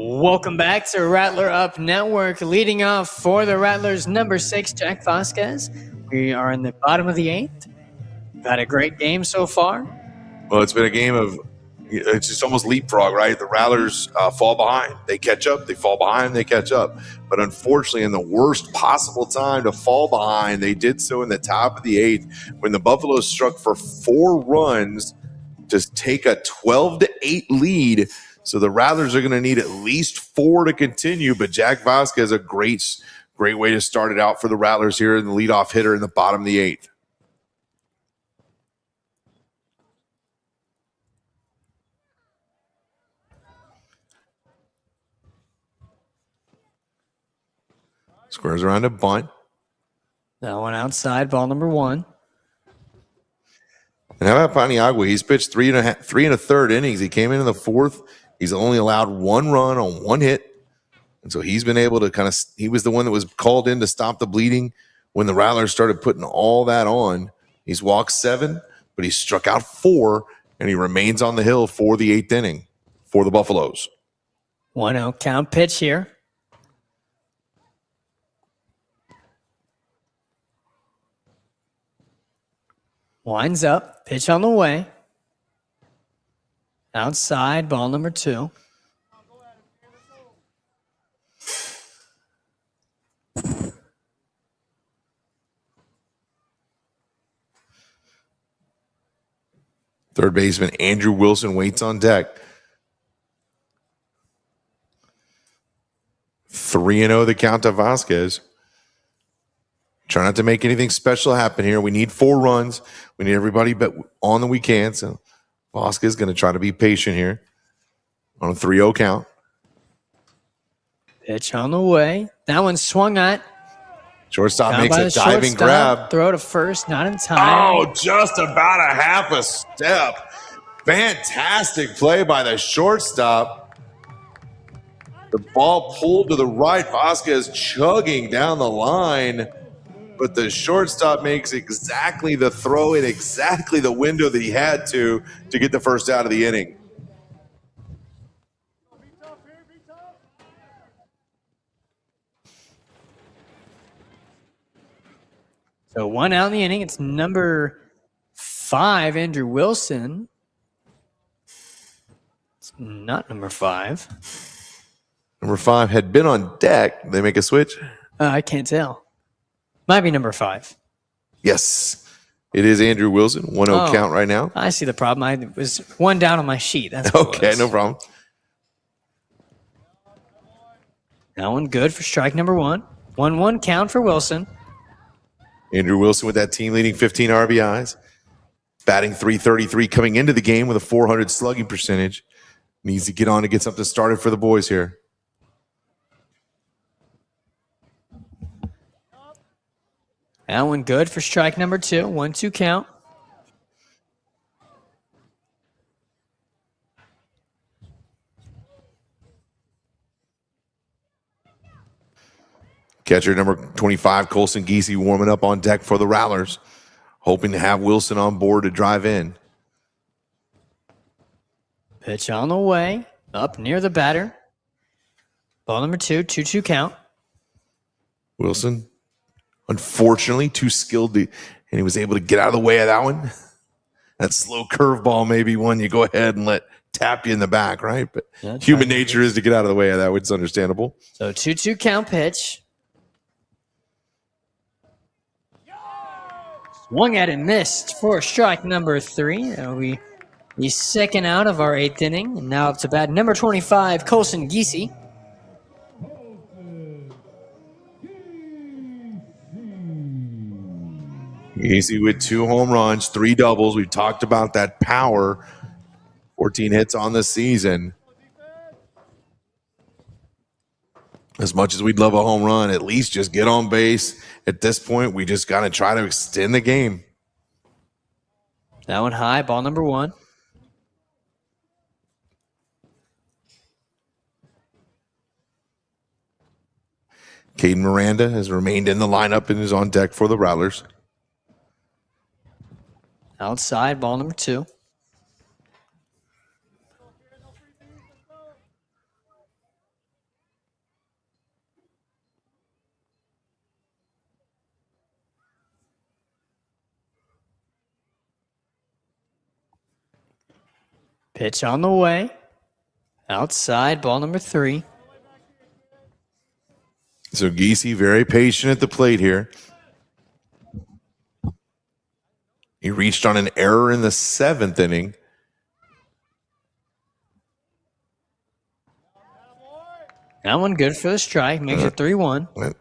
Speaker 2: Welcome back to Rattler Up Network. Leading off for the Rattlers, number 6, Jack Vasquez. We are in the bottom of the 8th. We've had a great game so far.
Speaker 1: Well, it's been a game of, it's just almost leapfrog, right? The Rattlers fall behind. They catch up. They fall behind. They catch up. But unfortunately, in the worst possible time to fall behind, they did so in the top of the 8th when the Buffaloes struck for 4 runs to take a 12-8 lead. So the Rattlers are going to need at least 4 to continue. But Jack Vasquez, a great way to start it out for the Rattlers here in the leadoff hitter in the bottom of the 8th. Squares around a bunt.
Speaker 2: That one outside, ball number 1.
Speaker 1: And how about Paniagua? He's pitched 3 and a third innings. He came in the 4th. He's only allowed 1 run on 1 hit. And so he's been able to he was the one that was called in to stop the bleeding when the Rattlers started putting all that on. He's walked 7, but he struck out 4, and he remains on the hill for the 8th inning for the Buffaloes.
Speaker 2: 1-0 count pitch here. Winds up, pitch on the way. Outside, ball number 2.
Speaker 1: Third baseman Andrew Wilson waits on deck. 3-0 the count to Vasquez. Try not to make anything special happen here. We need 4 runs. We need everybody but on the weekend. So Vasquez is going to try to be patient here on a 3-0 count.
Speaker 2: Pitch on the way. That one swung at.
Speaker 1: Shortstop makes a diving grab.
Speaker 2: Throw to first, not in time.
Speaker 1: Oh, just about a half a step. Fantastic play by the shortstop. The ball pulled to the right. Vasquez chugging down the line. But the shortstop makes exactly the throw in exactly the window that he had to get the first out of the inning.
Speaker 2: So 1 out in the inning. It's number 5, Andrew Wilson. It's not number 5.
Speaker 1: Number 5 had been on deck. They make a switch?
Speaker 2: I can't tell. Might be number 5.
Speaker 1: Yes. It is Andrew Wilson. 1-0 count right now.
Speaker 2: I see the problem. I was 1 down on my sheet. That's what
Speaker 1: okay,
Speaker 2: it was.
Speaker 1: no problem.
Speaker 2: That one good for strike number 1. 1-1 count for Wilson.
Speaker 1: Andrew Wilson with that team-leading 15 RBIs. Batting .333 coming into the game with a .400 slugging percentage. Needs to get on to get something started for the boys here.
Speaker 2: That one good for strike number 2. 1-2 count.
Speaker 1: Catcher number 25, Colson Giese, warming up on deck for the Rattlers, hoping to have Wilson on board to drive in.
Speaker 2: Pitch on the way, up near the batter. Ball number 2, 2-2 count.
Speaker 1: Wilson, unfortunately, too skilled, and he was able to get out of the way of that one. That slow curveball may be one you go ahead and let tap you in the back, right? But yeah, human nature is to get out of the way of that, which is understandable.
Speaker 2: So 2-2 count pitch. Swung at and missed for strike number 3. That'll be the second out of our 8th inning. And now up to bat number 25, Colson Giese.
Speaker 1: Giese with 2 home runs, 3 doubles. We've talked about that power. 14 hits on the season. As much as we'd love a home run, at least just get on base. At this point, we just got to try to extend the game.
Speaker 2: That one high, ball number 1.
Speaker 1: Caden Miranda has remained in the lineup and is on deck for the Rattlers.
Speaker 2: Outside, ball number 2. Pitch on the way. Outside, ball number 3.
Speaker 1: So Giese very patient at the plate here. He reached on an error in the 7th inning.
Speaker 2: That one good for the strike. Makes it 3-1.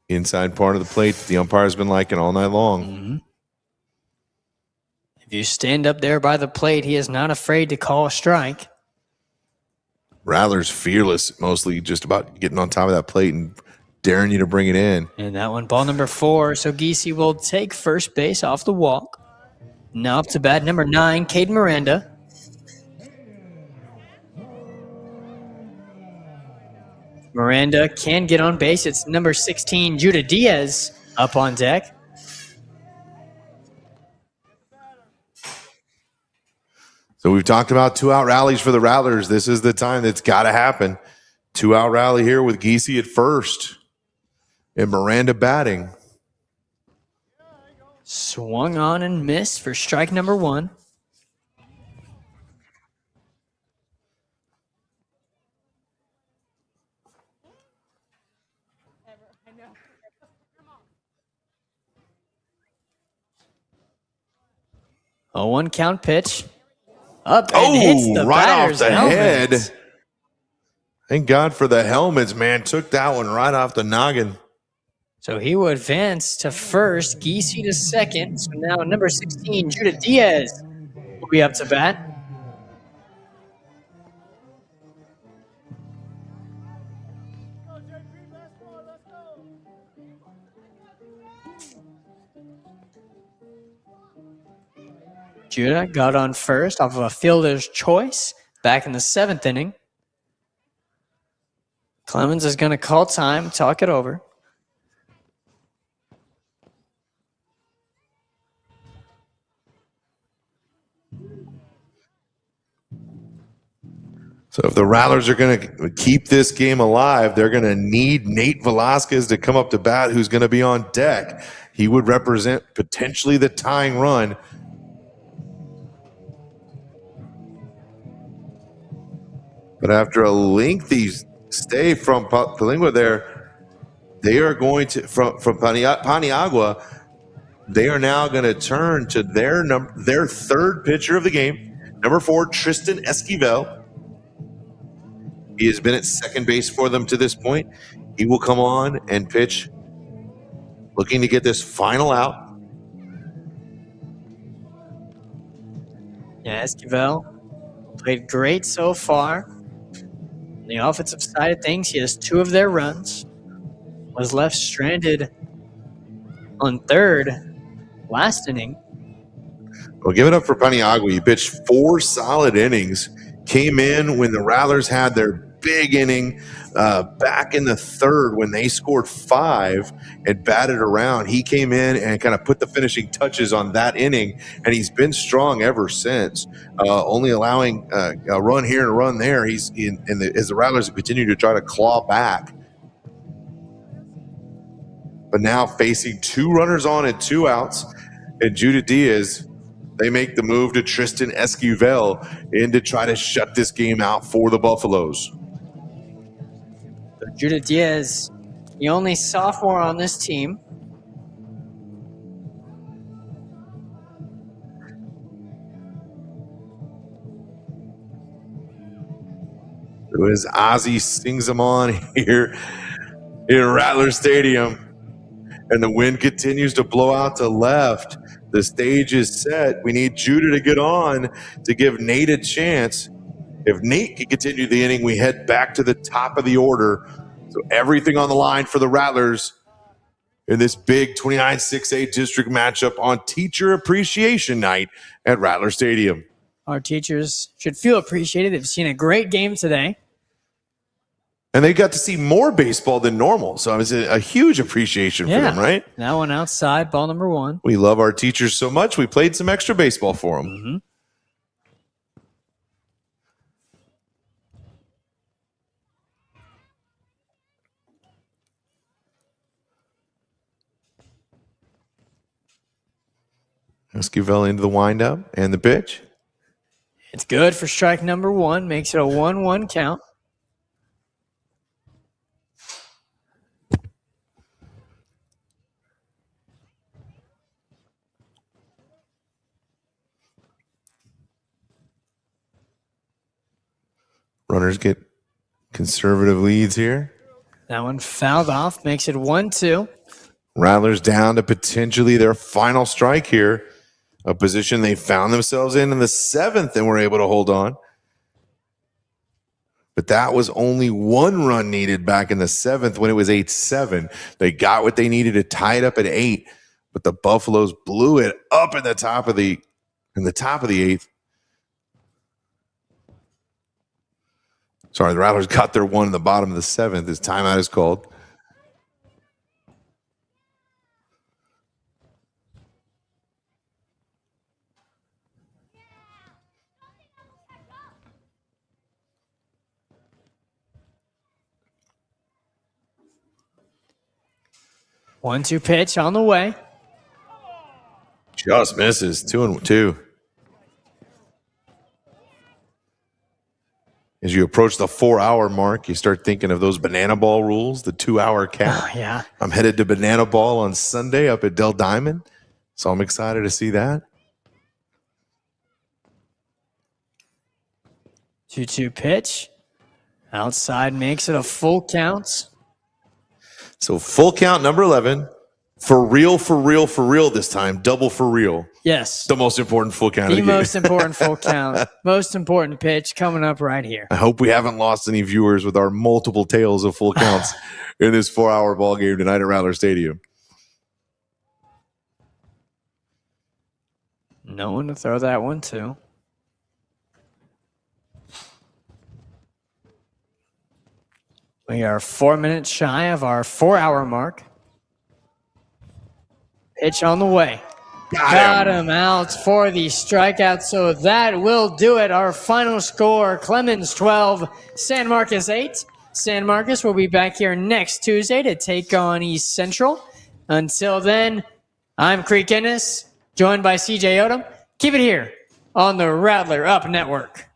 Speaker 1: Inside part of the plate the umpire's been liking all night long.
Speaker 2: If you stand up there by the plate, he is not afraid to call a strike.
Speaker 1: Rattler's fearless, mostly just about getting on top of that plate and daring you to bring it in.
Speaker 2: And that one, ball number 4. So Giese will take first base off the walk. Now up to bat, number 9, Cade Miranda. Miranda can get on base. It's number 16, Judah Diaz, up on deck.
Speaker 1: So we've talked about 2-out rallies for the Rattlers. This is the time that's got to happen. 2-out rally here with Giese at first and Miranda batting.
Speaker 2: Swung on and missed for strike number 1. A 1-count pitch. Up and hits the
Speaker 1: right off
Speaker 2: batter's
Speaker 1: the
Speaker 2: helmet.
Speaker 1: head. Thank God for the helmets, man. Took that one right off the noggin.
Speaker 2: So he will advance to first, Giese to second. So now number 16, Judah Diaz, will be up to bat. Judah got on first off of a fielder's choice back in the 7th inning. Clemens is going to call time, talk it over.
Speaker 1: So if the Rattlers are going to keep this game alive, they're going to need Nate Velasquez to come up to bat, who's going to be on deck. He would represent potentially the tying run. But after a lengthy stay from Palingua there, they are going to, from Paniagua, they are now going to turn to their third pitcher of the game, number 4, Tristan Esquivel. He has been at second base for them to this point. He will come on and pitch, looking to get this final out.
Speaker 2: Yeah, Esquivel played great so far. On the offensive side of things, he has 2 of their runs. Was left stranded on third last inning.
Speaker 1: Well, give it up for Paniagua. He pitched 4 solid innings. Came in when the Rattlers had their big inning back in the 3rd when they scored 5 and batted around. He came in and kind of put the finishing touches on that inning, and he's been strong ever since, only allowing a run here and a run there. As the Rattlers continue to try to claw back. But now facing 2 runners on and 2 outs, and Judah Diaz, they make the move to Tristan Esquivel in to try to shut this game out for the Buffaloes.
Speaker 2: So Judah Diaz, the only sophomore on this team.
Speaker 1: As Ozzy sings them on here in Rattler Stadium, and the wind continues to blow out to left. The stage is set. We need Judah to get on to give Nate a chance. If Nate can continue the inning, we head back to the top of the order. So everything on the line for the Rattlers in this big 29-6A district matchup on Teacher Appreciation Night at Rattler Stadium.
Speaker 2: Our teachers should feel appreciated. They've seen a great game today.
Speaker 1: And they got to see more baseball than normal. So it's a huge appreciation for them, right?
Speaker 2: That one outside, ball number 1.
Speaker 1: We love our teachers so much, we played some extra baseball for them. Esquivel into the windup and the pitch.
Speaker 2: It's good for strike number 1. Makes it a 1-1 count.
Speaker 1: Runners get conservative leads here.
Speaker 2: That one fouled off. Makes it 1-2.
Speaker 1: Rattlers down to potentially their final strike here. A position they found themselves in the 7th and were able to hold on. But that was only 1 run needed back in the 7th when it was 8-7. They got what they needed to tie it up at 8, but the Buffaloes blew it up in the top of the 8th. Sorry, the Rattlers got their 1 in the bottom of the 7th. As timeout is called.
Speaker 2: One-two pitch on the way.
Speaker 1: Just misses. 2-2. As you approach the 4-hour mark, you start thinking of those banana ball rules, the 2-hour cap.
Speaker 2: Oh, yeah.
Speaker 1: I'm headed to Banana Ball on Sunday up at Del Diamond, so I'm excited to see that.
Speaker 2: 2-2 pitch. Outside makes it a full count.
Speaker 1: So full count, number 11. For real this time. Double for real.
Speaker 2: Yes.
Speaker 1: The most important full count of
Speaker 2: The
Speaker 1: the game.
Speaker 2: most important full count. Most important pitch coming up right here.
Speaker 1: I hope we haven't lost any viewers with our multiple tales of full counts in this 4-hour ball game tonight at Rattler Stadium.
Speaker 2: No one to throw that one to. We are 4 minutes shy of our 4-hour mark. Pitch on the way. Got him out for the strikeout, so that will do it. Our final score, Clemens 12, San Marcos 8. San Marcos will be back here next Tuesday to take on East Central. Until then, I'm Creek Ennis, joined by CJ Odom. Keep it here on the Rattler Up Network.